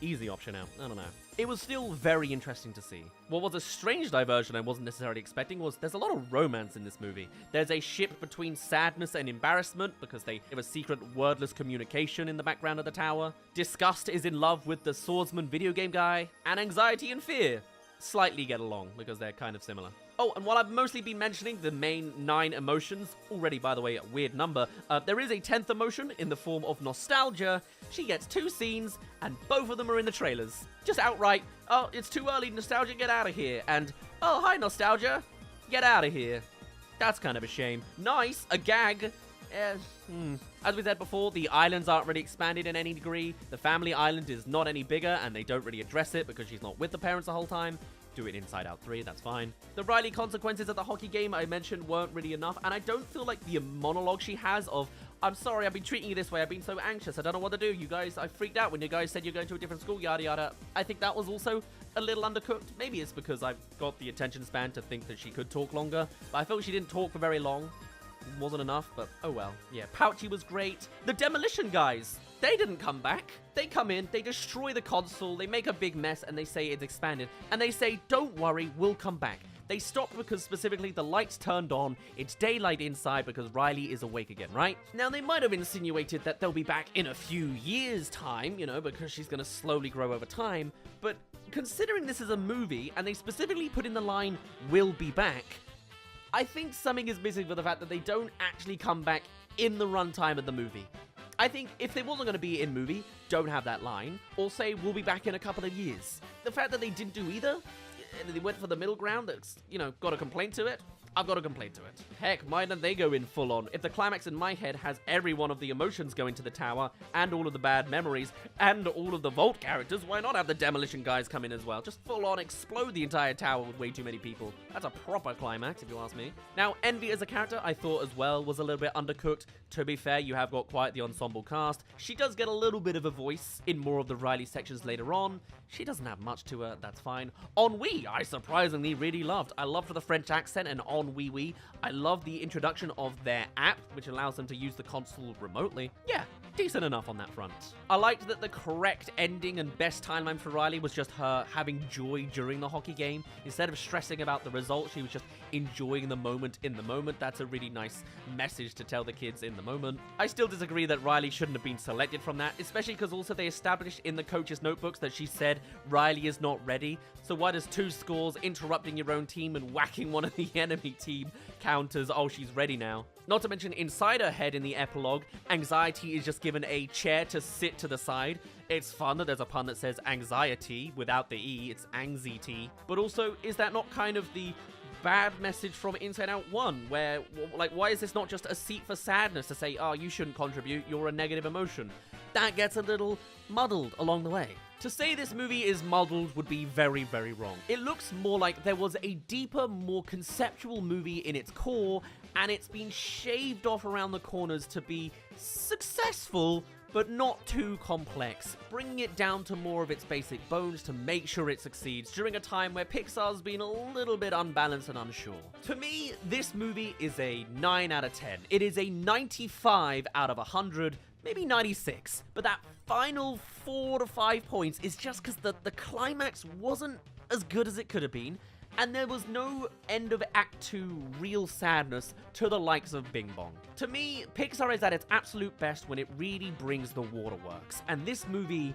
easy option out. I don't know. It was still very interesting to see. What was a strange diversion I wasn't necessarily expecting was there's a lot of romance in this movie. There's a shift between sadness and embarrassment because they have a secret wordless communication in the background of the tower. Disgust is in love with the swordsman video game guy. And anxiety and fear slightly get along because they're kind of similar. Oh, and while I've mostly been mentioning the main 9 emotions, already, by the way, a weird number, there is a 10th emotion in the form of nostalgia. She gets 2 scenes, and both of them are in the trailers. Just outright, oh, it's too early, nostalgia, get out of here. And, oh, hi, nostalgia, get out of here. That's kind of a shame. Nice, a gag. As we said before, the islands aren't really expanded in any degree. The family island is not any bigger, and they don't really address it because she's not with the parents the whole time. Do it Inside Out 3, that's fine. The Riley consequences at the hockey game I mentioned weren't really enough, and I don't feel like the monologue she has of, I'm sorry, I've been treating you this way, I've been so anxious, I don't know what to do, you guys, I freaked out when you guys said you're going to a different school, yada yada. I think that was also a little undercooked. Maybe it's because I've got the attention span to think that she could talk longer, but I felt she didn't talk for very long. Wasn't enough, but oh well. Yeah, Pouchy was great. The demolition guys, they didn't come back. They come in, they destroy the console, they make a big mess, and they say it's expanded. And they say, don't worry, we'll come back. They stopped because specifically the lights turned on, it's daylight inside because Riley is awake again, right? Now, they might have insinuated that they'll be back in a few years' time, you know, because she's gonna slowly grow over time. But considering this is a movie, and they specifically put in the line, we'll be back, I think something is missing for the fact that they don't actually come back in the runtime of the movie. I think if they wasn't going to be in movie, don't have that line, or say we'll be back in a couple of years. The fact that they didn't do either, and they went for the middle ground that's, you know, got a complaint to it, I've got a complaint to it. Heck, why don't they go in full on? If the climax in my head has every one of the emotions going to the tower, and all of the bad memories, and all of the vault characters, why not have the demolition guys come in as well? Just full on explode the entire tower with way too many people. That's a proper climax, if you ask me. Now, Envy as a character, I thought as well, was a little bit undercooked. To be fair, you have got quite the ensemble cast. She does get a little bit of a voice in more of the Riley sections later on. She doesn't have much to her, that's fine. Ennui, I surprisingly really loved. I loved the French accent, and on Wii. I love the introduction of their app, which allows them to use the console remotely. Yeah, decent enough on that front. I liked that the correct ending and best timeline for Riley was just her having joy during the hockey game. Instead of stressing about the result, she was just enjoying the moment in the moment. That's a really nice message to tell the kids in the moment. I still disagree that Riley shouldn't have been selected from that, especially because also they established in the coach's notebooks that she said Riley is not ready. So why does 2 scores, interrupting your own team and whacking one of the enemy team count as, oh, she's ready now? Not to mention, inside her head in the epilogue, Anxiety is just given a chair to sit to the side. It's fun that there's a pun that says anxiety without the E, it's anxiety. But also, is that not kind of the bad message from Inside Out 1, where, like, why is this not just a seat for sadness to say, oh, you shouldn't contribute, you're a negative emotion? That gets a little muddled along the way. To say this movie is muddled would be very, very wrong. It looks more like there was a deeper, more conceptual movie in its core, and it's been shaved off around the corners to be successful, but not too complex, bringing it down to more of its basic bones to make sure it succeeds during a time where Pixar's been a little bit unbalanced and unsure. To me, this movie is a 9 out of 10. It is a 95 out of 100, maybe 96, but that final 4 to 5 points is just because the climax wasn't as good as it could have been, and there was no end of Act 2 real sadness to the likes of Bing Bong. To me, Pixar is at its absolute best when it really brings the waterworks, and this movie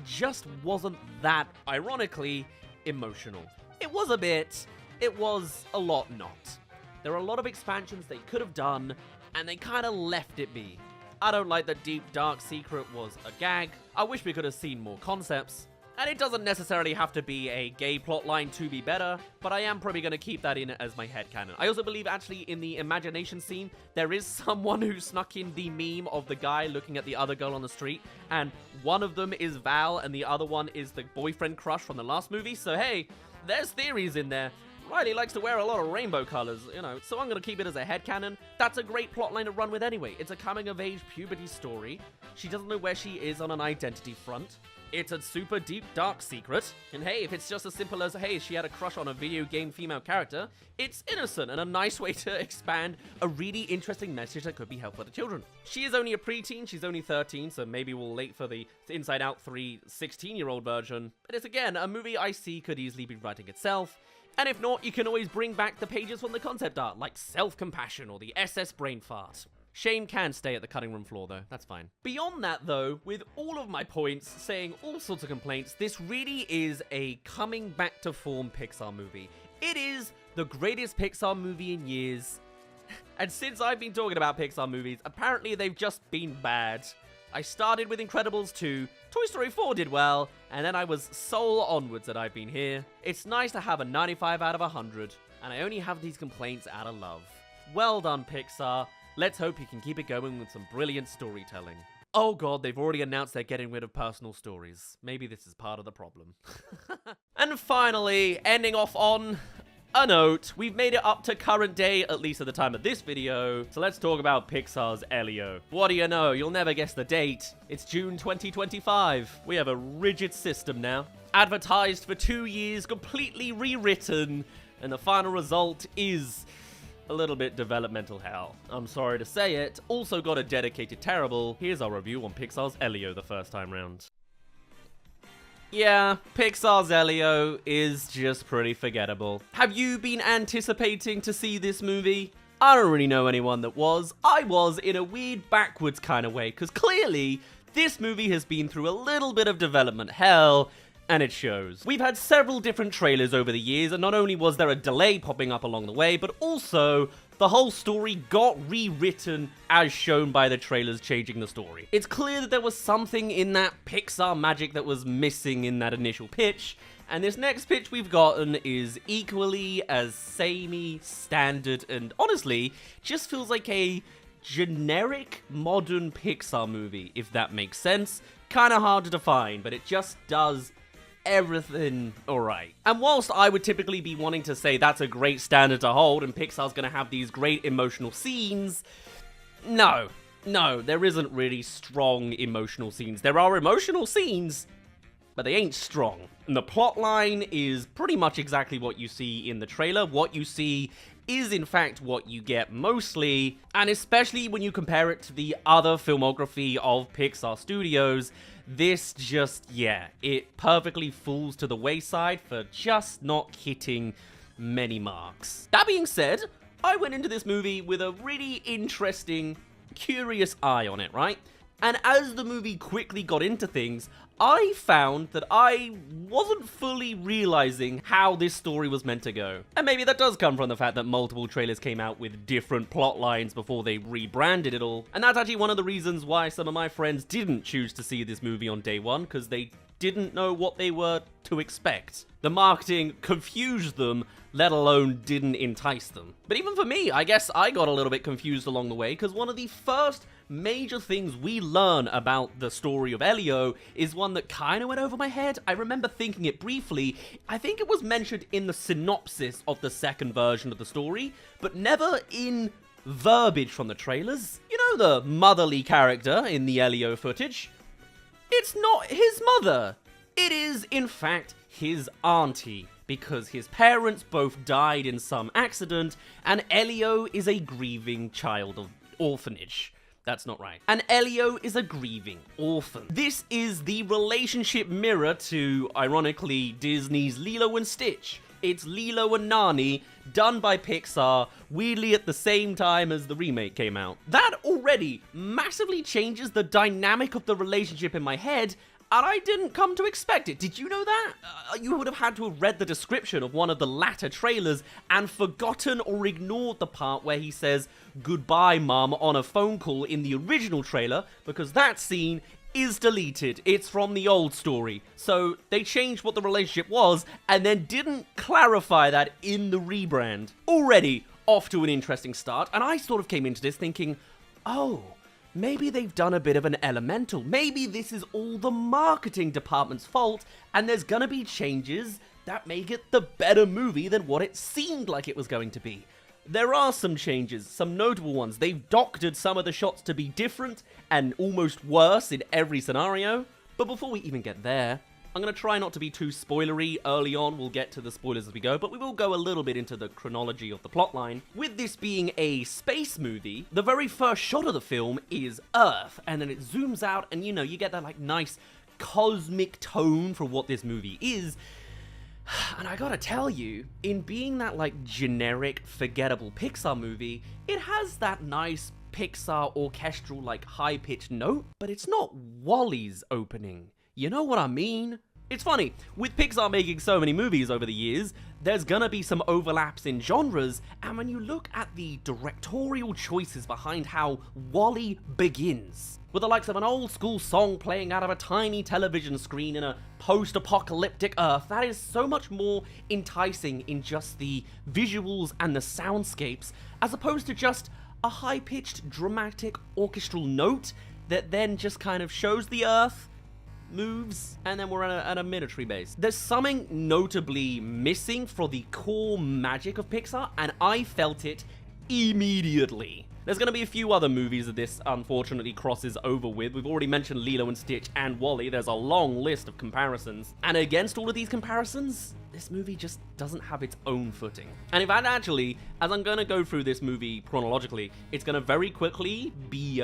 just wasn't that, ironically, emotional. It was a bit, it was a lot not. There are a lot of expansions they could have done, and they kind of left it be. I don't like that Deep Dark Secret was a gag. I wish we could have seen more concepts. And it doesn't necessarily have to be a gay plotline to be better, but I am probably going to keep that in as my headcanon. I also believe, actually, in the imagination scene, there is someone who snuck in the meme of the guy looking at the other girl on the street, and one of them is Val, and the other one is the boyfriend crush from the last movie, so hey, there's theories in there. Riley likes to wear a lot of rainbow colors, you know, so I'm going to keep it as a headcanon. That's a great plotline to run with anyway. It's a coming-of-age puberty story. She doesn't know where she is on an identity front. It's a super deep, dark secret. And hey, if it's just as simple as, hey, she had a crush on a video game female character, it's innocent and a nice way to expand a really interesting message that could be helpful to children. She is only a preteen, she's only 13, so maybe we'll wait for the Inside Out 3 16-year-old version. But it's, again, a movie I see could easily be writing itself. And if not, you can always bring back the pages from the concept art, like Self-Compassion or the SS Brain Fart. Shane can stay at the cutting room floor, though. That's fine. Beyond that, though, with all of my points saying all sorts of complaints, this really is a coming back to form Pixar movie. It is the greatest Pixar movie in years. And since I've been talking about Pixar movies, apparently they've just been bad. I started with Incredibles 2, Toy Story 4 did well, and then I was sole onwards that I've been here. It's nice to have a 95 out of 100, and I only have these complaints out of love. Well done, Pixar. Let's hope you can keep it going with some brilliant storytelling. Oh god, they've already announced they're getting rid of personal stories. Maybe this is part of the problem. And finally, ending off on a note, we've made it up to current day, at least at the time of this video, so let's talk about Pixar's Elio. What do you know? You'll never guess the date. It's June 2025. We have a rigid system now. Advertised for 2 years, completely rewritten, and the final result is a little bit developmental hell. I'm sorry to say it. Also got a dedicated terrible. Here's our review on Pixar's Elio the first time round. Yeah, Pixar's Elio is just pretty forgettable. Have you been anticipating to see this movie? I don't really know anyone that was. I was, in a weird backwards kind of way, because clearly this movie has been through a little bit of development hell, and it shows. We've had several different trailers over the years, and not only was there a delay popping up along the way, but also the whole story got rewritten as shown by the trailers changing the story. It's clear that there was something in that Pixar magic that was missing in that initial pitch, and this next pitch we've gotten is equally as samey, standard, and honestly, just feels like a generic modern Pixar movie, if that makes sense. Kinda hard to define, but it just does everything alright. And whilst I would typically be wanting to say that's a great standard to hold and Pixar's gonna have these great emotional scenes, no, there isn't really strong emotional scenes. There are emotional scenes, but they ain't strong. And the plot line is pretty much exactly what you see in the trailer, what you see is in fact what you get mostly, and especially when you compare it to the other filmography of Pixar Studios, this just, yeah, it perfectly falls to the wayside for just not hitting many marks. That being said, I went into this movie with a really interesting, curious eye on it, right? And as the movie quickly got into things, I found that I wasn't fully realizing how this story was meant to go. And maybe that does come from the fact that multiple trailers came out with different plot lines before they rebranded it all. And that's actually one of the reasons why some of my friends didn't choose to see this movie on day one, because they didn't know what they were to expect. The marketing confused them, let alone didn't entice them. But even for me, I guess I got a little bit confused along the way, because one of the first major things we learn about the story of Elio is one that kind of went over my head. I remember thinking it briefly. I think it was mentioned in the synopsis of the second version of the story, but never in verbiage from the trailers. You know, the motherly character in the Elio footage? It's not his mother. It is, in fact, his auntie, because his parents both died in some accident, and Elio is a grieving child of orphanage. That's not right. And Elio is a grieving orphan. This is the relationship mirror to, ironically, Disney's Lilo and Stitch. It's Lilo and Nani, done by Pixar, weirdly at the same time as the remake came out. That already massively changes the dynamic of the relationship in my head, and I didn't come to expect it. Did you know that? You would have had to have read the description of one of the latter trailers and forgotten or ignored the part where he says, "Goodbye, Mum," on a phone call in the original trailer, because that scene is deleted. It's from the old story. So they changed what the relationship was and then didn't clarify that in the rebrand. Already off to an interesting start, and I sort of came into this thinking, oh, maybe they've done a bit of an elemental. Maybe this is all the marketing department's fault, and there's gonna be changes that make it the better movie than what it seemed like it was going to be. There are some changes, some notable ones. They've doctored some of the shots to be different and almost worse in every scenario. But before we even get there, I'm going to try not to be too spoilery early on. We'll get to the spoilers as we go, but we will go a little bit into the chronology of the plotline. With this being a space movie, the very first shot of the film is Earth, and then it zooms out, and you know, you get that like nice cosmic tone for what this movie is. And I gotta tell you, in being that like generic, forgettable Pixar movie, it has that nice Pixar orchestral like high-pitched note, but it's not WALL-E's opening. You know what I mean? It's funny, with Pixar making so many movies over the years, there's gonna be some overlaps in genres, and when you look at the directorial choices behind how WALL-E begins, with the likes of an old school song playing out of a tiny television screen in a post-apocalyptic Earth, that is so much more enticing in just the visuals and the soundscapes, as opposed to just a high-pitched dramatic orchestral note that then just kind of shows the Earth, moves, and then we're at a military base. There's something notably missing for the core magic of Pixar, and I felt it immediately. There's going to be a few other movies that this unfortunately crosses over with. We've already mentioned Lilo and Stitch and WALL-E. There's a long list of comparisons. And against all of these comparisons, this movie just doesn't have its own footing. And in fact, actually, as I'm going to go through this movie chronologically, it's going to very quickly be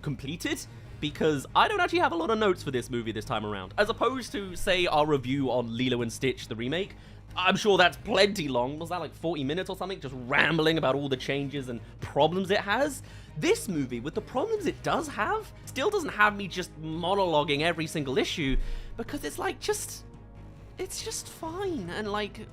completed, because I don't actually have a lot of notes for this movie this time around. As opposed to, say, our review on Lilo and Stitch, the remake, I'm sure that's plenty long. Was that like 40 minutes or something? Just rambling about all the changes and problems it has? This movie, with the problems it does have, still doesn't have me just monologuing every single issue, because it's like it's just fine and like,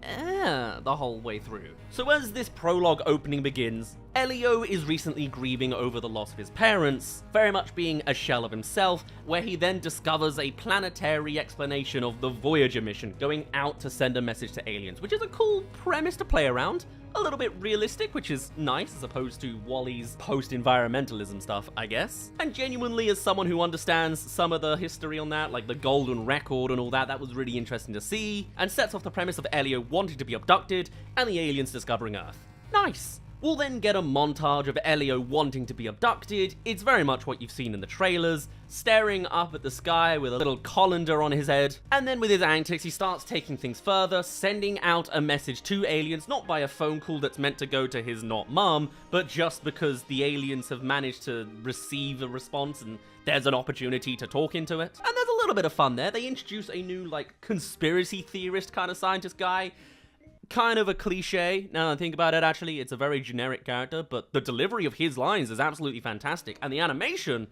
the whole way through. So as this prologue opening begins, Elio is recently grieving over the loss of his parents, very much being a shell of himself, where he then discovers a planetary explanation of the Voyager mission going out to send a message to aliens, which is a cool premise to play around. A little bit realistic, which is nice, as opposed to WALL-E's post-environmentalism stuff, I guess. And genuinely, as someone who understands some of the history on that, like the Golden Record and all that, that was really interesting to see, and sets off the premise of Elio wanting to be abducted, and the aliens discovering Earth. Nice. We'll then get a montage of Elio wanting to be abducted. It's very much what you've seen in the trailers, staring up at the sky with a little colander on his head. And then with his antics, he starts taking things further, sending out a message to aliens, not by a phone call that's meant to go to his not mum, but just because the aliens have managed to receive a response and there's an opportunity to talk into it. And there's a little bit of fun there. They introduce a new, like, conspiracy theorist kind of scientist guy. Kind of a cliche, now that I think about it, actually. It's a very generic character, but the delivery of his lines is absolutely fantastic. And the animation,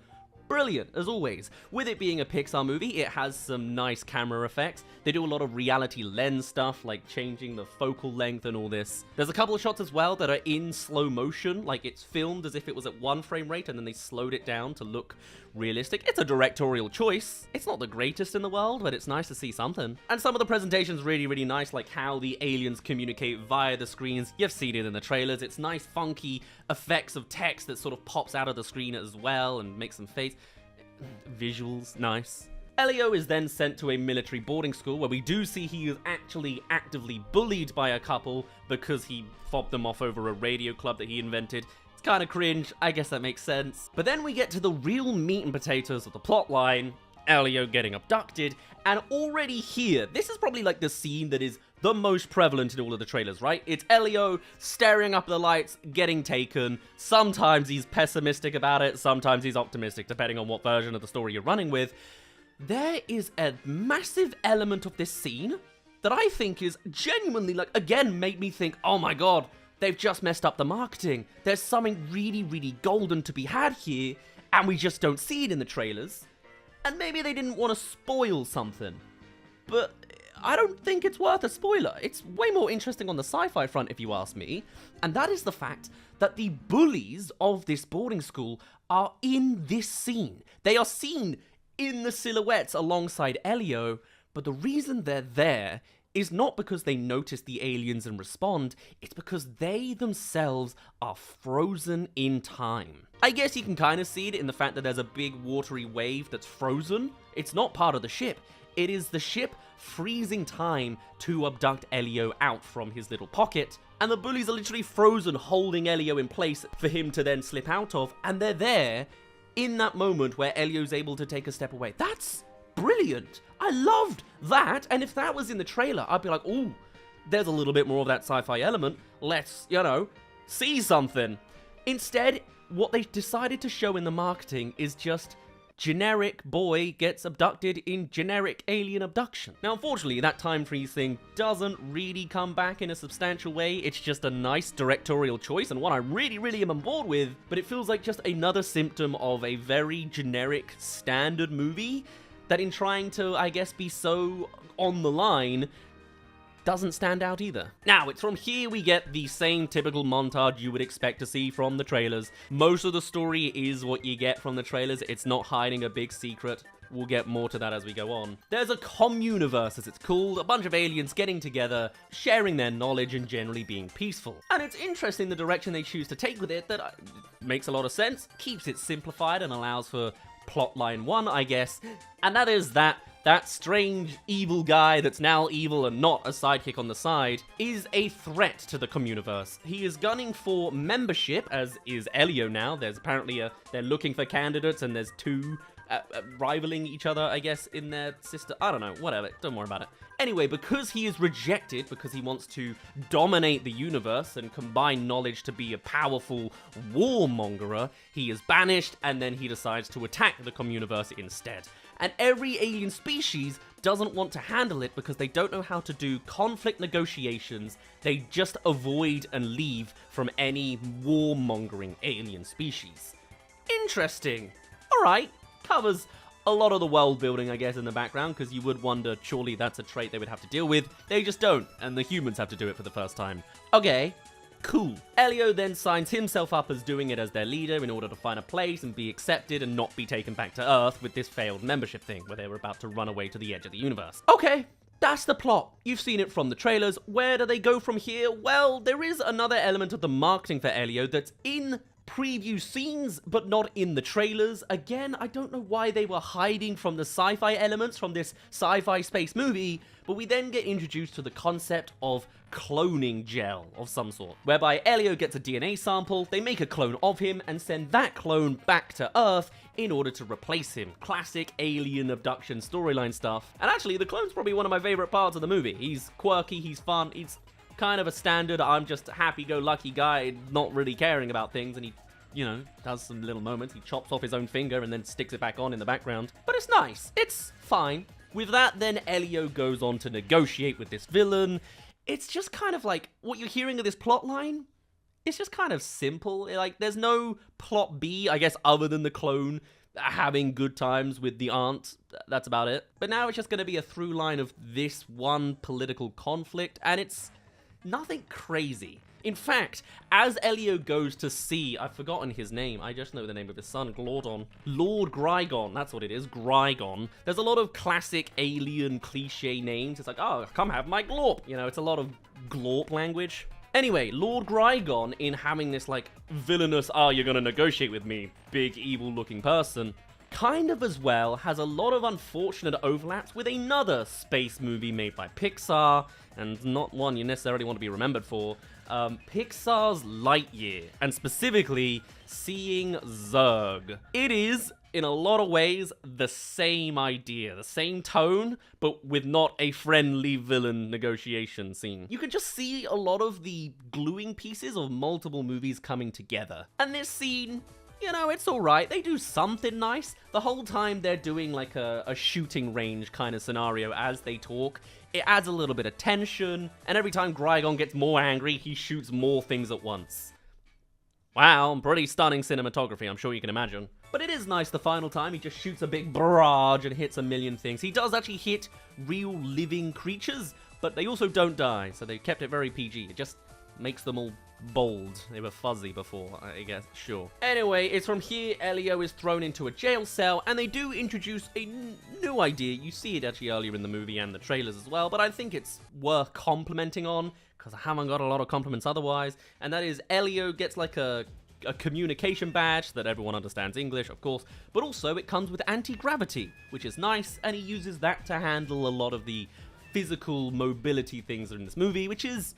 brilliant, as always. With it being a Pixar movie, it has some nice camera effects. They do a lot of reality lens stuff, like changing the focal length and all this. There's a couple of shots as well that are in slow motion, like it's filmed as if it was at 1 frame rate and then they slowed it down to look realistic. It's a directorial choice. It's not the greatest in the world, but it's nice to see something. And some of the presentation's really, really nice, like how the aliens communicate via the screens. You've seen it in the trailers. It's nice, funky effects of text that sort of pops out of the screen as well and makes them face. Visuals, nice. Elio is then sent to a military boarding school where we do see he is actually actively bullied by a couple because he fobbed them off over a radio club that he invented. It's kind of cringe, I guess that makes sense. But then we get to the real meat and potatoes of the plot line, Elio getting abducted, and already here, this is probably like the scene that is the most prevalent in all of the trailers, right? It's Elio staring up at the lights, getting taken. Sometimes he's pessimistic about it, sometimes he's optimistic, depending on what version of the story you're running with. There is a massive element of this scene that I think is genuinely, like, again, made me think, oh my god, they've just messed up the marketing. There's something really, really golden to be had here, and we just don't see it in the trailers. And maybe they didn't want to spoil something. But I don't think it's worth a spoiler. It's way more interesting on the sci-fi front, if you ask me. And that is the fact that the bullies of this boarding school are in this scene. They are seen in the silhouettes alongside Elio, but the reason they're there is not because they notice the aliens and respond, it's because they themselves are frozen in time. I guess you can kind of see it in the fact that there's a big watery wave that's frozen. It's not part of the ship. It is the ship freezing time to abduct Elio out from his little pocket, and the bullies are literally frozen, holding Elio in place for him to then slip out of, and they're there in that moment where Elio's able to take a step away. That's brilliant. I loved that, and if that was in the trailer, I'd be like, ooh, there's a little bit more of that sci-fi element. Let's, you know, see something. Instead, what they decided to show in the marketing is just generic boy gets abducted in generic alien abduction. Now, unfortunately, that time freeze thing doesn't really come back in a substantial way. It's just a nice directorial choice and one I really, really am on board with, but it feels like just another symptom of a very generic standard movie that in trying to, I guess, be so on the line, doesn't stand out either. Now, it's from here we get the same typical montage you would expect to see from the trailers. Most of the story is what you get from the trailers. It's not hiding a big secret. We'll get more to that as we go on. There's a communiverse, as it's called, a bunch of aliens getting together, sharing their knowledge and generally being peaceful. And it's interesting the direction they choose to take with it that makes a lot of sense, keeps it simplified and allows for plotline 1, I guess, and that is that strange evil guy that's now evil and not a sidekick on the side is a threat to the communiverse. He is gunning for membership, as is Elio now. There's apparently they're looking for candidates and there's two rivaling each other, I guess, in their sister. I don't know, whatever, don't worry about it. Anyway, because he is rejected, because he wants to dominate the universe and combine knowledge to be a powerful warmongerer, he is banished and then he decides to attack the communiverse instead. And every alien species doesn't want to handle it because they don't know how to do conflict negotiations. They just avoid and leave from any warmongering alien species. Interesting. Alright, covers a lot of the world building, I guess, in the background, because you would wonder, surely that's a trait they would have to deal with. They just don't, and the humans have to do it for the first time. Okay, cool. Elio then signs himself up as doing it as their leader in order to find a place and be accepted and not be taken back to Earth with this failed membership thing, where they were about to run away to the edge of the universe. Okay, that's the plot. You've seen it from the trailers. Where do they go from here? Well, there is another element of the marketing for Elio that's in preview scenes, but not in the trailers. Again, I don't know why they were hiding from the sci-fi elements from this sci-fi space movie, but we then get introduced to the concept of cloning gel of some sort, whereby Elio gets a DNA sample, they make a clone of him, and send that clone back to Earth in order to replace him. Classic alien abduction storyline stuff. And actually, the clone's probably one of my favorite parts of the movie. He's quirky, he's fun, he's kind of a standard, I'm just a happy-go-lucky guy, not really caring about things, and he, you know, does some little moments. He chops off his own finger and then sticks it back on in the background. But it's nice. It's fine. With that, then Elio goes on to negotiate with this villain. It's just kind of like, what you're hearing of this plot line, it's just kind of simple. Like, there's no plot B, I guess, other than the clone having good times with the aunt. That's about it. But now it's just going to be a through line of this one political conflict, and it's nothing crazy. In fact, as Elio goes to see, I've forgotten his name, I just know the name of his son, Lord Grygon, that's what it is, Grygon. There's a lot of classic alien cliche names. It's like, oh, come have my glorp. You know, it's a lot of glorp language. Anyway, Lord Grygon, in having this, like, villainous, you're gonna negotiate with me, big evil-looking person, kind of as well has a lot of unfortunate overlaps with another space movie made by Pixar, and not one you necessarily want to be remembered for, Pixar's Lightyear, and specifically, Seeing Zurg. It is, in a lot of ways, the same idea, the same tone, but with not a friendly villain negotiation scene. You can just see a lot of the gluing pieces of multiple movies coming together. And this scene, you know, it's alright. They do something nice. The whole time they're doing like a shooting range kind of scenario as they talk. It adds a little bit of tension, and every time Grygon gets more angry, he shoots more things at once. Wow, pretty stunning cinematography, I'm sure you can imagine. But it is nice the final time he just shoots a big barrage and hits a million things. He does actually hit real living creatures, but they also don't die, so they kept it very PG. It just makes them all bold. They were fuzzy before, I guess, sure. Anyway, it's from here Elio is thrown into a jail cell, and they do introduce a new idea. You see it actually earlier in the movie and the trailers as well, but I think it's worth complimenting on, because I haven't got a lot of compliments otherwise, and that is Elio gets like a communication badge that everyone understands English, of course, but also it comes with anti-gravity, which is nice, and he uses that to handle a lot of the physical mobility things in this movie, which is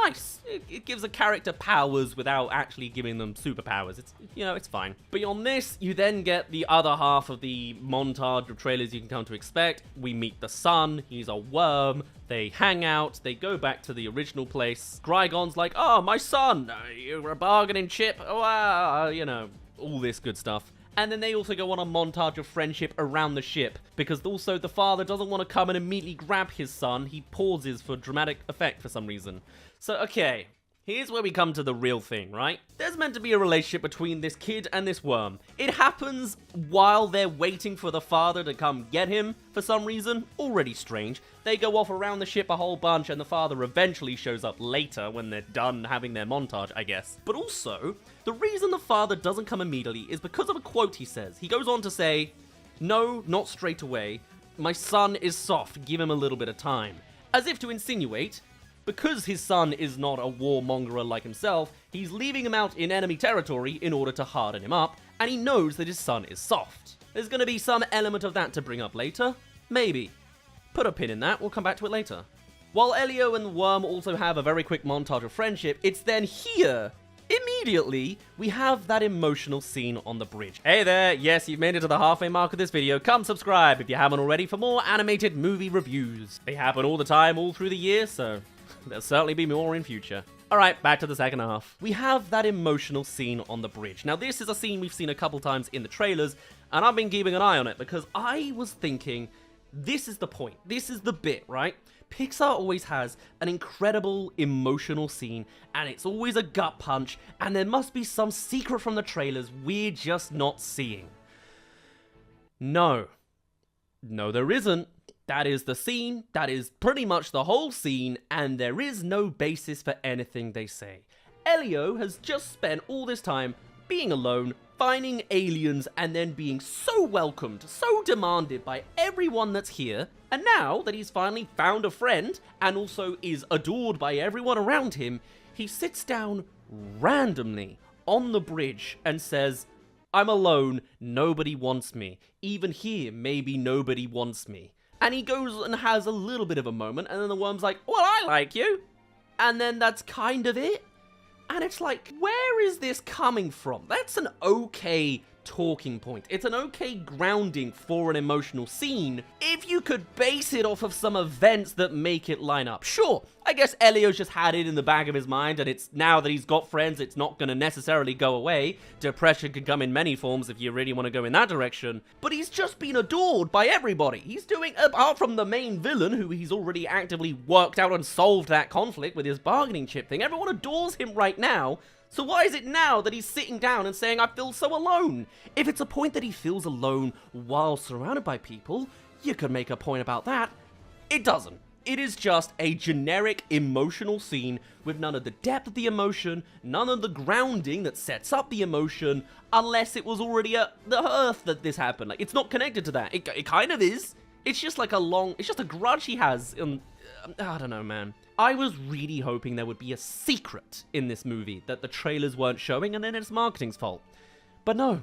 nice. It gives a character powers without actually giving them superpowers. It's, you know, it's fine. Beyond this, you then get the other half of the montage of trailers you can come to expect. We meet the son, he's a worm, they hang out, they go back to the original place. Grygon's like, oh, my son, you're a bargaining chip, you know, all this good stuff. And then they also go on a montage of friendship around the ship, because also the father doesn't want to come and immediately grab his son, he pauses for dramatic effect for some reason. So, okay, here's where we come to the real thing, right? There's meant to be a relationship between this kid and this worm. It happens while they're waiting for the father to come get him, for some reason. Already strange. They go off around the ship a whole bunch, and the father eventually shows up later when they're done having their montage, I guess. But also, the reason the father doesn't come immediately is because of a quote he says. He goes on to say, "No, not straight away. My son is soft. Give him a little bit of time." As if to insinuate, because his son is not a warmongerer like himself, he's leaving him out in enemy territory in order to harden him up, and he knows that his son is soft. There's going to be some element of that to bring up later. Maybe. Put a pin in that, we'll come back to it later. While Elio and the worm also have a very quick montage of friendship, it's then here, immediately, we have that emotional scene on the bridge. Hey there, yes, you've made it to the halfway mark of this video. Come subscribe if you haven't already for more animated movie reviews. They happen all the time, all through the year, so there'll certainly be more in future. Alright, back to the second half. We have that emotional scene on the bridge. Now, this is a scene we've seen a couple times in the trailers, and I've been keeping an eye on it because I was thinking, this is the point. This is the bit, right? Pixar always has an incredible emotional scene, and it's always a gut punch, and there must be some secret from the trailers we're just not seeing. No. No, there isn't. That is the scene, that is pretty much the whole scene, and there is no basis for anything they say. Elio has just spent all this time being alone, finding aliens, and then being so welcomed, so demanded by everyone that's here, and now that he's finally found a friend, and also is adored by everyone around him, he sits down randomly on the bridge and says, "I'm alone, nobody wants me. Even here, maybe nobody wants me." And he goes and has a little bit of a moment, and then the worm's like, "Well, I like you." And then that's kind of it. And it's like, where is this coming from? That's an okay talking point. It's an okay grounding for an emotional scene if you could base it off of some events that make it line up. Sure, I guess Elio's just had it in the back of his mind, and it's now that he's got friends, it's not going to necessarily go away. Depression can come in many forms if you really want to go in that direction, but he's just been adored by everybody. He's doing, apart from the main villain, who he's already actively worked out and solved that conflict with his bargaining chip thing, everyone adores him right now. So why is it now that he's sitting down and saying, "I feel so alone"? If it's a point that he feels alone while surrounded by people, you could make a point about that. It doesn't. It is just a generic emotional scene with none of the depth of the emotion, none of the grounding that sets up the emotion, unless it was already the Earth that this happened. Like, it's not connected to that. It kind of is. It's just like it's just a grudge he has. I don't know, man. I was really hoping there would be a secret in this movie that the trailers weren't showing, and then it's marketing's fault. But no,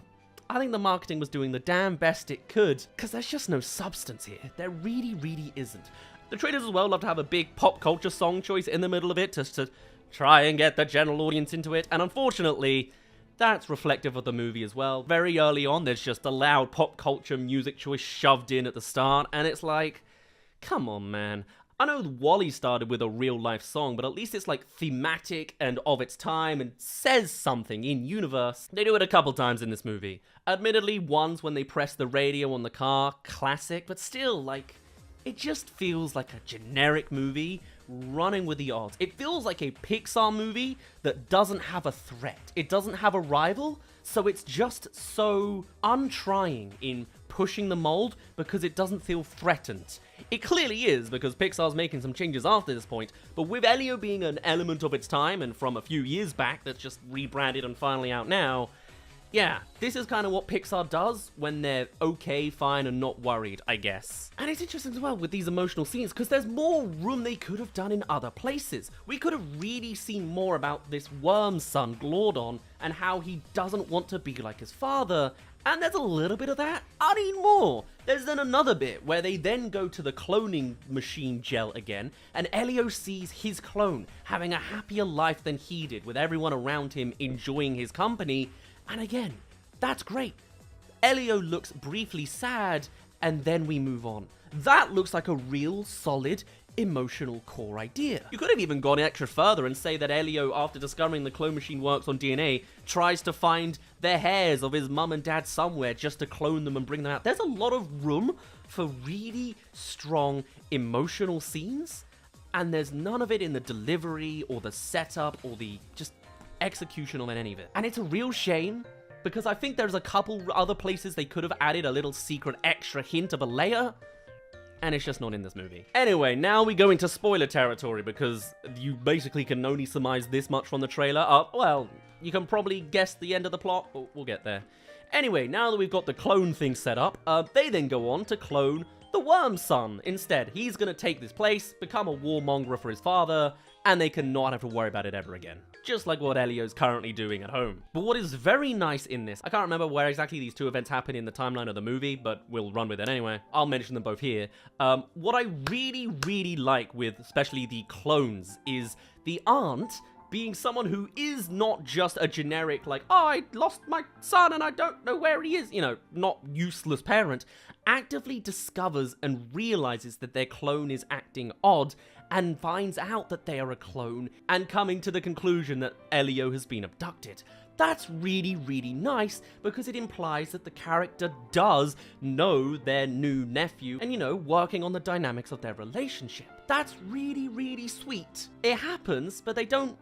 I think the marketing was doing the damn best it could, because there's just no substance here. There really, really isn't. The trailers as well love to have a big pop culture song choice in the middle of it just to try and get the general audience into it, and unfortunately, that's reflective of the movie as well. Very early on, there's just a loud pop culture music choice shoved in at the start, and it's like, come on, man. I know WALL-E started with a real-life song, but at least it's like thematic and of its time and says something in universe. They do it a couple times in this movie. Admittedly, once when they press the radio on the car, classic, but still, like, it just feels like a generic movie running with the odds. It feels like a Pixar movie that doesn't have a threat. It doesn't have a rival, so it's just so untrying in pushing the mold because it doesn't feel threatened. It clearly is, because Pixar's making some changes after this point, but with Elio being an element of its time and from a few years back that's just rebranded and finally out now, yeah, this is kind of what Pixar does when they're okay, fine, and not worried, I guess. And it's interesting as well with these emotional scenes, because there's more room they could have done in other places. We could have really seen more about this worm's son, Glordon, and how he doesn't want to be like his father, and there's a little bit of that. I need more. There's then another bit where they then go to the cloning machine gel again, and Elio sees his clone having a happier life than he did, with everyone around him enjoying his company. And again, that's great. Elio looks briefly sad, and then we move on. That looks like a real, solid, emotional core idea. You could have even gone extra further and say that Elio, after discovering the clone machine works on DNA, tries to find the hairs of his mum and dad somewhere just to clone them and bring them out. There's a lot of room for really strong emotional scenes, and there's none of it in the delivery or the setup or the just execution of any of it. And it's a real shame, because I think there's a couple other places they could have added a little secret extra hint of a layer, and it's just not in this movie. Anyway, now we go into spoiler territory, because you basically can only surmise this much from the trailer. Well, you can probably guess the end of the plot, but we'll get there. Anyway, now that we've got the clone thing set up, they then go on to clone the worm's son instead. He's gonna take this place, become a warmonger for his father, and they can not have to worry about it ever again. Just like what Elio's currently doing at home. But what is very nice in this, I can't remember where exactly these two events happen in the timeline of the movie, but we'll run with it anyway. I'll mention them both here. What I really, really like with especially the clones is the aunt being someone who is not just a generic, like, oh, I lost my son and I don't know where he is, you know, not useless parent, actively discovers and realizes that their clone is acting odd and finds out that they are a clone and coming to the conclusion that Elio has been abducted. That's really, really nice, because it implies that the character does know their new nephew and, you know, working on the dynamics of their relationship. That's really, really sweet. It happens, but they don't,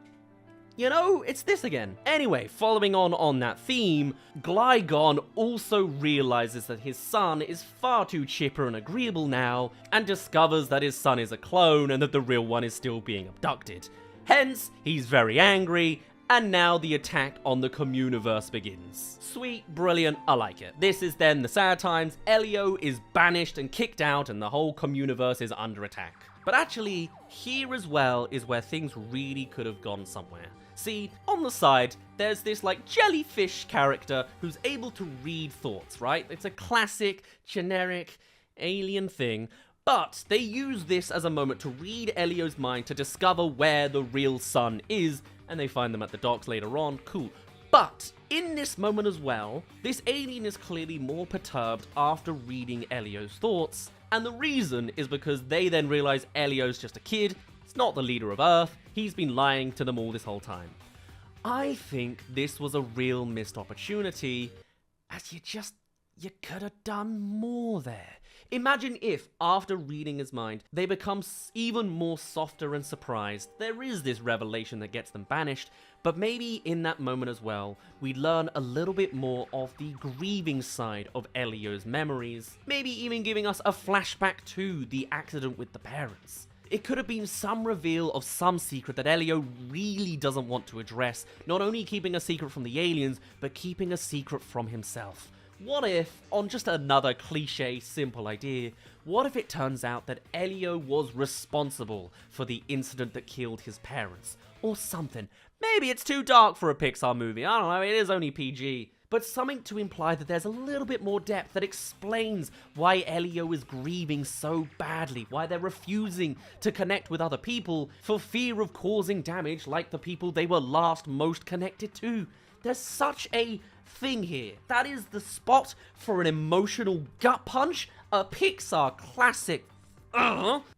you know, it's this again. Anyway, following on that theme, Gligon also realizes that his son is far too chipper and agreeable now, and discovers that his son is a clone and that the real one is still being abducted. Hence, he's very angry, and now the attack on the Communiverse begins. Sweet, brilliant, I like it. This is then the sad times. Elio is banished and kicked out, and the whole Communiverse is under attack. But actually, here as well is where things really could have gone somewhere. See, on the side, there's this like jellyfish character who's able to read thoughts, right? It's a classic, generic, alien thing. But they use this as a moment to read Elio's mind to discover where the real sun is, and they find them at the docks later on. Cool. But in this moment as well, this alien is clearly more perturbed after reading Elio's thoughts, and the reason is because they then realize Elio's just a kid, he's not the leader of Earth, he's been lying to them all this whole time. I think this was a real missed opportunity, as you could have done more there. Imagine if, after reading his mind, they become even more softer and surprised. There is this revelation that gets them banished, but maybe in that moment as well, we learn a little bit more of the grieving side of Elio's memories, maybe even giving us a flashback to the accident with the parents. It could have been some reveal of some secret that Elio really doesn't want to address, not only keeping a secret from the aliens, but keeping a secret from himself. What if, on just another cliche, simple idea, what if it turns out that Elio was responsible for the incident that killed his parents? Or something. Maybe it's too dark for a Pixar movie, I don't know, it is only PG. But something to imply that there's a little bit more depth that explains why Elio is grieving so badly, why they're refusing to connect with other people for fear of causing damage like the people they were last most connected to. There's such a thing here. That is the spot for an emotional gut punch. A Pixar classic.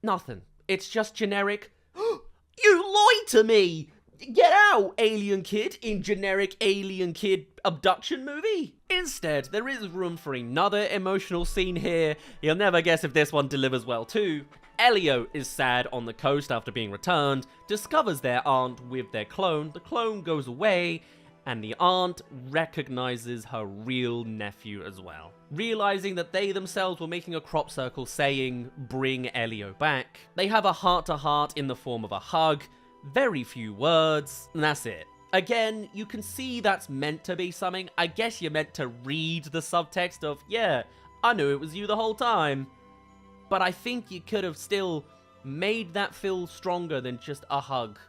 Nothing. It's just generic. You lied to me! Get out, alien kid, in generic alien kid abduction movie. Instead, there is room for another emotional scene here. You'll never guess if this one delivers well too. Elio is sad on the coast after being returned, discovers their aunt with their clone. The clone goes away, and the aunt recognizes her real nephew as well. Realizing that they themselves were making a crop circle saying, "Bring Elio back." They have a heart-to-heart in the form of a hug, very few words, and that's it. Again, you can see that's meant to be something. I guess you're meant to read the subtext of, yeah, I knew it was you the whole time. But I think you could have still made that feel stronger than just a hug.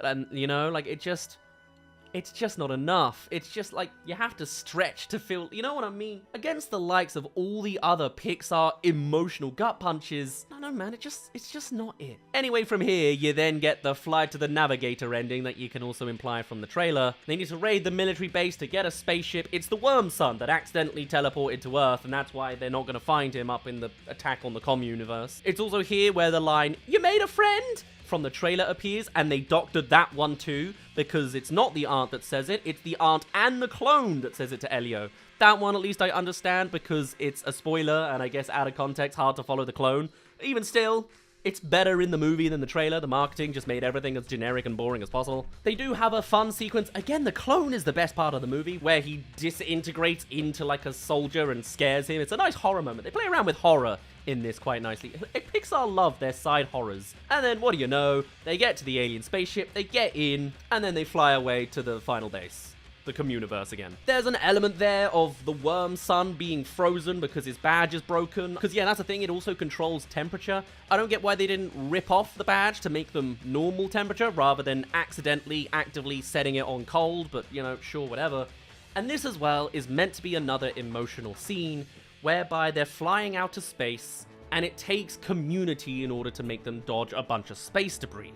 And, you know, like, it's just not enough. It's just like, you have to stretch to feel, you know what I mean? Against the likes of all the other Pixar emotional gut punches, no man, it's just not it. Anyway, from here, you then get the Flight to the Navigator ending that you can also imply from the trailer. They need to raid the military base to get a spaceship. It's the Worm Son that accidentally teleported to Earth, and that's why they're not gonna find him up in the Attack on the Communiverse. It's also here where the line, "You made a friend?" from the trailer appears, and they doctored that one too, because it's not the aunt that says it, it's the aunt and the clone that says it to Elio. That one at least I understand, because it's a spoiler, and I guess out of context, hard to follow the clone. Even still, it's better in the movie than the trailer. The marketing just made everything as generic and boring as possible. They do have a fun sequence. Again, the clone is the best part of the movie, where he disintegrates into like a soldier and scares him. It's a nice horror moment. They play around with horror in this quite nicely. Pixar love their side horrors. And then, what do you know? They get to the alien spaceship, they get in, and then they fly away to the final base. The Communiverse again. There's an element there of the Worm Son being frozen because his badge is broken. Because yeah, that's the thing, it also controls temperature. I don't get why they didn't rip off the badge to make them normal temperature rather than accidentally, actively setting it on cold, but you know, sure, whatever. And this as well is meant to be another emotional scene whereby they're flying out to space and it takes community in order to make them dodge a bunch of space debris.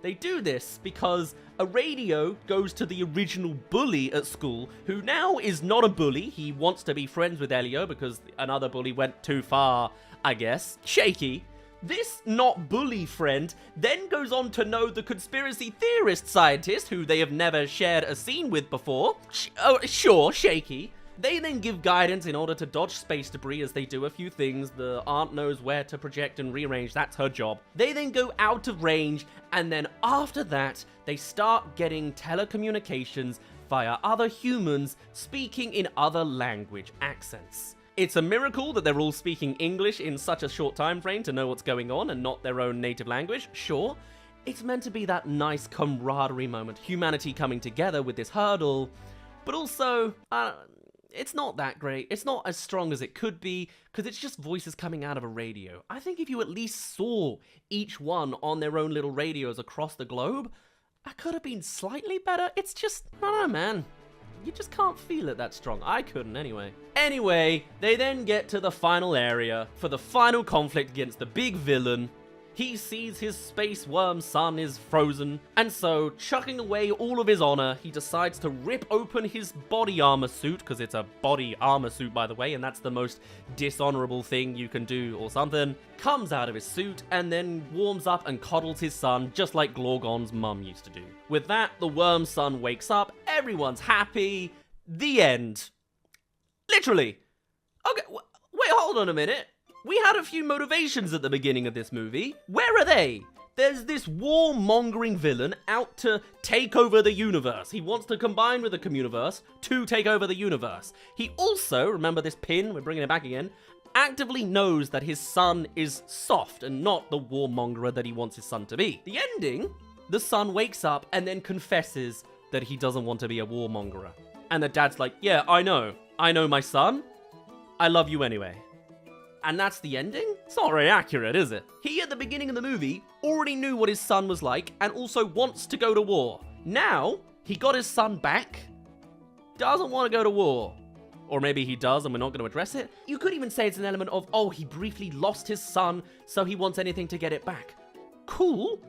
They do this because a radio goes to the original bully at school, who now is not a bully. He wants to be friends with Elio because another bully went too far, I guess. Shaky. This not bully friend then goes on to know the conspiracy theorist scientist, who they have never shared a scene with before. Sure, Shaky. They then give guidance in order to dodge space debris as they do a few things. The aunt knows where to project and rearrange, that's her job. They then go out of range, and then after that, they start getting telecommunications via other humans speaking in other language accents. It's a miracle that they're all speaking English in such a short time frame to know what's going on and not their own native language, sure. It's meant to be that nice camaraderie moment, humanity coming together with this hurdle, but also, it's not that great. It's not as strong as it could be, because it's just voices coming out of a radio. I think if you at least saw each one on their own little radios across the globe, I could have been slightly better. It's just, I don't know, man. You just can't feel it that strong. I couldn't anyway. Anyway, they then get to the final area for the final conflict against the big villain. He sees his space worm son is frozen, and so, chucking away all of his honor, he decides to rip open his body armor suit, because it's a body armor suit, by the way, and that's the most dishonorable thing you can do or something, comes out of his suit, and then warms up and coddles his son, just like Glorgon's mum used to do. With that, the worm son wakes up, everyone's happy, the end. Literally. Okay, wait, hold on a minute. We had a few motivations at the beginning of this movie. Where are they? There's this warmongering villain out to take over the universe. He wants to combine with the communiverse to take over the universe. He also, remember this pin, we're bringing it back again, actively knows that his son is soft and not the warmongerer that he wants his son to be. The ending, the son wakes up and then confesses that he doesn't want to be a warmongerer. And the dad's like, yeah, I know my son. I love you anyway. And that's the ending? It's not very accurate, is it? He, at the beginning of the movie, already knew what his son was like and also wants to go to war. Now, he got his son back, doesn't want to go to war. Or maybe he does and we're not going to address it. You could even say it's an element of, oh, he briefly lost his son, so he wants anything to get it back. Cool.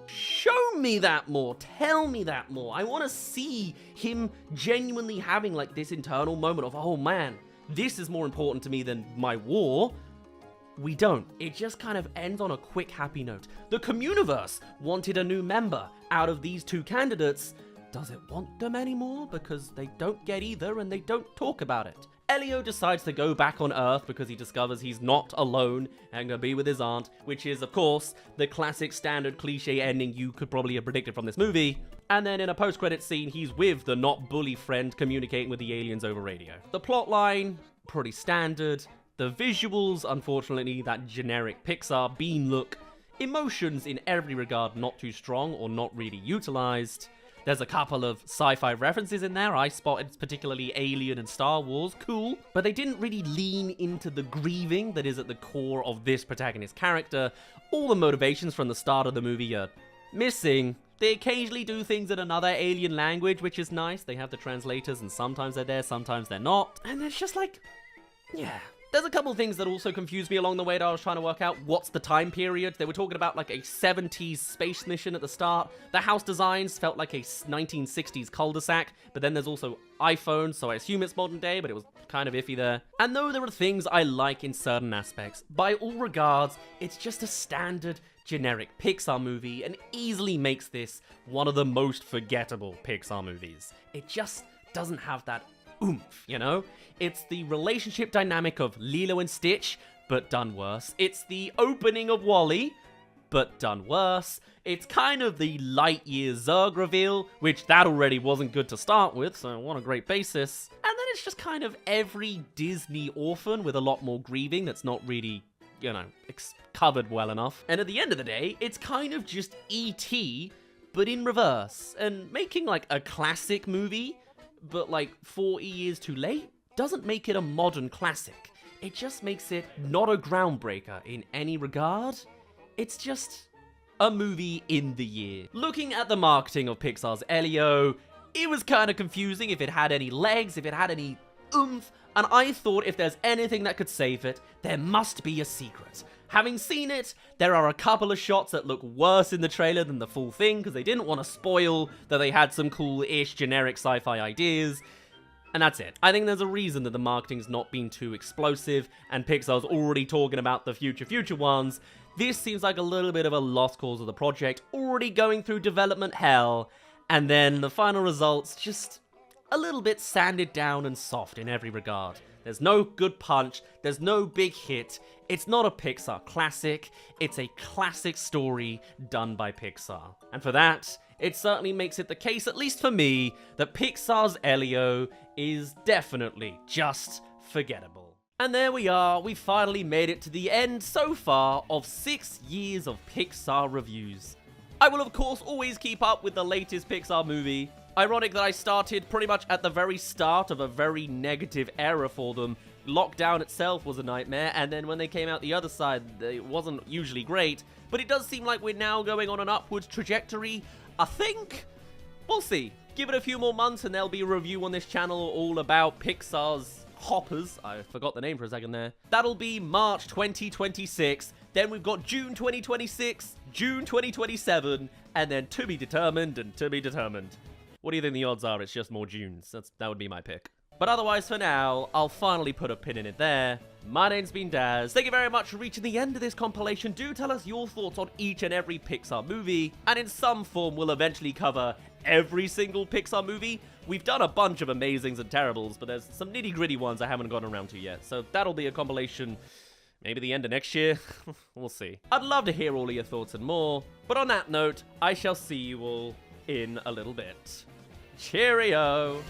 Show me that more. Tell me that more. I want to see him genuinely having like this internal moment of, oh man, this is more important to me than my war. We don't. It just kind of ends on a quick happy note. The communiverse wanted a new member out of these two candidates. Does it want them anymore? Because they don't get either and they don't talk about it. Elio decides to go back on Earth because he discovers he's not alone and gonna be with his aunt, which is, of course, the classic standard cliche ending you could probably have predicted from this movie. And then in a post-credit scene, he's with the not bully friend communicating with the aliens over radio. The plotline, pretty standard. The visuals, unfortunately, that generic Pixar bean look. Emotions in every regard not too strong or not really utilized. There's a couple of sci-fi references in there. I spotted particularly Alien and Star Wars. Cool. But they didn't really lean into the grieving that is at the core of this protagonist character. All the motivations from the start of the movie are missing. They occasionally do things in another alien language, which is nice. They have the translators and sometimes they're there, sometimes they're not. And it's just like, yeah. There's a couple things that also confused me along the way that I was trying to work out. What's the time period? They were talking about like a 70s space mission at the start. The house designs felt like a 1960s cul-de-sac, but then there's also iPhones, so I assume it's modern day, but it was kind of iffy there. And though there are things I like in certain aspects, by all regards, it's just a standard generic Pixar movie and easily makes this one of the most forgettable Pixar movies. It just doesn't have that oomph, you know? It's the relationship dynamic of Lilo and Stitch, but done worse. It's the opening of WALL-E, but done worse. It's kind of the Lightyear Zurg reveal, which that already wasn't good to start with, so what a great basis. And then it's just kind of every Disney orphan with a lot more grieving that's not really, you know, covered well enough. And at the end of the day, it's kind of just E.T., but in reverse. And making like a classic movie, but like 40 years too late, doesn't make it a modern classic. It just makes it not a groundbreaker in any regard. It's just a movie in the year. Looking at the marketing of Pixar's Elio, it was kind of confusing if it had any legs, if it had any oomph, and I thought if there's anything that could save it, there must be a secret. Having seen it, there are a couple of shots that look worse in the trailer than the full thing because they didn't want to spoil that they had some cool-ish generic sci-fi ideas. And that's it. I think there's a reason that the marketing's not been too explosive and Pixar's already talking about the future ones. This seems like a little bit of a lost cause of the project, already going through development hell, and then the final results just a little bit sanded down and soft in every regard. There's no good punch, there's no big hit, it's not a Pixar classic, it's a classic story done by Pixar. And for that, it certainly makes it the case, at least for me, that Pixar's Elio is definitely just forgettable. And there we are, we finally made it to the end so far of 6 years of Pixar reviews. I will of course always keep up with the latest Pixar movie, Ironic that I started pretty much at the very start of a very negative era for them. Lockdown itself was a nightmare, and then when they came out the other side, it wasn't usually great. But it does seem like we're now going on an upwards trajectory. I think we'll see. Give it a few more months and there'll be a review on this channel all about Pixar's hoppers. I forgot the name for a second there. That'll be March 2026. Then we've got June 2026, June 2027, and then to be determined and to be determined. What do you think the odds are it's just more Junes? That would be my pick. But otherwise, for now, I'll finally put a pin in it there. My name's been Daz. Thank you very much for reaching the end of this compilation. Do tell us your thoughts on each and every Pixar movie, and in some form, we'll eventually cover every single Pixar movie. We've done a bunch of amazings and terribles, but there's some nitty-gritty ones I haven't gotten around to yet, so that'll be a compilation maybe the end of next year. We'll see. I'd love to hear all of your thoughts and more, but on that note, I shall see you all in a little bit. Cheerio!